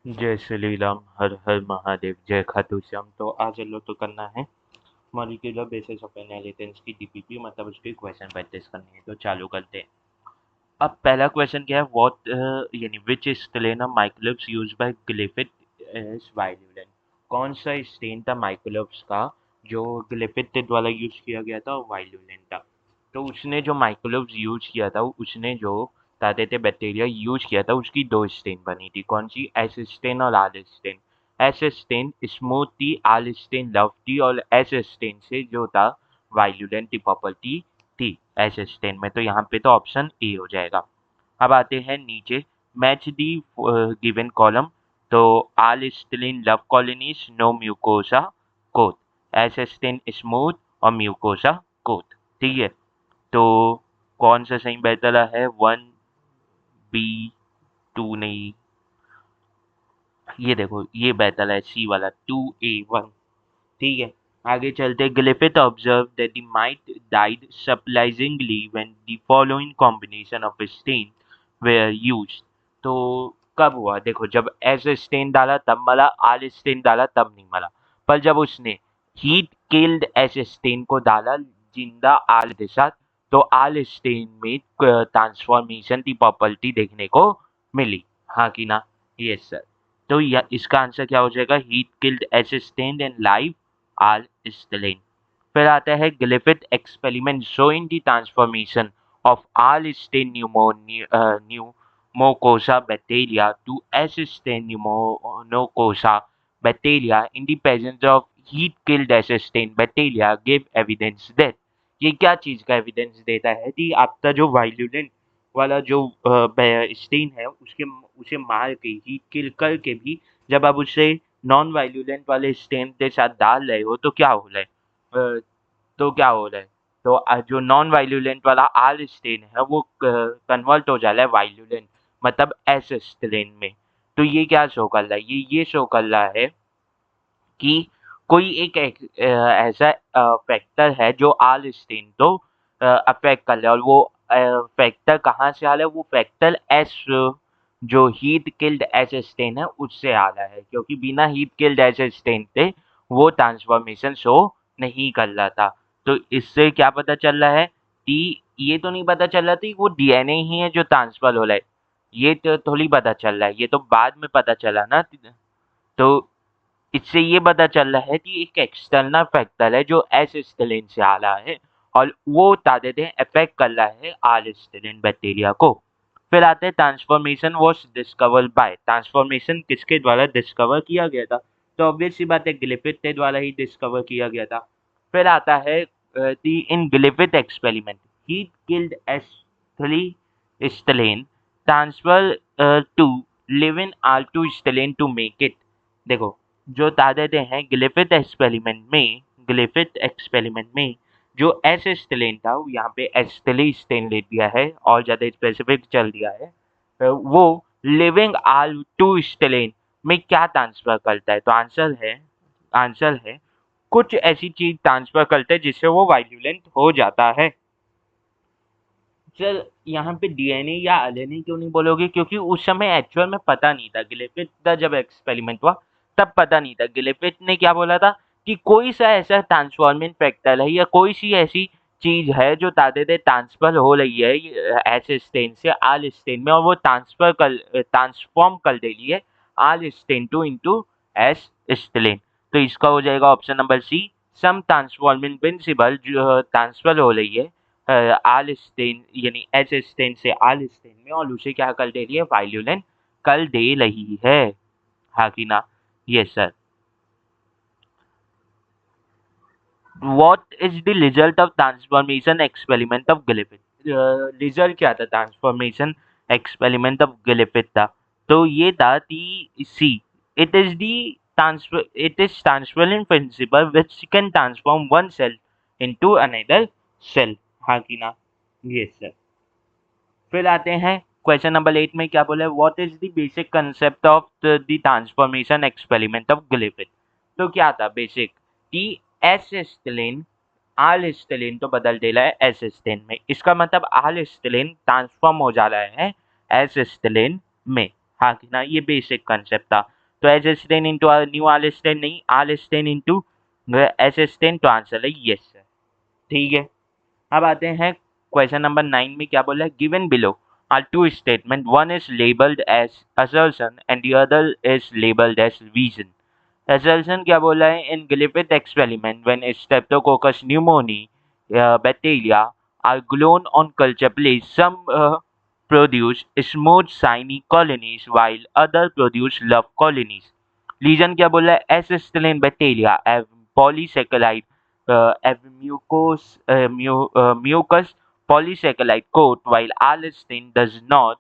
जय श्री राम, हर हर महादेव, जय खाटू श्याम। तो आज चलो तो करना है मॉलिक्यूलर बेसिस ऑफ इनहेरिटेंस की डीपीपी, मतलब उसकी क्वेश्चन प्रैक्टिस करनी है। तो चालू करते हैं। अब पहला क्वेश्चन क्या है, व्हाट यानी which strain of microbes used by Griffith is virulent. कौन सा स्टेन था माइक्रोब्स का जो ग्रिफिथ द्वारा यूज किया गया था और वाइल्यूलेंट था। तो उसने जो माइक्रोब्स यूज किया था, उसने जो ताते थे बैक्टीरिया यूज किया था, उसकी दो स्टेन बनी थी। कौन सी? एस स्टेन और R strain. S strain smooth थी, आर स्टेन लव थी, और एस स्टेन से जो था वाइल्यूलेंट की प्रॉपर्टी थी एस स्टेन में। तो यहाँ पे तो ऑप्शन ए हो जाएगा। अब आते हैं नीचे, मैच दी गिवन कॉलम। तो R strain love colonies, no mucosa coat. S strain smooth और म्यूकोसा कोट। ठीक है, तो कौन सा सही बेहतर है? 1 बी 2 नहीं, ये देखो ये बेहतर है सी वाला 2A1। ठीक है, आगे चलते। Griffith observe that the mice died surprisingly when the following combination of strain were used. तो कब हुआ? देखो, जब एस स्टेन डाला तब मला, आर स्टेन डाला तब नहीं मला। पर जब उसने हीट किल्ड एस स्टेन को डाला जिंदा आल के साथ, तो आल स्टेन में ट्रांसफॉर्मेशन की प्रॉपर्टी देखने को मिली। हाँ कि ना? Yes sir. तो इसका आंसर क्या हो जाएगा? Heat killed S strain and live R strain. फिर आता है Griffith experiment showing the transformation of R strain pneumococcus bacteria to S strain pneumococcus bacteria in the presence of heat killed S strain bacteria give evidence that. ये क्या चीज का evidence देता है कि आपका जो वाइल्यूलेंट वाला जो स्टेन है, उसके उसे मार के हीट किल करके भी जब आप उसे नॉन वाइल्यूलेंट वाले स्टेन के साथ डाल रहे हो तो क्या हो रहा है? तो क्या हो रहा है? तो जो नॉन वाइल्यूलेंट वाला आर स्टेन है वो कन्वर्ट हो जा रहा है वाइल्यूलेंट, मतलब एस स्टेन में। तो ये क्या शो कर रहा है? ये शो कर रहा है कि कोई ऐसा फैक्टर है जो आल स्टेन को अफेक्ट कर रहा है, और वो फैक्टर कहाँ से आ रहा है? वो फैक्टर एस जो हीट किल्ड एस स्टेन है उससे आ रहा है, क्योंकि बिना हीट किल्ड एस स्टेन के वो ट्रांसफॉर्मेशन शो नहीं कर रहा था। तो इससे क्या पता चल रहा है कि ये तो नहीं पता चल रहा था कि वो डीएनए ही है जो ट्रांसफर हो रहा है, ये तो थोड़ी पता चल रहा है, ये तो बाद में पता चला ना। तो इससे ये पता चल रहा है कि एक एक्सटर्नल फैक्टर है जो एस स्टेलिन से आ रहा है, और वो तादादें अफेक्ट कर रहा है आर स्टेलिन बैक्टीरिया को। फिर आते हैं transformation was discovered by. Transformation किसके द्वारा डिस्कवर किया गया था? तो ऑब्वियस सी बात है, ग्रिफिथ के द्वारा ही डिस्कवर किया गया था। फिर आता है the in Griffith experiment heat killed S strain transfer to live in R2 strain to make it. देखो, जो दादे हैं ग्रिफिथ एक्सपेरिमेंट में जो एस स्टेन था, यहाँ पे एस्टेली स्टेन ले दिया है और ज्यादा स्पेसिफिक चल दिया है। वो लिविंग आल टू स्टेन में क्या ट्रांसफर करता है? तो आंसर है कुछ ऐसी चीज ट्रांसफर करता है जिससे वो वाइल्यूलेंट हो जाता है। सर, यहाँ पे डीएनए या आरएनए क्यों नहीं बोलोगे? क्योंकि उस समय एक्चुअल में पता नहीं था, ग्रिफिथ का जब एक्सपेरिमेंट हुआ तब पता नहीं था। ग्रिफिथ ने क्या बोला था कि कोई सा ऐसा ट्रांसफॉर्मिंग फैक्टर है या कोई सी ऐसी चीज है जो तादाद ट्रांसफर हो रही है एस स्टेन से आर स्टेन में, और वो ट्रांसफॉर्म कर दे रही है R strain to into S strain. तो इसका हो जाएगा option number C, some transforming principle जो ट्रांसफर हो रही है आल स्टेन यानी एच स्टेन से आल स्टेन में, और उसे क्या कर दे रही है? वाइल्यूलेंट कर दे रही है। हाँ कि ना? Yes sir. What is the result of transformation experiment of Griffith? Result क्या था ट्रांसफॉर्मेशन एक्सपेरिमेंट ऑफ ग्रिफिथ था? तो ये था T C, it is the transfer it is transferring principle which can transform one cell into another cell. हाँ कि ना? Yes sir. फिर आते हैं क्वेश्चन नंबर 8 में क्या बोला है, what is the basic concept of the transformation experiment of Griffith. तो क्या था बेसिक कि एस स्टेलिन आल स्टेलिन तो बदल दे रहा है एस स्टेन में, इसका मतलब आल स्टेलिन ट्रांसफॉर्म हो जा रहा है एस स्टेलिन में। हाँ कि ना? ये बेसिक कंसेप्ट था। तो एसिस्टेन इंटू न्यू आलिस्टेन नहीं, आलिस्टेन इंटू एसिस्टेन, तो आंसर है यस सर। ठीक है, अब आते हैं क्वेश्चन नंबर 9 में क्या बोला है, given below are two statement, one is labelled as assertion and the other is labelled as reason. Assertion क्या बोला है, in Griffith experiment when streptococcus pneumoniae bacteria are grown on culture plates, some produce smooth shiny colonies while other produce rough colonies. Reason क्या बोला है, एसिस्टिलिन bacteria have polysaccharide have mucus polysaccharide coat while allistin does not.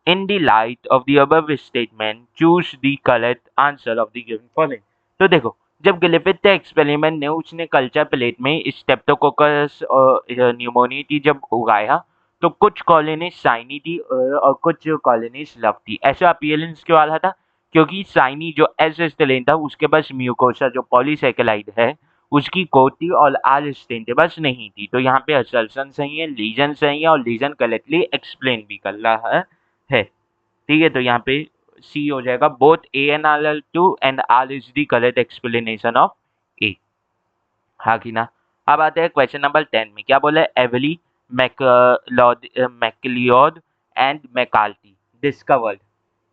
In the light of the above statement, choose the correct answer of the given following. तो देखो, जब Griffith experiment ने उसने culture plate में स्टेप्टोकोकस न्यूमोनी थी जब उगाया, तो कुछ कॉलोनीज शाइनी थी और कुछ कॉलोनीज लव थी। ऐसा अपीयरेंस क्यों आ रहा था, क्योंकि शाइनी जो एसिस्टिलिन था उसके पास म्यूकोसा जो पॉलीसैकेराइड है उसकी कोट थी और आलिस्टिन के पास नहीं थी। तो यहाँ पे असर्शन सही है, लीजन सही है और लीजन करेक्टली एक्सप्लेन भी कर रहा है। ठीक है, तो यहाँ पे सी हो जाएगा, both A and R true and R is the correct explanation of A. हाँ कि ना। अब आते हैं क्वेश्चन नंबर 10 में, क्या बोला है, Avery MacLeod and McCarty discovered.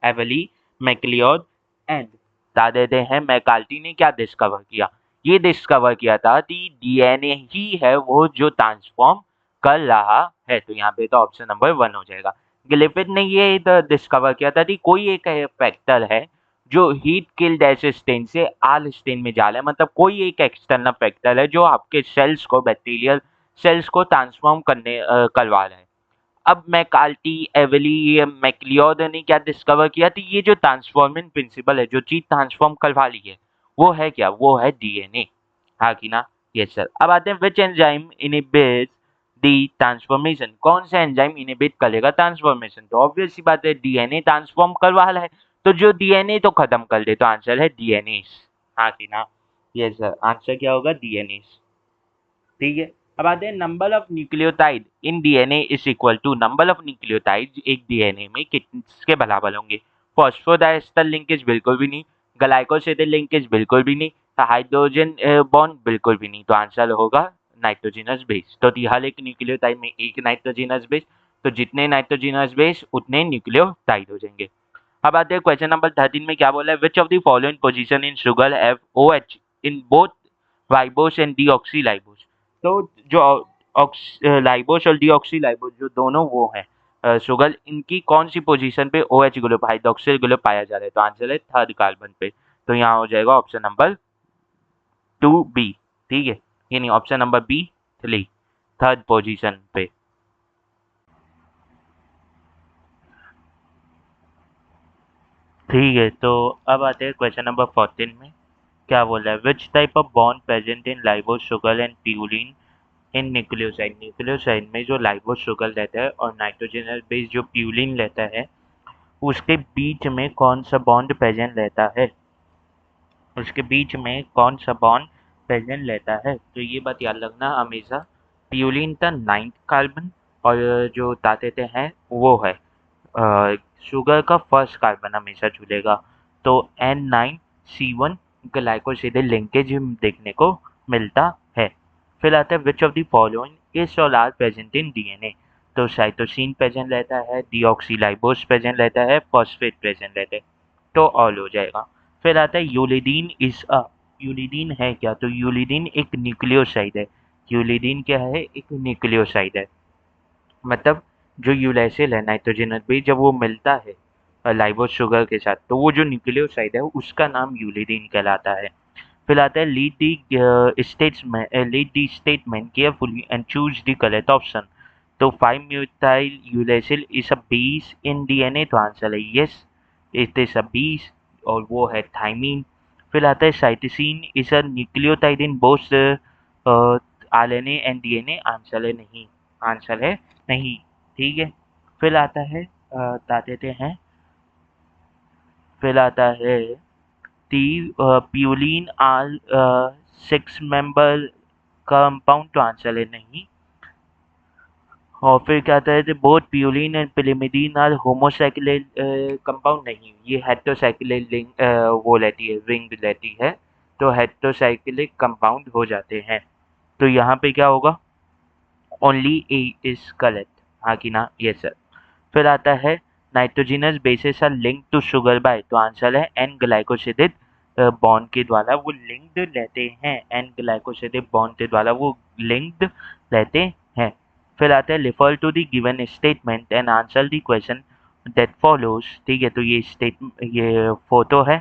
Avery MacLeod and बता देते हैं मैकाल्टी ने क्या डिस्कवर किया, ये डिस्कवर किया था कि डीएनए ही है वो जो ट्रांसफॉर्म कर रहा है। तो यहाँ पे तो ऑप्शन नंबर 1 हो जाएगा। ग्रिफिथ ने ये डिस्कवर किया था कि कोई एक फैक्टर है जो हीट किल्ड एसिस्टेन से आलिस्टेन में जा रहा है, मतलब कोई एक एक्सटर्नल फैक्टर है जो आपके सेल्स को, बैक्टीरियल सेल्स को ट्रांसफॉर्म करवा रहा है। अब मैकाल्टी, एवली, ये मैक्लियोड ने क्या डिस्कवर किया थी, ये जो ट्रांसफॉर्मिंग प्रिंसिपल है, जो चीज ट्रांसफॉर्म करवा रही है वो है क्या, वो है डीएनए। हाँ कि ना। Yes sir. अब आते हैं which enzyme inhibits the transformation, कौन सा एंजाइम इनहिबिट करेगा ट्रांसफॉर्मेशन। तो ऑब्वियस सी बात है, डीएनए ट्रांसफॉर्म करवा रहा है, तो जो डीएनए तो खत्म कर दे, तो आंसर है डीएनए। हाँ कि ना। यस सर, आंसर क्या होगा, डीएनए। ठीक है, अब आते हैं number of nucleotide in DNA is equal to, number of nucleotide एक डीएनए में किसके बराबर होंगे। फॉस्फोडाइस्टर लिंकेज बिल्कुल भी नहीं, ग्लाइकोसिडिक लिंकेज बिल्कुल भी नहीं, हाइड्रोजन बॉन्ड बिल्कुल भी नहीं, तो आंसर होगा नाइट्रोजनस बेस। तो हर एक न्यूक्लियोटाइड में एक नाइट्रोजनस बेस, तो जितने नाइट्रोजनस बेस उतने न्यूक्लियोटाइड हो जाएंगे। अब आते हैं क्वेश्चन नंबर 13 में, क्या बोला है, which of the following position in sugar have OH in both ribose and deoxyribose. तो जो लाइबोस और डीऑक्सीराइबोस जो दोनों वो हैं शुगर, इनकी कौन सी पोजीशन पे OH ग्रुप, हाइड्रोक्सिल ग्रुप पाया जा रहा है, तो आंसर है थर्ड कार्बन पे। तो यहाँ हो जाएगा ऑप्शन नंबर 2B। ठीक है, यानी option number B 3 third position पे। ठीक है, तो अब आते हैं क्वेश्चन नंबर 14 में, क्या बोल रहा है, which type of bond present in ribose sugar and purine in nucleoside. Nucleoside में जो लाइबोस शुगर रहता है और नाइट्रोजनस बेस जो प्यूलिन रहता है, उसके बीच में कौन सा बॉन्ड प्रेजेंट रहता है, उसके बीच में कौन सा बॉन्ड प्रेजेंट रहता है। तो ये बात याद रखना हमेशा, प्यूलिन का 9th कार्बन और जो ताते हैं वो है शुगर का फर्स्ट कार्बन हमेशा जुड़ेगा, तो N9C1 ग्लाइकोसिडिक लिंकेज देखने को मिलता है। फिर आता है which of the following is और आर प्रेजेंट इन डीएनए। तो साइटोसिन प्रेजेंट रहता है, डीऑक्सीराइबोस प्रेजेंट रहता है, फॉस्फेट प्रेजेंट रहता है, तो ऑल हो जाएगा। फिर आता है यूलिडीन इज अ, यूलिडीन है क्या, तो यूलिडीन एक न्यूक्लियोसाइड है। यूलिडीन क्या है, एक न्यूक्लियोसाइड है, मतलब जो यूरेसिल है नाइट्रोजनस बेस जब वो मिलता है लाइबोस शुगर के साथ, तो वो जो न्यूक्लियोसाइड है उसका नाम यूरिडीन कहलाता है। फिर आता है read the statement carefully and choose the correct option. तो 5 methyl uracil is a base in DNA, तो आंसर है yes, it is a base और वो है थाइमीन। फिर आता है cytosine is a nucleotide in both RNA and DNA, answer है नहीं, आंसर है नहीं। ठीक है, फिर आता है बता देते हैं, फिर आता है T purine are 6 member compound, तो आंसर है नहीं। और फिर क्या आता है, both purine and pyrimidine are homocyclic compound, नहीं ये हेटेरोसाइक्लिक लिंक वो लेती है, रिंग लेती है, तो हेटेरोसाइक्लिक कंपाउंड हो जाते हैं। तो यहाँ पे क्या होगा, ओनली ए इज करेक्ट, हाँ कि ना, यस सर। फिर आता है nitrogenous bases are link to sugar by, तो आंसर है एन ग्लाइकोसिडेड बॉन्ड के द्वारा वो लिंक्ड रहते हैं, एन ग्लाइकोसिडेड बॉन्ड के द्वारा वो लिंक्ड रहते हैं। फिर आता है refer to the given statement and answer the question that follows, ठीक है, तो ये ये फोटो है,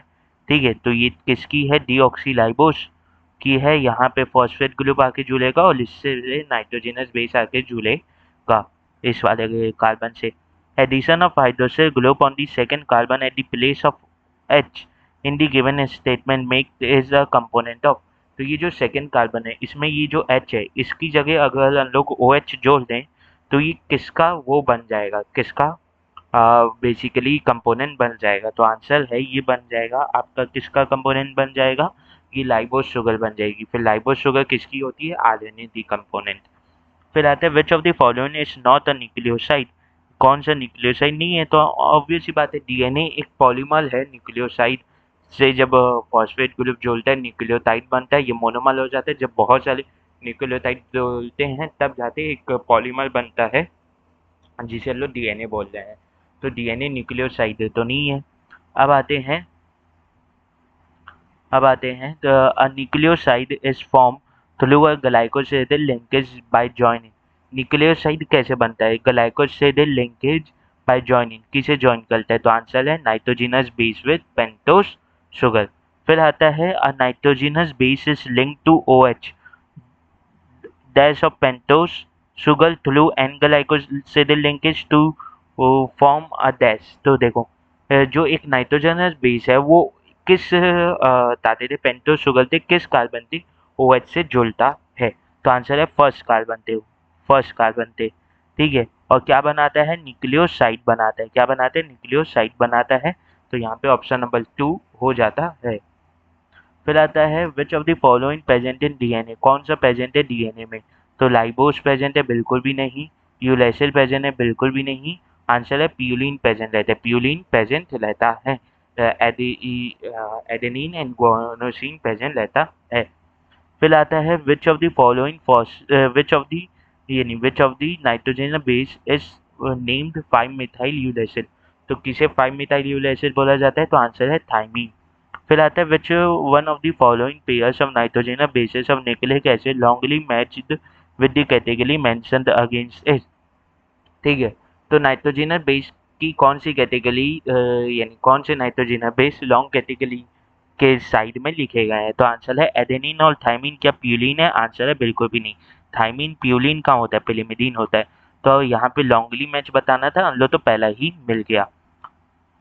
ठीक है, तो ये किसकी है, डीऑक्सीराइबोस की है, यहाँ पे फॉस्फेट ग्रुप आके जुड़ेगा और इससे नाइट्रोजनस बेस आके जुड़ेगा इस वाले कार्बन से। Addition of hydroxyl group on the second carbon at the place of H in the given statement make is a component of, तो ये जो सेकंड कार्बन है इसमें ये जो एच है इसकी जगह अगर हम लोग ओ एच जोड़ दें तो ये किसका वो बन जाएगा, किसका बेसिकली कंपोनेंट बन जाएगा, तो आंसर है ये बन जाएगा आपका, किसका कंपोनेंट बन जाएगा, ये लाइबोस शुगर बन जाएगी। फिर लाइबोस शुगर किसकी होती है, आरएनए दी कंपोनेंट। फिर आता है which of the following is not a nucleoside, कौन सा न्यूक्लियोसाइड नहीं है, तो ऑब्वियस सी बात है डीएनए एक पॉलीमर है, न्यूक्लियोसाइड से जब फॉस्फेट ग्रुप जोड़ता है न्यूक्लियोटाइड बनता है, ये मोनोमर हो जाता है, जब बहुत सारे न्यूक्लियोटाइड जोड़ते हैं तब जाते एक पॉलीमर बनता है जिसे लोग डीएनए बोल रहे हैं, तो डीएनए न्यूक्लियोसाइड तो नहीं है। अब आते हैं a nucleoside is form through a glycosidic linkage by joining, nucleoside कैसे बनता है, ग्लाइकोसिडेड लिंकेज बाय जॉइनिंग, किसे जॉइन करता है, तो आंसर है nitrogenous base with pentose sugar. फिर आता है a nitrogenous base is link to O H dash of pentose sugar through n glycosidyl linkage to form a dash, तो देखो जो एक नाइट्रोजनस बेस है वो किस ताते थे पेंटोस शुगर थे किस कार्बन थे, ओ एच से जुड़ता है, तो आंसर है फर्स्ट कार्बन थे, फर्स्ट कार्बन थे, ठीक है। और क्या बनाता है, न्यूक्लियोसाइड बनाता है, क्या बनाता है, न्यूक्लियोसाइड बनाता है, तो यहाँ पे ऑप्शन नंबर 2 हो जाता है। फिर आता है which of the following present in DNA, कौन सा प्रेजेंट है डीएनए में, तो लाइबोस प्रेजेंट है, बिल्कुल भी नहीं, यूरेसिल प्रेजेंट है, बिल्कुल भी नहीं, आंसर है प्यूलिन प्रेजेंट रहता है, प्यूलिन प्रेजेंट रहता है, एडेनिन एंड गुआनोसिन प्रेजेंट रहता है। फिर आता है which of the following which of the यानी which of the nitrogen base is named 5 methyl uracil, तो किसे 5 मिथाइल यूरेसिल बोला जाता है, तो आंसर है थाइमीन। फिर आता है which one of the following pairs of nitrogen bases of nucleic acid wrongly matched with the category mentioned against it, ठीक है, तो नाइट्रोजन बेस की कौन सी कैटेगरी यानी कौन से नाइट्रोजन बेस लॉन्ग कैटेगरी के साइड में लिखे गए हैं, तो आंसर है एडेनिन और थाइमिन, क्या प्यूलिन है, आंसर है बिल्कुल भी नहीं, थाइमिन प्यूलिन कहाँ होता है, पिलिमिडीन होता है, तो यहाँ पे लॉन्गली मैच बताना था, हम लोग तो पहला ही मिल गया।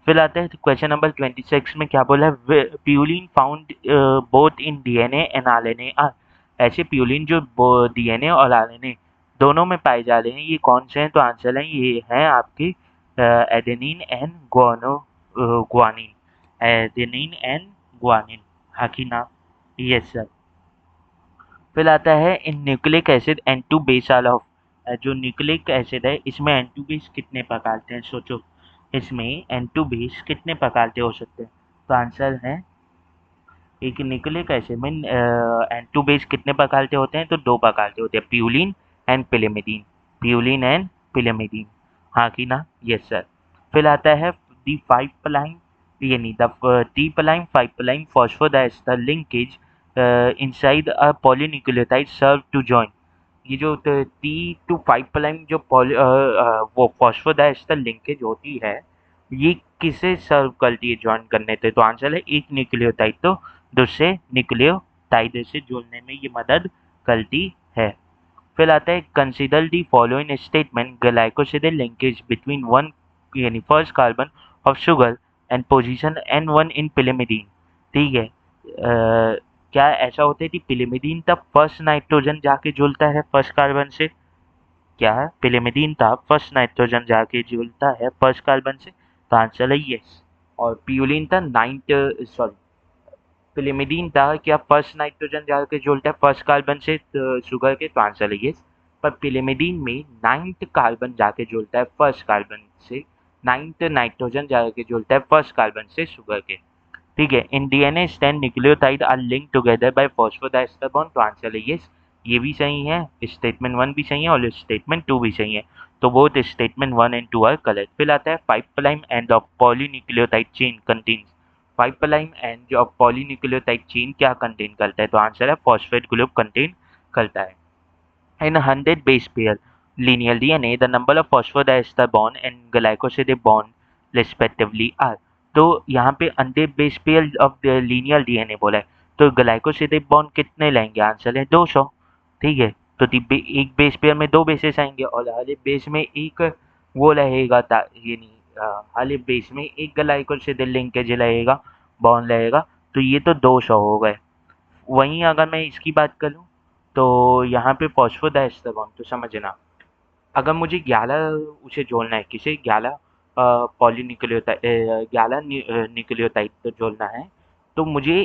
फिर आता है क्वेश्चन नंबर 26 में क्या बोला है, purine found both in DNA and RNA are, ऐसे प्यूलिन जो डीएनए और आरएनए दोनों में पाए जा रहे हैं ये कौन से हैं, तो आंसर है ये है आपके adenine and guanine, adenine and guanine, हाँ कि ना, यस सर। फिर आता है in nucleic acid N two base are of, जो न्यूक्लिक एसिड है इसमें एन टू बेस कितने प्रकार के हैं, सोचो इसमें एन टू बेस कितने प्रकार के हो सकते हैं, तो आंसर है एक न्यूक्लिक एसिड में एन टू बेस कितने प्रकार के होते हैं, तो 2 प्रकार के होते हैं, प्यूलिन एंड पिलिमिडीन, प्यूलिन एंड पिलिमिडीन, हाँ कि ना, यस सर। फिर आता है दी 5 प्लाइन यानी the three prime 5 prime phosphodiester linkage inside a polynucleotide serve to join, ये जो टी टू 5 प्राइम जो वो फॉस्फोडाइस्टर लिंकेज होती है ये किसे सर्व करती है ज्वाइन करने से, तो आंसर है एक न्यूक्लियोटाइड तो दूसरे न्यूक्लियोटाइड से जोड़ने में ये मदद करती है। फिर आता है consider the following statement glycosidic linkage between one यानी first carbon of sugar and position N1 in pyrimidine, ठीक है, क्या ऐसा होता है कि पिलिमिडीन तब फर्स्ट नाइट्रोजन जाके जुड़ता है फर्स्ट कार्बन से, क्या है पिलिमिडीन था फर्स्ट नाइट्रोजन जाके जुड़ता है फर्स्ट कार्बन से, तो आंसर है यस। और प्यूलिन था नाइन्थ सॉरी पिलिमिडीन था क्या फर्स्ट नाइट्रोजन जाके जुड़ता है फर्स्ट कार्बन से शुगर के, तो आंसर है यस। पर पिलिमिडीन में 9th कार्बन जाके जुड़ता है फर्स्ट कार्बन से, 9th नाइट्रोजन जाके जुड़ता है फर्स्ट कार्बन से शुगर के। ठीक है, in DNA strand nucleotide are link together by phosphodiester bond. तो आंसर है यस, ये भी सही है, स्टेटमेंट 1 भी सही है और स्टेटमेंट 2 भी सही है। तो both statement 1 and 2 are correct. फिर आता है 5 prime end of polynucleotide chain contains. 5 prime end of polynucleotide chain क्या कंटेन करता है? तो आंसर है फॉस्फेट ग्रुप कंटेन करता है। In a 100 base pair linear DNA, the number of phosphodiester bond and glycosidic bond respectively are। तो यहाँ पे 100 base pair of the linear DNA बोला है, तो ग्लाइकोसिडिक बॉन्ड कितने लेंगे? आंसर है 200। ठीक है, तो एक बेस पेयर में 2 बेसेस आएंगे और हर एक बेस में एक वो रहेगा, ये नहीं, हर एक बेस में एक ग्लाइकोसिडिक लिंकेज रहेगा, बॉन्ड रहेगा। तो ये तो 200 हो गए। वहीं अगर मैं इसकी बात करूँ तो यहाँ पे फॉस्फोडाइस्टर बॉन्ड, तो समझना, अगर मुझे 11 उसे जोड़ना है, किसे 11 पॉलीन्यूक्लियोटाइड, 11 न्यूक्लियोटाइड तो जोड़ना है, तो मुझे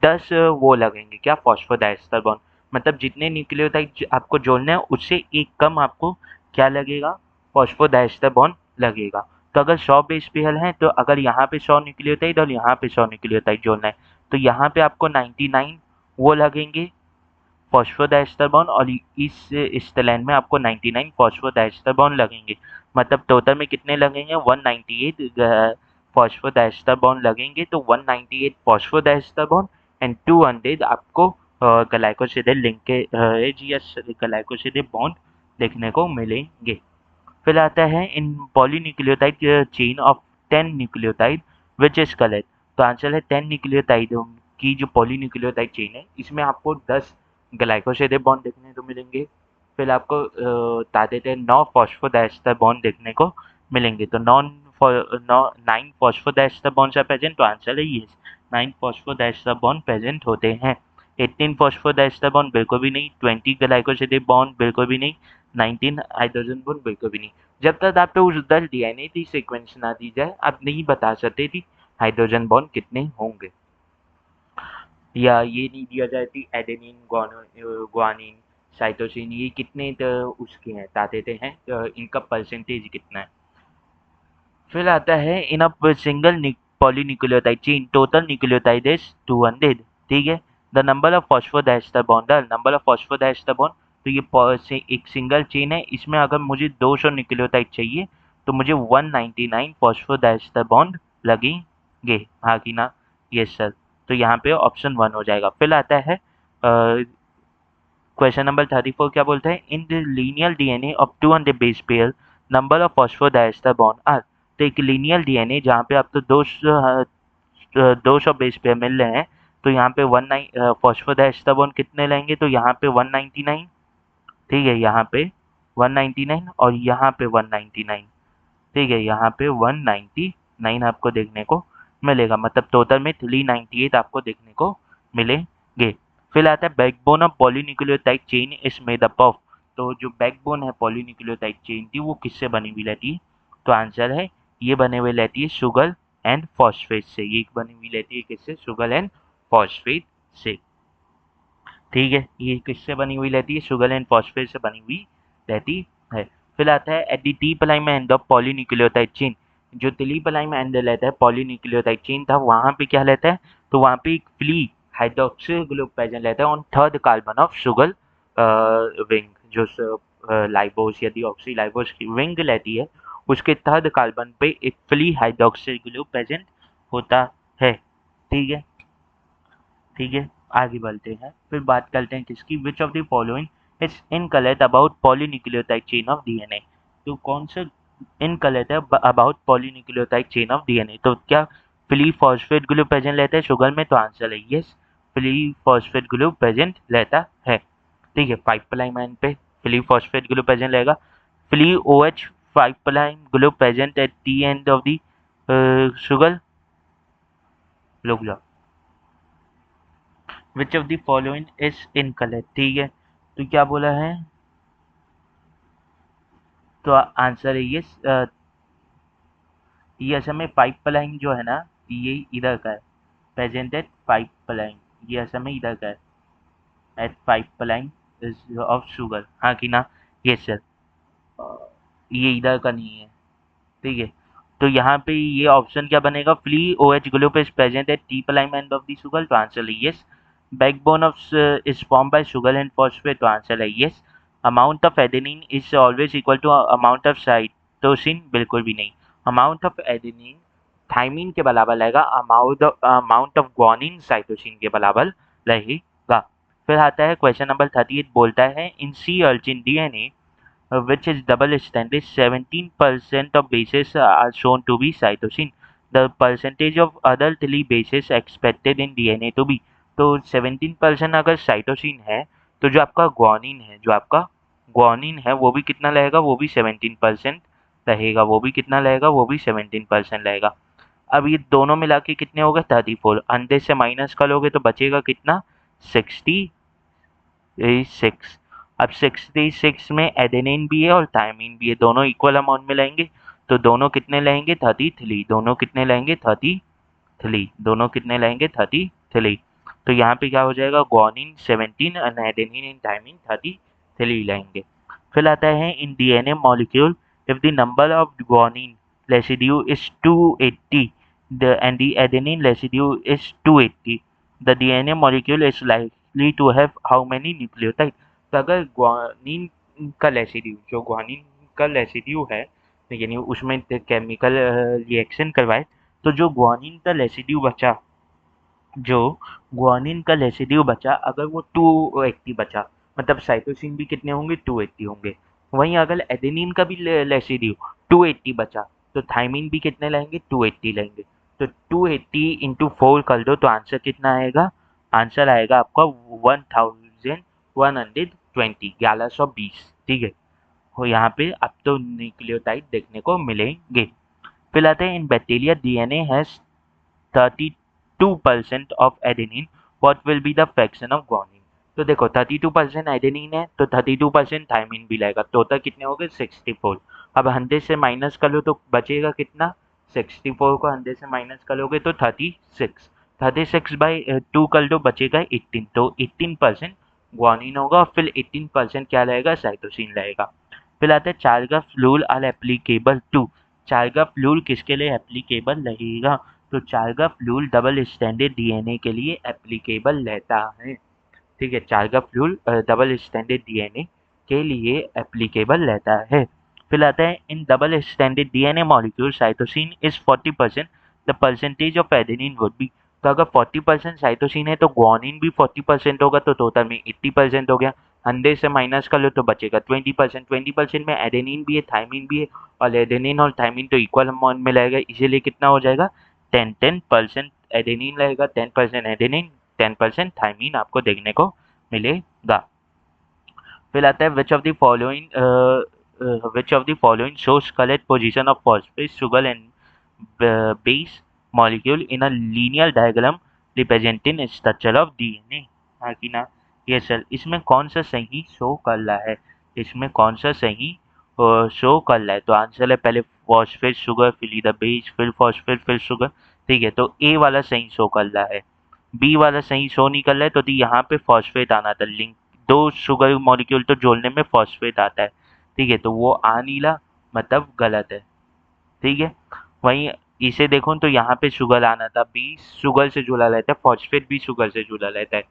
10 वो लगेंगे क्या, फॉस्फोडाइस्टर बॉन्ड। मतलब जितने न्यूक्लियोटाइड आपको जोड़ना है उससे एक कम आपको क्या लगेगा, फॉस्फोडाइस्टर बॉन्ड लगेगा। तो अगर 100 बेस पेयर हैं, तो अगर यहाँ पे 100 न्यूक्लियोटाइड और यहाँ पे 100 न्यूक्लियोटाइड जोड़ना है, तो यहाँ पे आपको 99 वो लगेंगे फॉस्फोडाइस्टर बॉन्ड और इस स्टेलेन में आपको 99 फॉस्फोडाइस्टर बॉन्ड लगेंगे। मतलब टोटल में कितने लगेंगे? 198 फॉस्फोडाइस्टर बॉन्ड लगेंगे। तो 198 फॉस्फोडाइस्टर बॉन्ड एंड 200 आपको ग्लाइकोसिडेट लिंकेज या ग्लाइकोसिडेट बॉन्ड देखने को मिलेंगे। फिर आता है in polynucleotide chain of 10 nucleotide which is correct. तो आंसर है 10 न्यूक्लियोटाइड की जो पॉलीन्यूक्लियोटाइड चेन है, इसमें आपको 10 ग्लाइकोसिडेट बॉन्ड देखने को मिलेंगे। फिर आपको ताते थे 9 फॉस्फोडाइस्टर बॉन्ड देखने को मिलेंगे। तो 9 फॉस्फोडाइस्टर बॉन्ड्स आर प्रेजेंट। तो आंसर है यस, 9 फॉस्फोडाइस्टर बॉन्ड प्रेजेंट होते हैं। 18 फॉस्फोडाइस्टर बॉन्ड बिल्कुल भी नहीं, 20 ग्लाइकोसिडेट बॉन्ड बिल्कुल भी नहीं, 19 हाइड्रोजन बॉन्ड बिल्कुल भी नहीं। जब तक आप पे उस दल डीएनए की सीक्वेंस ना दी जाए, आप नहीं बता सकते थी हाइड्रोजन बॉन्ड कितने होंगे, या ये नहीं दिया जाए थी एडेनिन, ग्वानिन, साइटोसिन ये कितने उसके हैं, ताते हैं, इनका परसेंटेज कितना है। फिर आता है in a single polynucleotide chain total nucleotide is 200। ठीक है, the number of phosphodiester bond, number of phosphodiester bond, तो ये एक सिंगल चेन है, इसमें अगर मुझे 200 न्यूक्लियोटाइड चाहिए तो मुझे 199 फॉस्फोडाइस्टर बॉन्ड लगेंगे, हाँ कि ना? Yes sir. तो यहाँ पे ऑप्शन 1 हो जाएगा। फिर आता है क्वेश्चन नंबर 34, क्या बोलते हैं? In the linear DNA of 200 base pair number of phosphodiester bond are. तो एक लीनियर डीएनए जहाँ पे आपको 200 बेस पेयर मिल रहे हैं, तो यहाँ पे 19 फॉस्फोडाइस्टर बॉन्ड कितने लेंगे? तो यहाँ पे 199। ठीक है, यहाँ पे 199 और यहाँ पे 199। ठीक है, यहाँ पे 199 आपको देखने को मिलेगा। मतलब टोटल में 398 आपको देखने को मिलेंगे। फिर आता है backbone of polynucleotide chain is made up of. तो जो बैकबोन है पॉलीन्यूक्लियोटाइड चेन की, वो किससे बनी हुई रहती है? तो आंसर है ये बने हुए रहती है शुगर एंड फॉस्फेट से। ये बनी हुई रहती है किससे? शुगर एंड फॉस्फेट से। ठीक है, ये किससे बनी हुई रहती है? शुगर एंड फॉस्फेट से बनी हुई रहती है। फिर आता है at the three prime end of polynucleotide chain. जो टी प्लाइम एंड रहता है पॉलीन्यूक्लियोटाइड चेन था, वहाँ पे क्या रहता है? तो वहाँ पे एक फ्री हाइड्रोक्सिल ग्रुप प्रेजेंट रहता है on third carbon of sugar wing. जो लाइबोस या डीऑक्सी लाइबोस की विंग रहती है, उसके थर्ड कार्बन पे एक फ्री हाइड्रोक्सिल ग्रुप प्रेजेंट होता है। ठीक है, ठीक है, आगे बढ़ते हैं। फिर बात करते हैं किसकी? विच of the following is incorrect about polynucleotide chain of DNA. तो कौन सा इनकरेक्ट है about polynucleotide chain of DNA? तो क्या फ्री फॉस्फेट ग्रुप प्रेजेंट रहता है शुगर में? तो आंसर है yes, free phosphate group present रहता है। ठीक है, 5 प्राइम एंड पे फ्री फॉस्फेट ग्रुप प्रेजेंट रहेगा। Free OH 5 prime group present at T end of the sugar. रुक जाओ, विच of the following is incorrect. ठीक है, तो क्या बोला है? तो आंसर है ये असल में 5 प्लाइंग जो है ना, ये इधर का है, प्रेजेंट एट 5 प्लाइंग। ये असल में इधर का है, एट 5 प्लाइंग। ऑफ शुगर, हाँ कि ना? Yes sir. ये इधर का नहीं है, ठीक है। तो यहाँ पे ये ऑप्शन क्या बनेगा? Free OH group is present at T prime end of the sugar, तो आंसर है yes. Backbone of is form by sugar and phosphate, तो आंसर है yes. Amount of adenine is always equal to amount of cytosine, बिल्कुल भी नहीं। Amount of adenine thymine के बराबर रहेगा, अमाउंट ऑफ ग्वानिन साइटोसिन के बराबर रहेगा। फिर आता है क्वेश्चन नंबर 38, बोलता है in sea urchin DNA which is double stranded, 17% of bases are shown to be cytosine. The percentage of other three bases expected in DNA to be, तो 17% अगर साइटोसिन है, तो जो आपका ग्वानिन है वो भी कितना रहेगा? वो भी 17% रहेगा। वो भी कितना रहेगा? वो भी 17% रहेगा। अब ये दोनों मिला के कितने हो गए? 34। अंदर से माइनस करोगे तो बचेगा कितना? 66। अब 66 में एडेनिन भी है और थायमिन भी है, दोनों इक्वल अमाउंट में लेंगे, तो दोनों कितने लेंगे? 33। दोनों कितने लेंगे? 33। दोनों कितने लेंगे? 33। तो यहाँ पे क्या हो जाएगा? ग्वानिन 17 और एडेनिन एंड थायमिन 33 लेंगे। फिर आता है इन DNA molecule if the number of guanine residue is 280 and the adenine residue is 280, the DNA molecule is likely to have how many nucleotide? तो अगर ग्वानिन का रेसिड्यू है, यानी उसमें केमिकल रिएक्शन करवाए, तो जो ग्वानिन का रेसिड्यू बचा, अगर वो 280 बचा, मतलब साइटोसिन भी कितने होंगे? 280 होंगे। वहीं अगर एडेनिन का भी रेसिड्यू 280 बचा, तो थाइमिन भी कितने लेंगे? 280 लेंगे। तो 280 इंटू 4 कर दो, तो आंसर कितना आएगा? आंसर आएगा आपका 1120, 1120, ठीक है। और यहाँ पे अब तो न्यूक्लियोटाइड देखने को मिलेंगे। फिर आते हैं इन bacteria DNA has 32% of adenine, what will be the fraction of guanine? तो देखो 32% एडेनिन है, तो 32% थायमिन भी लगेगा, टोटल कितने हो गए? 64। अब 100 से माइनस कर लो तो बचेगा कितना? 64 को 100 से माइनस करोगे तो 36। 36 बाई 2 कर लो, बचेगा 18, तो 18% ग्वानिन होगा और फिर 18% क्या रहेगा? साइटोसिन रहेगा। फिर आता है चार्गा फ्लूल आर एप्लीकेबल टू, चार्गा फ्लूल किसके लिए एप्लीकेबल रहेगा? तो चार्गा फ्लूल डबल स्टैंडर्ड DNA के लिए एप्लीकेबल रहता है, ठीक है। चार्गा फ्लूल डबल स्टैंडर्ड DNA के लिए एप्लीकेबल रहता है। फिर आता है in double standard DNA molecule cytosine is 40%, the percentage of adenine would be, तो अगर 40% साइटोसिन है तो ग्वानिन भी 40% होगा, तो टोटल में 80% हो गया। 100 से माइनस कर लो तो बचेगा 20%। 20% में एडेनिन भी है, थायमिन भी है, और एडेनिन और थायमिन तो इक्वल अमाउंट में लगेगा, इसीलिए कितना हो जाएगा? 10% एडेनिन लगेगा, 10% एडेनिन, 10% थायमिन आपको देखने को मिलेगा। फिर आता है which of the following shows correct position of phosphate sugar and base molecule in a linear diagram representing structure of DNA, हाँ कि ना? ये सर, इसमें कौन सा सही शो कर रहा है? इसमें कौन सा सही शो कर रहा है? तो आंसर है पहले फॉस्फेट शुगर, फिर द बेस, फिर फॉस्फेट, फिर शुगर, ठीक है। तो ए वाला सही शो कर रहा है, बी वाला सही शो नहीं कर रहा है, तो यहाँ पे फॉस्फेट आना था, लिंक दो शुगर मॉलिक्यूल तो जोड़ने में फॉस्फेट आता है, ठीक है। तो वो आ नहीं रहा, मतलब गलत है, ठीक है। वहीं इसे देखो तो यहाँ पे शुगर आना था, बी शुगर से जुड़ा रहता है, फॉस्फेट भी शुगर से जुड़ा रहता है,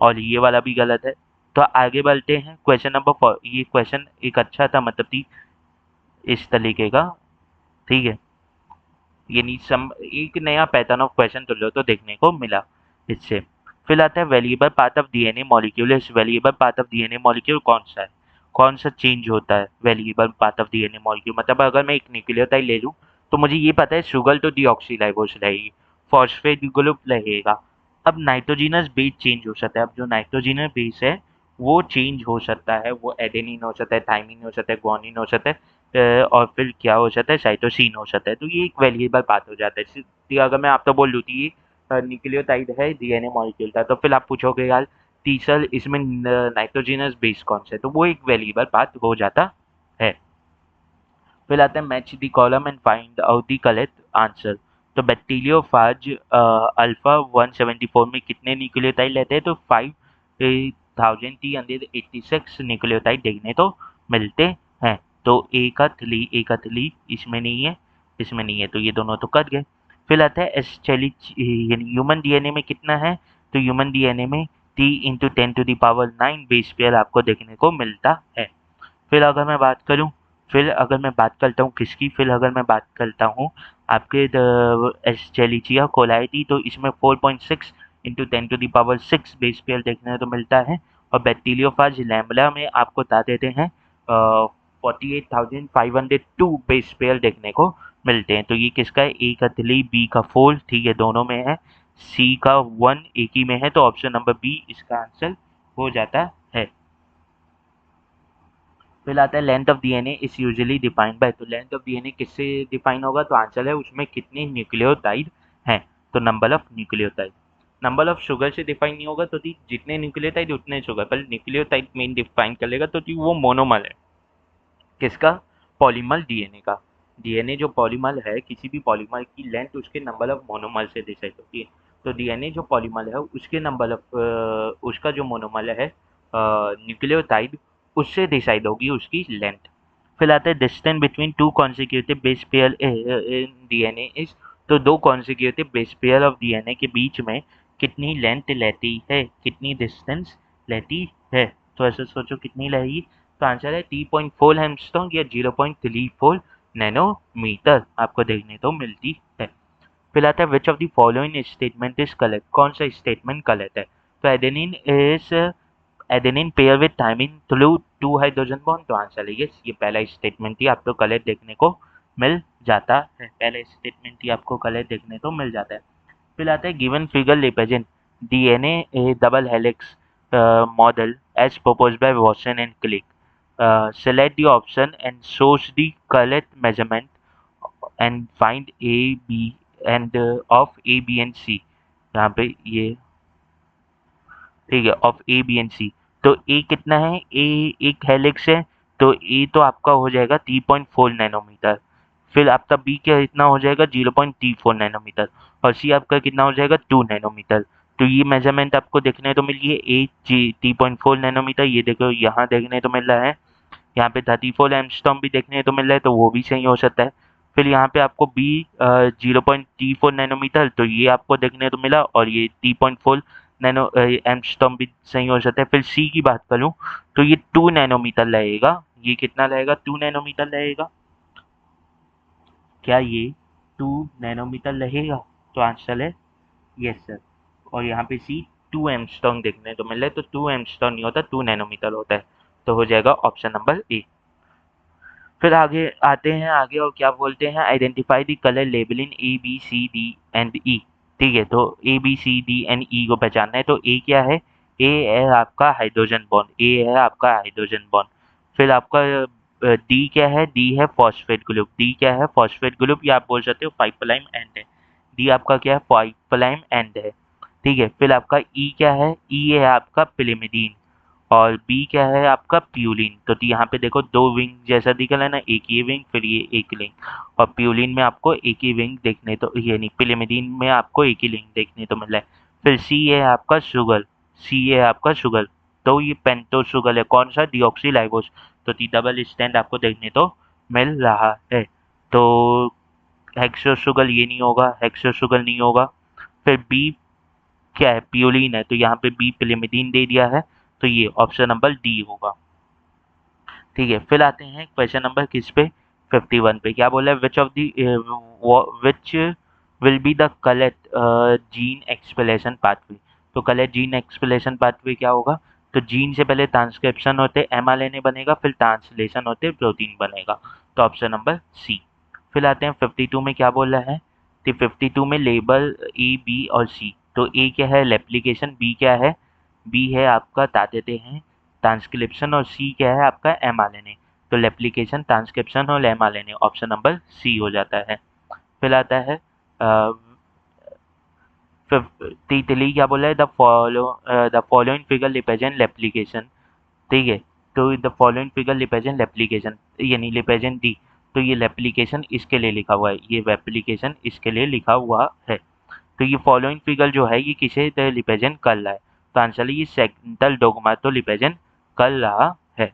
और ये वाला भी गलत है। तो आगे बढ़ते हैं क्वेश्चन नंबर ये क्वेश्चन एक अच्छा था, मतलब थी इस तरीके का, ठीक है। यानी सम एक नया पैटर्न ऑफ क्वेश्चन तो लो तो देखने को मिला इससे। फिर आता है variable part of DNA molecule, इस variable part of DNA molecule कौन सा है? कौन सा चेंज होता है variable part of DNA molecule? मतलब अगर मैं एक न्यूक्लियोटाइड ले लूँ, तो मुझे ये पता है शुगर तो डीऑक्सीराइबोस रहेगी, फॉस्फेट ग्रुप रहेगा। अब नाइट्रोजिनस बेस चेंज हो सकता है, अब जो नाइट्रोजिनस बेस है वो चेंज हो सकता है, वो एडेनिन हो सकता है, थाइमिन हो सकता है, ग्वानिन हो सकता है, और फिर क्या हो सकता है? साइटोसिन हो सकता है। तो ये एक वेरिएबल पार्ट हो जाता है। अगर मैं आपको बोल दूँ कि ये न्यूक्लियोटाइड है, DNA मॉलिक्यूल था, तो फिर आप पूछोगे यार तीसर इसमें नाइट्रोजिनस बेस कौन सा है? तो वो एक वेरिएबल पार्ट हो जाता है। फिर आता है match the column and find out the correct answer. तो बैक्टीरियोफाज अल्फा 174 में कितने न्यूक्लियोटाइड लेते हैं? तो 5 1386 न्यूक्लियोटाइड देखने तो मिलते हैं। तो ए का थ्री इसमें नहीं है, इसमें नहीं है, तो ये दोनों तो कट गए। फिर आता है एस चैली, ह्यूमन डीएनए में कितना है, तो ह्यूमन डीएनए में 3 × 10⁹ बेस पेयर आपको देखने को मिलता है। फिर अगर मैं बात करूं, फिर अगर मैं बात करता हूं किसकी, फिर अगर मैं बात करता हूं आपके एस्चेलिचिया कोलाई, तो इसमें 4.6 × 10⁻6 बेस पेयर देखने को मिलता है। और बैक्टीरियोफाज लैम्बला में आपको बता देते हैं 48,502 बेस पेयर देखने को मिलते हैं। तो ये किसका है, ए का 3, बी का 4, ठीक है, दोनों में है, सी का 1 एक ही में है, तो ऑप्शन नंबर बी इसका आंसर हो जाता है। फिर आता है length of DNA is usually defined by, तो लेंथ ऑफ डीएनए किससे डिफाइन होगा, तो आंसर है उसमें कितने न्यूक्लियोटाइड हैं, तो number of nucleotide. Number of sugar से डिफाइन नहीं होगा, तो जितने न्यूक्लियोटाइड उतने शुगर, पर न्यूक्लियोटाइड मेन डिफाइन कर लेगा, तो वो मोनोमर है किसका, पॉलीमर डीएनए का। डीएनए जो पॉलीमर है, किसी भी पॉलीमर की लेंथ उसके नंबर ऑफ मोनोमर से डिसाइड होती है। तो डीएनए जो पॉलीमर है उसके नंबर ऑफ उसका जो मोनोमर है न्यूक्लियोटाइड, उससे डिसाइड होगी उसकी लेंथ। फिर आता है distance between two consecutive base pair in DNA is, तो दो consecutive base pair of DNA के बीच में कितनी लेंथ लेती है, कितनी डिस्टेंस लेती है, तो ऐसे सोचो कितनी लगेगी, तो आंसर है 3.4 एंगस्ट्रॉम या 0.34 नैनोमीटर आपको देखने तो मिलती है। फिर आता है which of the following statement is correct, कौन सा स्टेटमेंट गलत है, तो adenine pair with thymine through 2 hydrogen bond, तो आंसर है यस, ये पहला स्टेटमेंट ही आपको करेक्ट देखने को मिल जाता है, पहला स्टेटमेंट ही आपको करेक्ट देखने को मिल जाता है। फिर आता है given figure represent DNA double helix model as proposed by Watson and Crick. Select the option and source the correct measurement and find A, B and of A, B and C. यहाँ पे ये ठीक है, of A B and C. तो ए कितना है, ए एक helix है, तो ए तो आपका हो जाएगा 3.4 नैनोमीटर। फिर आपका बी क्या इतना हो जाएगा 0.34 नैनोमीटर, और सी आपका कितना हो जाएगा 2 नैनोमीटर। तो ये मेजरमेंट आपको देखने तो मिल रही है, ए जी 3.4 नैनोमीटर, ये देखो यहाँ देखने तो मिल रहा है, यहाँ पे 34 एंगस्ट्रॉम भी देखने तो मिल रहा है, तो वो भी सही हो सकता है। फिर यहाँ पे आपको बी 0.34 नैनोमीटर, तो ये आपको देखने तो मिला, और ये 3.4 नैनो एंगस्ट्रॉम भी सही हो सकता है। फिर सी की बात करूँ तो ये 2 नैनोमीटर रहेगा, ये कितना रहेगा 2 नैनोमीटर रहेगा, क्या ये 2 नैनोमीटर रहेगा, तो आंसर है यस सर। और यहाँ पे सी 2 एंगस्ट्रॉम देखने तो मिल रहा है, तो 2 एंगस्ट्रॉम नहीं होता, 2 नैनोमीटर होता है, तो हो जाएगा ऑप्शन नंबर ए। फिर आगे आते हैं, आगे और क्या बोलते हैं, identify the colour label in A B C D and E, ठीक है, तो A B C D and E को पहचानना है। तो ए क्या है, ए है आपका हाइड्रोजन बॉन्ड, ए है आपका हाइड्रोजन बॉन्ड। फिर आपका डी क्या है, डी है फॉस्फेट ग्रुप, डी क्या है फॉस्फेट ग्रुप, या आप बोल सकते हो 5 प्राइम एंड है, डी आपका क्या है 5 प्राइम एंड है, ठीक है। फिर आपका ई क्या है, ई है आपका पिलिमिडीन, और बी क्या है आपका प्यूलिन। तो यहाँ पे देखो दो विंग जैसा दिख रहा है ना, एक ये विंग फिर ये एक लिंक, और प्यूलिन में आपको एक ही विंग देखने तो, ये नहीं पिलिमिडीन में आपको एक ही लिंक देखने तो मिल रहा है। फिर सी है आपका शुगर, सी है आपका शुगर, तो ये पेंटो शुगर है, कौन सा डिऑक्सीराइबोस, तो टी डबल स्टैंड आपको देखने तो मिल रहा है। तो हेक्सो शुगर ये नहीं होगा, हेक्सो शुगर नहीं होगा। फिर बी क्या है, प्यूलिन है, तो यहाँ पे बी पिलिमिडीन दे दिया है, तो ये ऑप्शन नंबर डी होगा, ठीक है। फिर आते हैं क्वेश्चन नंबर किस पे, 51 पे, क्या बोला है, which of the which will be the correct gene expression pathway, तो करेक्ट जीन एक्सप्रेशन पाथवे क्या होगा, तो जीन से पहले ट्रांसक्रिप्शन होते एमआरएनए बनेगा, फिर ट्रांसलेशन होते प्रोटीन बनेगा, तो ऑप्शन नंबर सी। फिर आते हैं 52 में, क्या बोला है, तो 52 में लेबल ए बी और सी, तो ए क्या है रेप्लिकेशन, बी क्या है, बी है आपका बता देते हैं ट्रांसक्रिप्शन, और सी क्या है आपका एमआरएनए, तो रेप्लिकेशन ट्रांसक्रिप्शन और एमआरएनए, ऑप्शन नंबर सी हो जाता है। फिर आता है तीतली, क्या बोला है, the following figure represent replication, ठीक है, तो the following figure represent replication, यानी रिप्रेजेंट डी, तो ये रेप्लिकेशन इसके लिए लिखा हुआ है, ये रेप्लिकेशन इसके लिए लिखा हुआ है। तो ये फॉलोइंग फिगर जो है ये किसे रिप्रेजेंट कर रहा है, तो आंसर है ये सेंट्रल डोग्मा तो रिप्रेजेंट कर रहा है।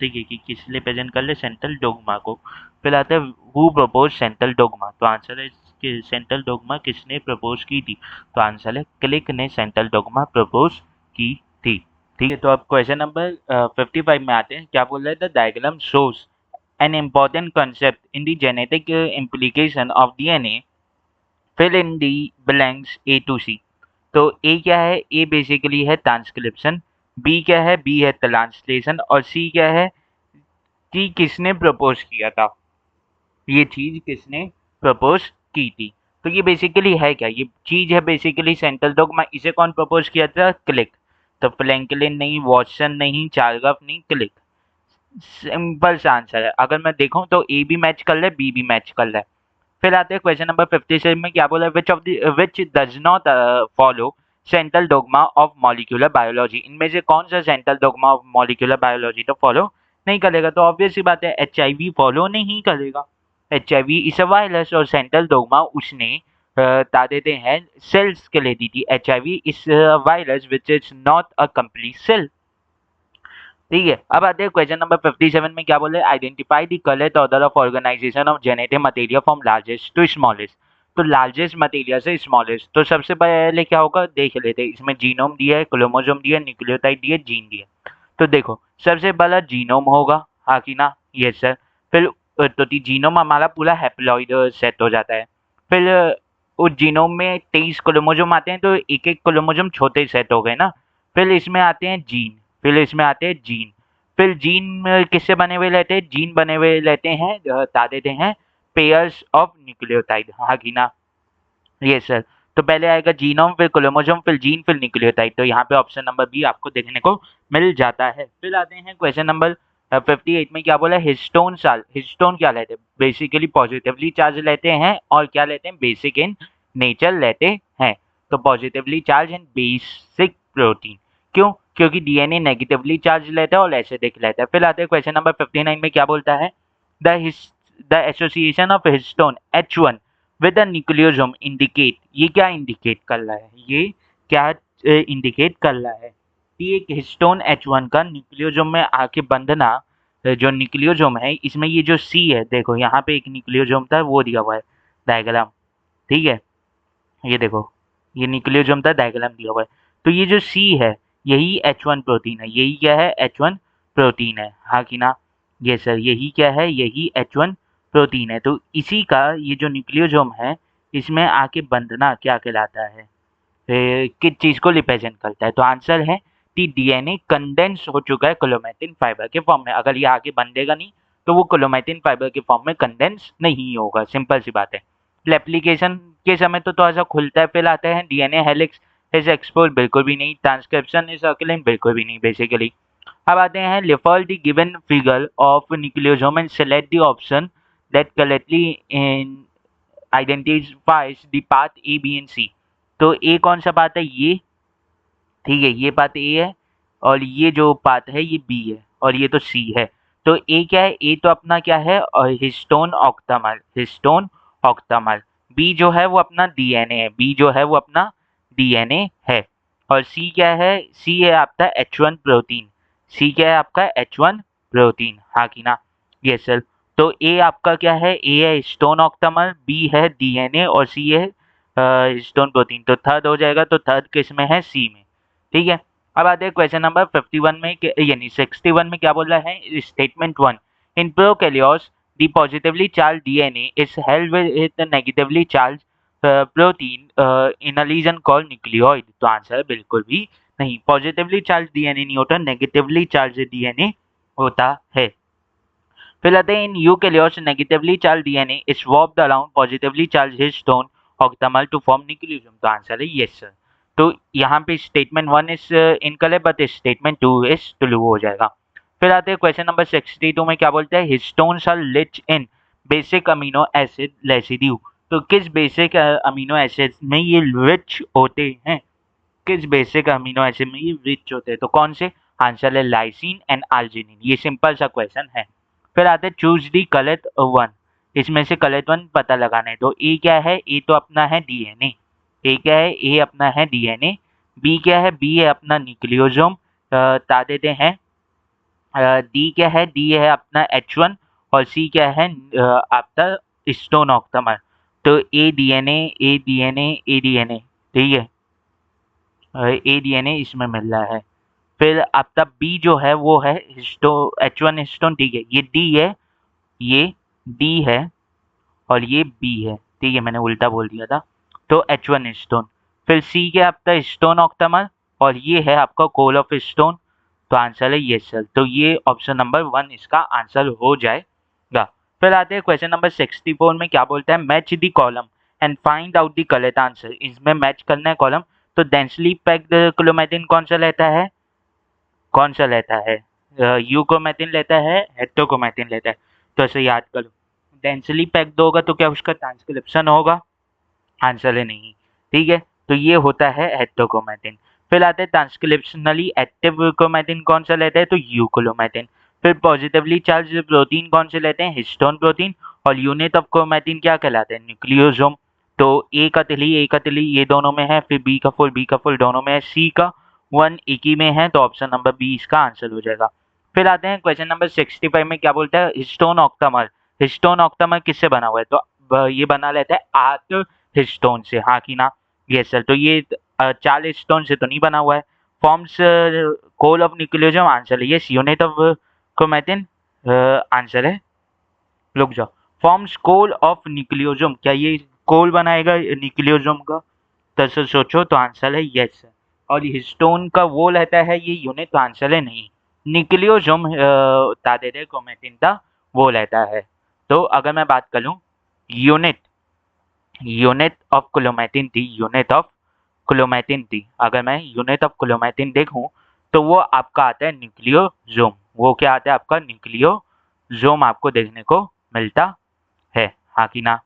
ठीक है, कि किस रिप्रेजेंट कर ले, सेंट्रल डोग्मा को। फिर आता है हु प्रपोज सेंट्रल डोग्मा, तो आंसर है कि सेंट्रल डोग्मा किसने प्रपोज की थी, तो आंसर है क्लिक ने सेंट्रल डोग्मा प्रपोज की थी। ठीक है, तो अब क्वेश्चन नंबर 55 में आते हैं। क्या बोल रहे थे, the diagram shows an important concept in the genetic implication of DNA, fill in the blanks A to C. तो ए क्या है, ए बेसिकली है ट्रांसक्रिप्शन, बी क्या है, बी है ट्रांसलेशन, और सी क्या है कि किसने प्रपोज किया था, ये चीज किसने प्रपोज की थी। तो ये बेसिकली है क्या, ये चीज है बेसिकली सेंट्रल डोग्मा। इसे कौन प्रपोज किया था, क्लिक। तो फ्रैंकलिन नहीं, वॉटसन नहीं, चार्गफ नहीं, क्लिक। सिंपल सा आंसर है। अगर मैं देखूं तो ए भी मैच कर रहा है, बी भी मैच कर रहा है। फिर आते हैं क्वेश्चन नंबर 56 में। क्या बोला, which does not follow central dogma of molecular biology. इनमें से कौन सा central dogma of molecular biology तो फॉलो नहीं करेगा, तो ऑब्वियस सी बात है HIV फॉलो नहीं करेगा। HIV इज अ वायरस और सेंट्रल डोग्मा उसने बता देते हैं सेल्स के लिए दी थी। HIV is virus which is not a complete cell. ठीक है, अब आते हैं क्वेश्चन नंबर 57 में। क्या बोले, identify the correct order of organisation of genetic material from largest to smallest. तो लार्जेस्ट मटेरियल से स्मॉलेस्ट, तो सबसे पहले क्या होगा देख लेते हैं। इसमें जीनोम दिया है, क्रोमोसोम दिया है, न्यूक्लियोटाइड दिया है, जीन दिया है। तो देखो सबसे पहला जीनोम होगा, हाँ कि ना, यस सर। फिर तो जीनोम हमारा पूरा हैप्लॉइड सेट हो जाता है। फिर उस जीनोम में 23 क्रोमोसोम आते हैं, तो एक एक क्रोमोसोम छोटे सेट हो गए ना। फिर इसमें आते हैं जीन, फिर इसमें आते हैं जीन। फिर जीन किससे बने हुए रहते हैं, जीन बने हुए रहते हैं, बता देते हैं पेयर्स ऑफ न्यूक्लियोटाइड, हाँ कि ना, यस सर। तो पहले आएगा जीनोम, फिर क्रोमोसोम, फिर जीन, फिर न्यूक्लियोटाइड। तो यहाँ पे ऑप्शन नंबर बी आपको देखने को मिल जाता है। फिर आते हैं क्वेश्चन नंबर 58 में। क्या बोला, हिस्टोन साल, हिस्टोन क्या लेते हैं, बेसिकली पॉजिटिवली चार्ज लेते हैं, और क्या लेते हैं, बेसिक इन नेचर लेते हैं। तो positively charge and basic protein, क्यों, क्योंकि डीएनए नेगेटिवली चार्ज लेता है और एसिडिक लेता है। फिर आते हैं क्वेश्चन नंबर 59 में। क्या बोलता है, the the association of histone H1 with the nucleosome indicate, ये क्या इंडिकेट कर रहा है, ये क्या इंडिकेट कर रहा है कि एक हिस्टोन H1 का न्यूक्लियोसोम में आके बंधना, जो न्यूक्लियोसोम है इसमें ये जो C है, देखो यहाँ पे एक न्यूक्लियोसोम था वो दिया हुआ है डायग्राम, ठीक है, ये देखो ये न्यूक्लियोसोम था, डायग्राम दिया हुआ है। तो ये जो C है यही H1 प्रोटीन है, यही क्या है, H1 प्रोटीन है, हाँ कि ना, ये सर, यही क्या है, यही H1 प्रोटीन है। तो इसी का ये जो न्यूक्लियोसोम है इसमें आके बंधना क्या कहलाता है, किस चीज को रिप्रेजेंट करता है, तो आंसर है कि डीएनए कंडेंस हो चुका है क्रोमैटिन फाइबर के फॉर्म में। अगर ये आगे बंधेगा नहीं तो वो क्रोमैटिन फाइबर के फॉर्म में कंडेंस नहीं होगा, सिंपल सी बात है। रेप्लिकेशन के समय तो थोड़ा सा खुलता है, फिर आता है डीएनए हेलिक्स इज एक्सपोज, बिल्कुल भी नहीं। ट्रांसक्रिप्शन इज सर्कुलेंट, बिल्कुल भी नहीं बेसिकली। अब आते हैं, refer the given figure of nucleosome and select the option that correctly identifies the path A B and C. तो ए कौन सा पाथ है, ये, ठीक है, ये पाथ ए है, और ये जो पाथ है ये बी है, और ये तो सी है। तो ए क्या है, ए तो अपना क्या है, histone octamer, histone octamer. B जो है वो अपना डीएनए है, बी जो है वो अपना डीएनए है। और सी क्या है, सी है आपका H1 प्रोटीन, सी क्या है आपका H1 प्रोटीन, हाँ कि ना, ये सर। तो ए आपका क्या है, ए है हिस्टोन ऑक्टामर, बी है डीएनए, और सी है हिस्टोन प्रोटीन। तो थर्ड हो जाएगा, तो थर्ड किस में है, सी में, ठीक है। अब आते हैं क्वेश्चन नंबर 51 में, यानी 61 में। क्या बोल रहा है, statement 1, in prokaryotes the positively charge DNA is held with negatively charge protein in a reason called nucleoid. तो आंसर है बिल्कुल भी नहीं, पॉजिटिवली चार्ज डीएनए नहीं होता, नेगेटिवली चार्ज डीएनए होता है। फिर आते हैं, in eukaryotes negatively charge DNA is swapped around positively charge histone octamer to form nucleosome. तो आंसर है यस सर। तो यहाँ पे statement 1 is incorrect, but statement 2 is true हो जाएगा। फिर आते हैं क्वेश्चन नंबर 62 में। क्या बोलते हैं, histones are rich in basic amino acid residue. तो किस बेसिक अमीनो एसिड में ये रिच होते हैं, किस बेसिक अमीनो एसिड में ये रिच होते हैं, तो कौन से, आंसर है लाइसिन एंड आर्जिनिन। ये सिंपल सा क्वेश्चन है। फिर आते हैं, चूज दी करेक्ट वन, इसमें से करेक्ट वन पता लगाना है। तो ए क्या है, ए तो अपना है डीएनए, ए क्या है, ए अपना है डीएनए, बी क्या है? बी है अपना न्यूक्लियोसोम, बता देते हैं। डी क्या है? डी है अपना H1, और सी क्या है? आपका स्टोन ऑक्टामर। तो ए डीएनए, ए डीएनए, ए डीएनए, ठीक है, ए डीएनए इसमें मिल रहा है। फिर आपका बी जो है वो है हिस्टो H1 हिस्टोन, ठीक है, ये डी है, ये डी है, और ये बी है, ठीक है, मैंने उल्टा बोल दिया था। तो H1 हिस्टोन। फिर सी क्या आपका? स्टोन ऑक्टामर, और ये है आपका कोल ऑफ स्टोन। तो आंसर है ये सर। तो ये ऑप्शन नंबर 1 इसका आंसर हो जाएगा। फिर आते हैं क्वेश्चन नंबर 64 में, क्या बोलता है? Match the column and find out the correct answer. इसमें मैच करना है कॉलम। तो डेंसली पैक्ड क्लोमेटिन कौन सा लेता है? कौन सा लेता है? यूकोमेटिन लेता है, हेट्रोक्रोमेटिन लेता है? तो ऐसे याद करो, डेंसली पैक्ड होगा तो क्या उसका ट्रांसक्रिप्शन होगा? आंसर है नहीं, ठीक है। तो ये होता है हेट्रोक्रोमेटिन। फिर आते हैं ट्रांसक्रिप्शनली एक्टिव क्रोमेटिन कौन सा लेता है? तो यूक्रोमेटिन। फिर पॉजिटिवली चार्ज प्रोटीन कौन से लेते हैं? Histone protein. और यूनिट ऑफ क्रोमेटिन क्या कहलाते हैं? न्यूक्लियोसोम। तो ए का तिली ये दोनों में है, फिर बी का फुल दोनों में है, सी का 1 एक ही में है, तो ऑप्शन नंबर बी इसका आंसर हो जाएगा। फिर आते हैं क्वेश्चन नंबर 65 में, क्या बोलता है? Histone octamer. हिस्टोन ऑक्टामर किससे बना हुआ है? तो ये बना लेता है आठ हिस्टोन से, हाँ कि ना? Yes sir. तो ये 4 हिस्टोन से तो नहीं बना हुआ है। Forms core of nucleosome, answer है yes. Unit of chromatin, answer है, रुक जाओ, फॉर्म्स कोल ऑफ न्यूक्लियोसोम, क्या ये कोल बनाएगा न्यूक्लियोसोम का? तो सर सोचो, तो आंसर है यस। और हिस्टोन का वो रहता है ये यूनिट, तो आंसर है नहीं। न्यूक्लियोसोम बता देते हैं क्रोमेटिन का वो रहता है। तो अगर मैं बात करूं यूनिट, यूनिट ऑफ क्लोमेटिन थी, यूनिट ऑफ क्लोमेटिन थी, अगर मैं यूनिट ऑफ क्लोमेटिन देखूं तो वो आपका आता है न्यूक्लियोसोम। वो क्या आता है आपका? न्यूक्लियोसोम आपको देखने को मिलता है, हाँ कि ना?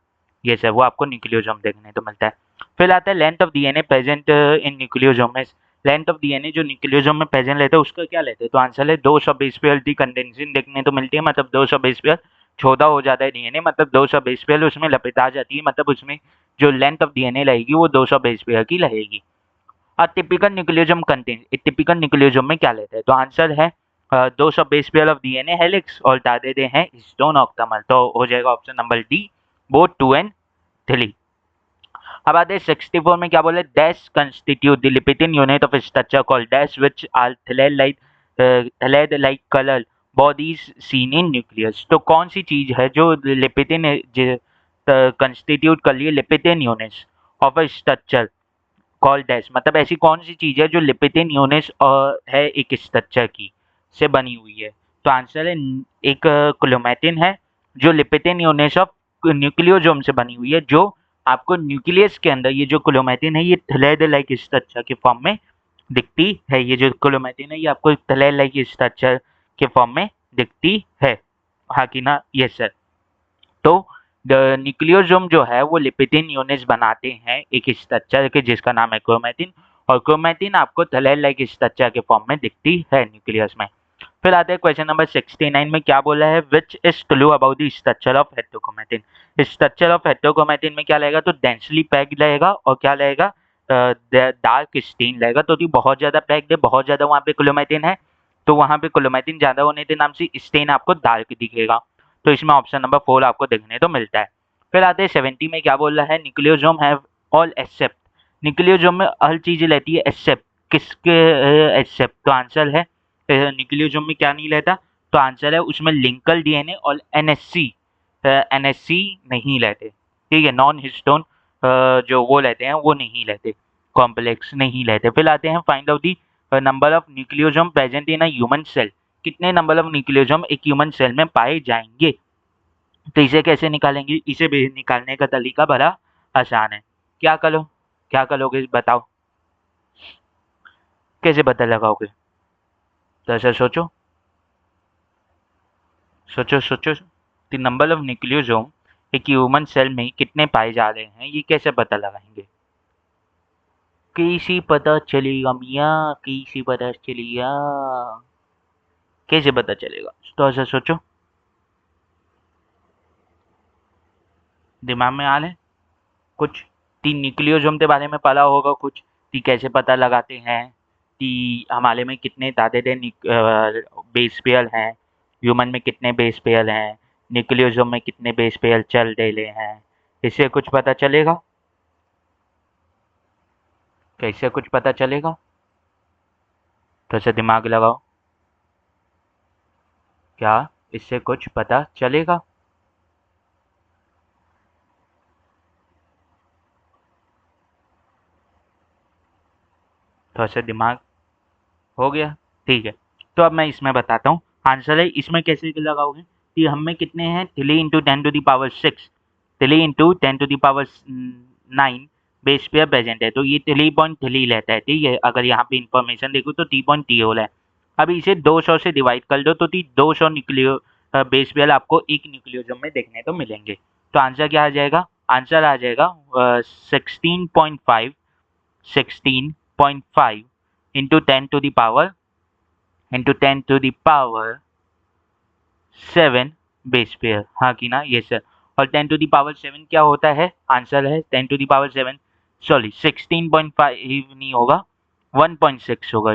ये सर, वो आपको न्यूक्लियोसोम देखने को मिलता है। फिर आता है length of DNA present in nucleosome में। लेंथ ऑफ डीएनए जो न्यूक्लियोसोम में प्रेजेंट लेते हैं उसका क्या लेते हैं? तो आंसर है 200 बेस पेयर डी कंडेंसिंग देखने तो मिलती है, मतलब 200 बेस पेयर छोटा हो जाता है डीएनए, मतलब 200 बेस पेयर उसमें लपेटा जाती है, मतलब उसमें जो लेंथ ऑफ डीएनए रहेगी वो 200 बेस पेयर की रहेगी। और typical nucleosome contain, typical nucleosome में क्या लेते हैं? तो आंसर है 200 base pair of DNA helix, और बता देते हैं हिस्टोन ऑक्टामर। तो हो जाएगा option number D, both 2 and 3। अब आते हैं 64 में, क्या बोले? Dash constitute the repeating unit of structure called dash which are thread like colour bodies seen in nucleus. तो कौन सी चीज है जो लिपिडिन कंस्टिट्यूट कर लिए repeating units of a structure called dash, मतलब ऐसी कौन सी चीज है जो लिपिडिन यूनिट्स है एक स्ट्रक्चर की से बनी हुई है? तो आंसर है एक क्रोमेटिन है जो लिपिडिन यूनिट्स ऑफ न्यूक्लियोसोम से बनी हुई है, जो आपको न्यूक्लियस के अंदर ये जो क्रोमेटिन है ये थ्रेड लाइक स्ट्रक्चर के फॉर्म में दिखती है। ये जो क्रोमेटिन है ये आपको थ्रेड लाइक स्ट्रक्चर के फॉर्म में दिखती है, हाँ कि ना? Yes sir. तो न्यूक्लियोसोम जो है वो लिपिडिन यूनिट्स बनाते हैं एक स्ट्रक्चर के जिसका नाम है क्रोमेटिन, और क्रोमेटिन आपको थ्रेड लाइक स्ट्रक्चर के फॉर्म में दिखती है न्यूक्लियस में। फिर आते हैं क्वेश्चन नंबर 69 में, क्या बोला है? Which is clue about the structure of heterochromatin. Structure of heterochromatin में क्या लगेगा? तो डेंसली पैक्ड रहेगा, और क्या लगेगा? डार्क स्टेन रहेगा। तो बहुत ज्यादा पैक्ड है, बहुत ज्यादा वहाँ पे क्रोमेटिन है, तो वहाँ पे क्रोमेटिन ज्यादा होने के नाम से स्टेन आपको डार्क दिखेगा। तो इसमें ऑप्शन नंबर 4 आपको देखने तो मिलता है। फिर आते हैं 70 में, क्या बोल रहा है? Nucleosome have all except, nucleosome में हर चीज रहती है एक्सेप्ट किसके? एक्सेप्ट, तो आंसर है न्यूक्लियोसोम में क्या नहीं रहता? तो आंसर है उसमें लिंकल डीएनए और एनएससी, एनएससी नहीं रहते, ठीक है, नॉन हिस्टोन जो वो लेते हैं वो नहीं लेते, कॉम्प्लेक्स नहीं लेते। फिर आते हैं find out the number of nucleosome present in a human cell. कितने नंबर ऑफ न्यूक्लियोसोम एक ह्यूमन सेल में पाए जाएंगे? तो इसे कैसे निकालेंगे? इसे भी निकालने का तरीका बड़ा आसान है। क्या करो, क्या करोगे बताओ, कैसे पता लगाओगे? तो ऐसा सोचो, सोचो सोचो, द नंबर ऑफ न्यूक्लियोसोम एक ह्यूमन सेल में कितने पाए जा रहे हैं ये कैसे पता लगाएंगे? कैसे पता चलेगा मियाँ, कैसे पता चलेगा, कैसे पता चलेगा? तो ऐसा सोचो, दिमाग में आ रहा है कुछ? तीन न्यूक्लियोसोम के बारे में पढ़ा होगा कुछ, कि कैसे पता लगाते हैं कि हमारे में कितने तादाद बेस पेयर हैं, ह्यूमन में कितने बेस पेयर हैं, न्यूक्लियोसोम में कितने बेस पेयर चल रहे हैं, इससे कुछ पता चलेगा? कैसे कुछ पता चलेगा? थोड़ा सा दिमाग लगाओ। क्या इससे कुछ पता चलेगा? थोड़ा सा दिमाग हो गया? ठीक है, तो अब मैं इसमें बताता हूँ। आंसर है इसमें कैसे लगाओगे कि हम में कितने हैं, 3 × 10⁻6, 3 × 10⁻9 बेस पेयर प्रेजेंट है, तो ये 3.3 लेता है। ठीक है, अगर यहाँ पे इंफॉर्मेशन देखो तो 3.3 हो रहा है। अब इसे 200 से डिवाइड कर दो तो 200 न्यूक्लियो बेस पेयर आपको एक न्यूक्लियोसोम में देखने को मिलेंगे। तो आंसर क्या आ जाएगा? आंसर आ जाएगा 16.5 16.5 × 10⁻7 बेस पेयर, हाँ कि ना? ये सर। और 10⁻7 क्या होता है? आंसर है 10⁻7, सॉरी 16.5 नहीं होगा, 1.6 होगा,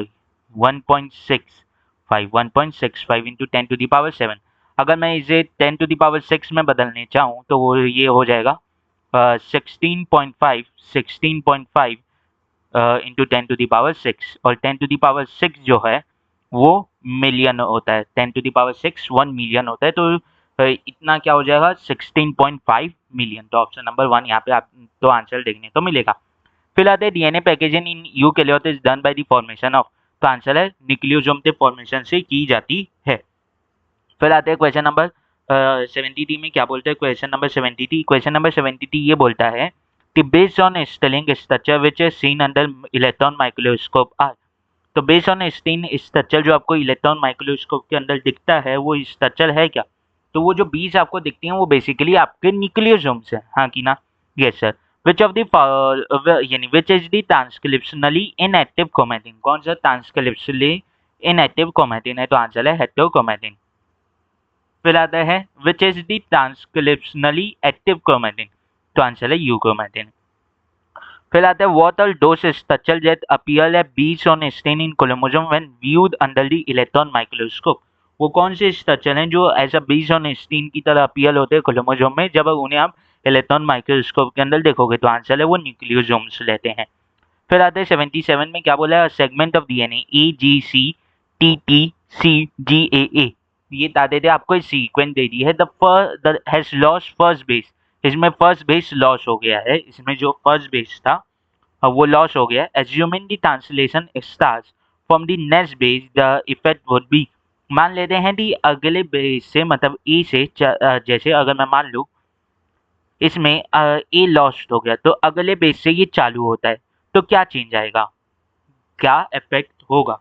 1.65 इंटू 10⁻7। अगर मैं इसे 10⁻6 में बदलने चाहूँ तो वो ये हो जाएगा 16.5 इंटू 10⁻6, और 10⁻6 जो है वो मिलियन होता है, 10⁻6 1 मिलियन होता है, तो इतना क्या हो जाएगा? 16.5 मिलियन। तो ऑप्शन नंबर 1 यहाँ पे आप तो आंसर देखने को मिलेगा। फिर आते हैं DNA packaging in eukaryote is done by the formation of, तो आंसर है न्यूक्लियोसोम के फॉर्मेशन से की जाती है। फिर आते हैं क्वेश्चन नंबर 73 में क्या बोलते हैं? क्वेश्चन नंबर 73 ये बोलता है कि based on staining structure which is seen under electron microscope are, तो बेस्ड ऑन स्टीन स्ट्रक्चर जो आपको इलेक्ट्रॉन माइक्रोस्कोप के अंदर दिखता है वो स्ट्रक्चर है क्या? तो वो जो बीज आपको दिखती हैं वो बेसिकली आपके न्यूक्लियोसोम्स हैं, हाँ कि ना? Yes sir. Which of the यानी which is the transcriptionally inactive chromatin, कौन सा ट्रांसक्रिप्शनली इनएक्टिव क्रोमैटिन है? तो आंसर है हेटेरोक्रोमैटिन। फिर आता है विच is the transcriptionally active chromatin, तो आंसर है यूक्रोमैटिन। फिर आता है what are those structures that appear as beads on a stain in chromosome when viewed under the electron microscope, वो कौन से स्ट्रक्चर हैं जो ऐसा बीज ऑन स्टीन की तरह अपीयर होते हैं क्रोमोसोम में जब उन्हें आप इलेक्ट्रॉन माइक्रोस्कोप के अंदर देखोगे? तो आंसर है वो न्यूक्लियोसोम्स लेते हैं। फिर आते हैं 77 में क्या बोला है? Segment of DNA AGC TTCGAA, ये दादे दे आपको इस सीक्वेंस दे दी है। The has lost first base, इसमें फर्स्ट बेस लॉस हो गया है, इसमें जो फर्स्ट बेस था वो लॉस हो गया। Assuming the translation stars from the next base the effect would be, मान लेते हैं कि अगले बेस से मतलब ए से जैसे अगर मैं मान लूँ इसमें ए लॉस्ट हो गया तो अगले बेस से ये चालू होता है, तो क्या चेंज आएगा? क्या इफेक्ट होगा?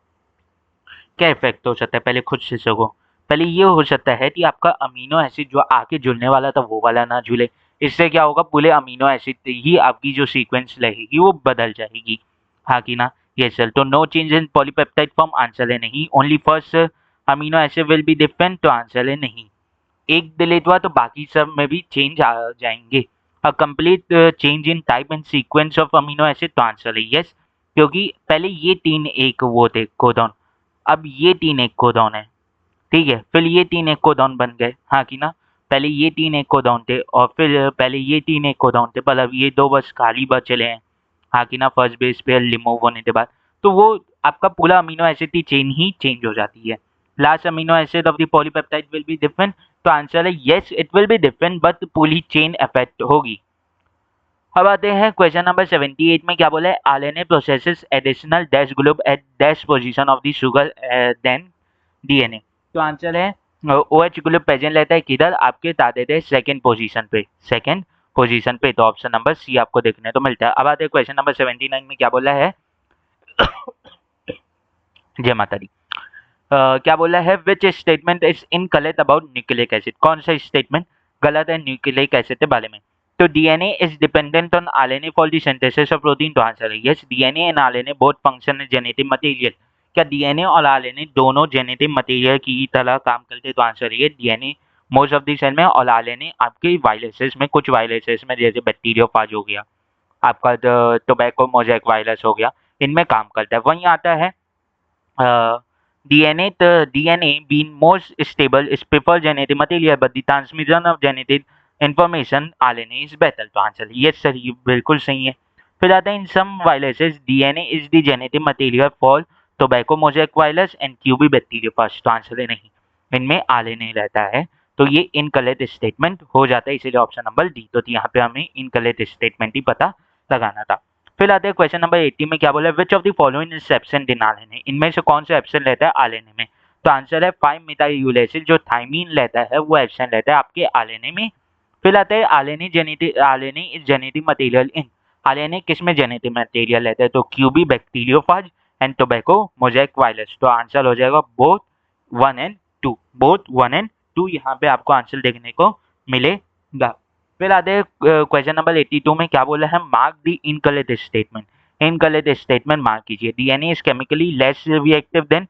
क्या इफेक्ट हो सकता है? पहले खुद से सको। पहले ये हो सकता है कि आपका अमीनो एसिड जो आके जुड़ने वाला था वो वाला ना जुड़े, इससे क्या होगा? पूरे अमीनो एसिड ही आपकी जो सीक्वेंस रहेगी वो बदल जाएगी, हाँ कि ना? ये सर। तो no change in polypeptide form, answer है नहीं। Only first amino acid will be different, तो आंसर है नहीं। एक डिलीट हुआ तो बाकी सब में भी चेंज आ जाएंगे। A complete change in type and sequence of amino acid, तो आंसर है यस, क्योंकि पहले ये 3 एक वो थे कोडॉन, अब ये 3 एक कोडॉन है। ठीक है, फिर ये 3 एक कोडॉन बन गए, हाँ कि ना? पहले ये 3 एक कोडॉन थे और फिर पहले ये 3 एक कोडॉन थे, पर अब ये 2 बस खाली बचले हैं, हाँ कि ना? फर्स्ट बेस पे रिमूव होने के बाद तो वो आपका पूरा अमीनो एसिड की चेन ही चेंज हो जाती है। Last amino acid of the polypeptide will be different, तो आंसर है yes it will be different but पूरी चेन अफेक्ट होगी। अब आते हैं क्वेश्चन नंबर 78 में क्या बोला है? RNA possesses additional dash group at dash position of the sugar than DNA, तो आंसर है OH ग्रुप प्रेजेंट रहता है किधर? आपके दादे दे सेकंड पोजीशन पे, सेकंड पोजीशन पे, तो ऑप्शन नंबर सी आपको देखने तो मिलता है। अब आते हैं क्वेश्चन नंबर 79 में क्या बोला है? जय माता दी। क्या बोला है? Which statement is incorrect about nucleic acid, कौन सा स्टेटमेंट गलत है न्यूक्लिक एसिड के बारे में? तो DNA is dependent on RNA for the synthesis of protein, तो आंसर है yes, DNA and RNA both function genetic material, क्या डीएनए और आरएनए दोनों जेनेटिक मटेरियल की तरह काम करते हैं? तो आंसर है DNA most of the cell में और आरएनए आपके वायरसेस में, कुछ वायरसेस में जैसे बैक्टीरियोफाज हो गया, आपका टोबैको मोज़ेक वायरस हो गया, इनमें काम करता है। वहीं आता है DNA being more stable is preferred genetic material, but the transmission of genetic information RNA is better. तो आंसर ये सही, बिल्कुल सही है। फिर आता है इन some viruses DNA is the genetic material for tobacco mosaic virus and QB bacteriophage। तो आंसर है नहीं, इनमें RNA रहता है। तो ये इनकरेक्ट स्टेटमेंट हो जाता है, इसीलिए ऑप्शन नंबर डी। तो यहाँ पे हमें इनकरेक्ट स्टेटमेंट ही पता लगाना था। फिर आते हैं क्वेश्चन नंबर 80 में, क्या बोला है, which of the following is absent in RNA. इनमें से कौन सा एब्सेंट रहता है आरएनए में। तो आंसर है 5 मेथाइलयूरेसिल, जो थाइमीन रहता है वो एब्सेंट रहता है आपके आरएनए में। फिर आता है RNA is genetic material in. RNA किस में जेनेटिक मटेरियल रहता है, तो Q B bacteriophage and tobacco mosaic virus. तो आंसर हो जाएगा बोथ 1 एंड 2, बोथ 1 एंड 2 यहाँ पे आपको आंसर देखने को मिलेगा। फिर आते हैं क्वेश्चन नंबर 82 में, क्या बोला है, mark the incorrect statement. Incorrect statement mark कीजिए। DNA is chemically less reactive than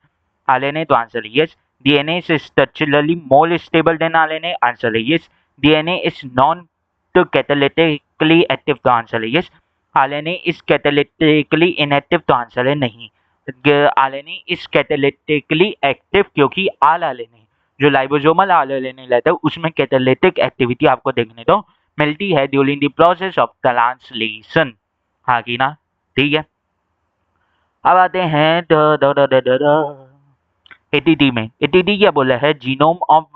RNA. तो आंसर है yes. DNA is structurally more stable than RNA. Answer है yes. DNA is non catalytically active. तो answer है yes. RNA is catalytically inactive. तो answer है नहीं। RNA is catalytically active क्योंकि RNA जो लाइबोसोमल आरएनए रहता है उसमें कैटालिटिक एक्टिविटी आपको देखने को मिलती है during the process of translation. हाँ कि ना, ठीक है। अब आते हैं 80 में। 80 क्या बोला है, जीनोम ऑफ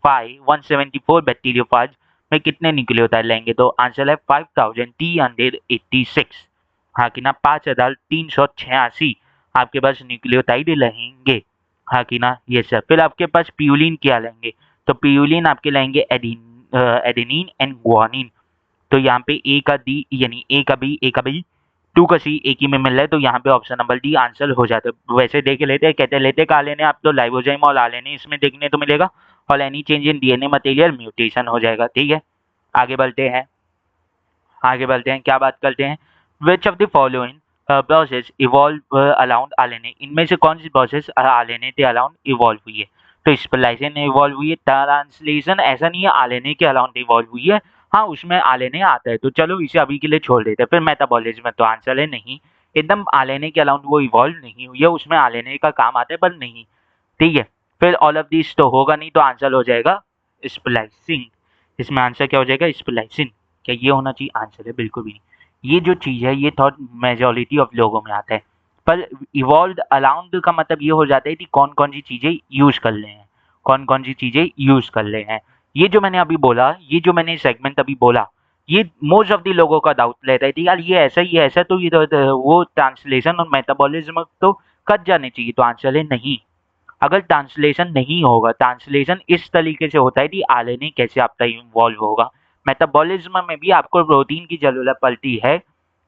174 बैक्टीरियोफाज में कितने न्यूक्लियोटाइड लेंगे। तो आंसर है 5386। हाँ कि ना, 5386 आपके पास न्यूक्लियोटाइड लेंगे। हाँ कि ना, ये सर। फिर आपके पास प्यूलिन क्या लेंगे, तो प्यूलिन आपके लेंगे एडेनिन एंड गुआनिन। तो यहाँ पे ए का डी यानी ए का बी 2 का सी एक ही में मिल रहा है, तो यहाँ पे ऑप्शन नंबर डी आंसर हो जाता है। वैसे देख लेते हैं, कहते लेते का लेने आप तो लाइबोजाइम और आलेने इसमें देखने तो मिलेगा, और any change in DNA material mutation हो जाएगा। ठीक है, आगे बढ़ते हैं। क्या बात करते हैं, विच of the following process evolve around RNA. इनमें से कौन सी प्रोसेस आरएनए के अराउंड इवॉल्व हुई है। तो स्प्लाइसिंग इवॉल्व हुई है, ट्रांसलेशन ऐसा नहीं है आरएनए के अराउंड इवॉल्व हुई है, हाँ उसमें आरएनए आता है, तो चलो इसे अभी के लिए छोड़ देते हैं। फिर मेटाबॉलिज्म, तो आंसर है नहीं, एकदम आरएनए के अराउंड वो इवॉल्व नहीं हुई है, उसमें आरएनए का काम आता है पर नहीं। ठीक है, फिर ऑल ऑफ दिस तो होगा नहीं, तो आंसर हो जाएगा स्प्लाइसिंग। इसमें आंसर क्या हो जाएगा, स्प्लाइसिंग। क्या ये होना चाहिए, आंसर है बिल्कुल भी नहीं। ये जो चीज़ है ये थॉट मेजॉरिटी ऑफ लोगों में आता है, पर इवॉल्व अराउंड का मतलब ये हो जाता है कि कौन कौन सी चीज़ें यूज़ कर ले हैं, कौन कौन सी चीज़ें यूज़ कर ले हैं। ये जो मैंने अभी बोला, ये जो मैंने सेगमेंट अभी बोला, ये मोस्ट ऑफ द लोगों का डाउट रहता है कि यार ये ऐसा तो ये वो ट्रांसलेशन और मेटाबॉलिज्म तो कट जाने चाहिए। तो आंसर है नहीं। अगर ट्रांसलेशन नहीं होगा, ट्रांसलेशन इस तरीके से होता है कि आरएनए कैसे आपका इन्वॉल्व होगा। मेटाबॉलिज्म में भी आपको प्रोटीन की जरूरत पड़ती है,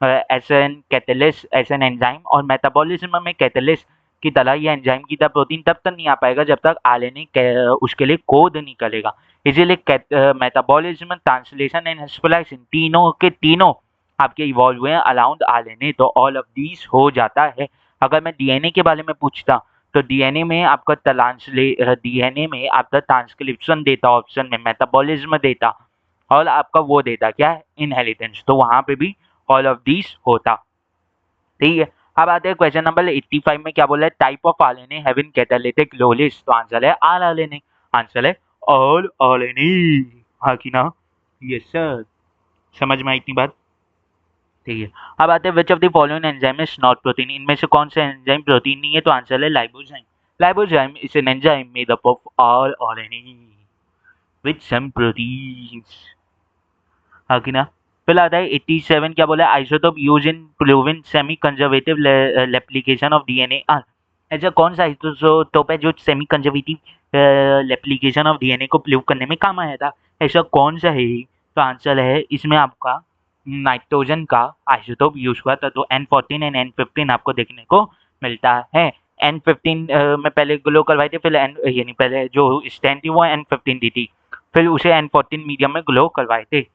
as an catalyst, as an enzyme, और मेटाबॉलिज्म में कैटलिस्ट की तरह या एंजाइम की तरह प्रोटीन तब तक नहीं आ पाएगा जब तक आरएनए उसके लिए कोड नहीं करेगा। इसीलिए मेटाबॉलिज्म, ट्रांसलेशन एंड स्प्लाइसिंग तीनों के तीनों आपके इवॉल्व हुए हैं अराउंड आरएनए, तो ऑल ऑफ दीज हो जाता है। अगर मैं डीएनए के बारे में पूछता तो डीएनए में आपका डीएनए में आपका ट्रांसक्रिप्शन देता ऑप्शन में, मेटाबॉलिज्म देता, और आपका वो देता क्या है, इनहेरिटेंस, तो वहां पे भी ऑल ऑफ दीज होता। ठीक है, अब आते हैं क्वेश्चन नंबर 85 में, क्या बोला है, type of RNA having catalytic roles. तो आंसर है आर आरएनए, आंसर है ऑल आरएनए। हाँ कि ना, यस सर, समझ में आई इतनी बात। ठीक है, अब आते हैं विच of the following enzyme is not protein. इनमें से कौन सा एंजाइम प्रोटीन नहीं है। तो आंसर है ribozyme. Ribozyme is an enzyme made up of all RNA with some proteins. हाँ कि ना। फिर आता है 87, क्या बोला है, isotope use in proving semi conservative replication of DNA are. ऐसा कौन सा आइसोटोप है जो semi conservative replication of DNA को प्रूव करने में काम आया था, ऐसा कौन सा है। तो आंसर है इसमें आपका नाइट्रोजन का आइसोटोप यूज हुआ था, तो N14 एंड N15 आपको देखने को मिलता है। N15 में पहले ग्लो करवाई थी, फिर यानी पहले जो स्टैंड थी वो N15 दी थी, फिर उसे N14 मीडियम में ग्लो करवाए थे।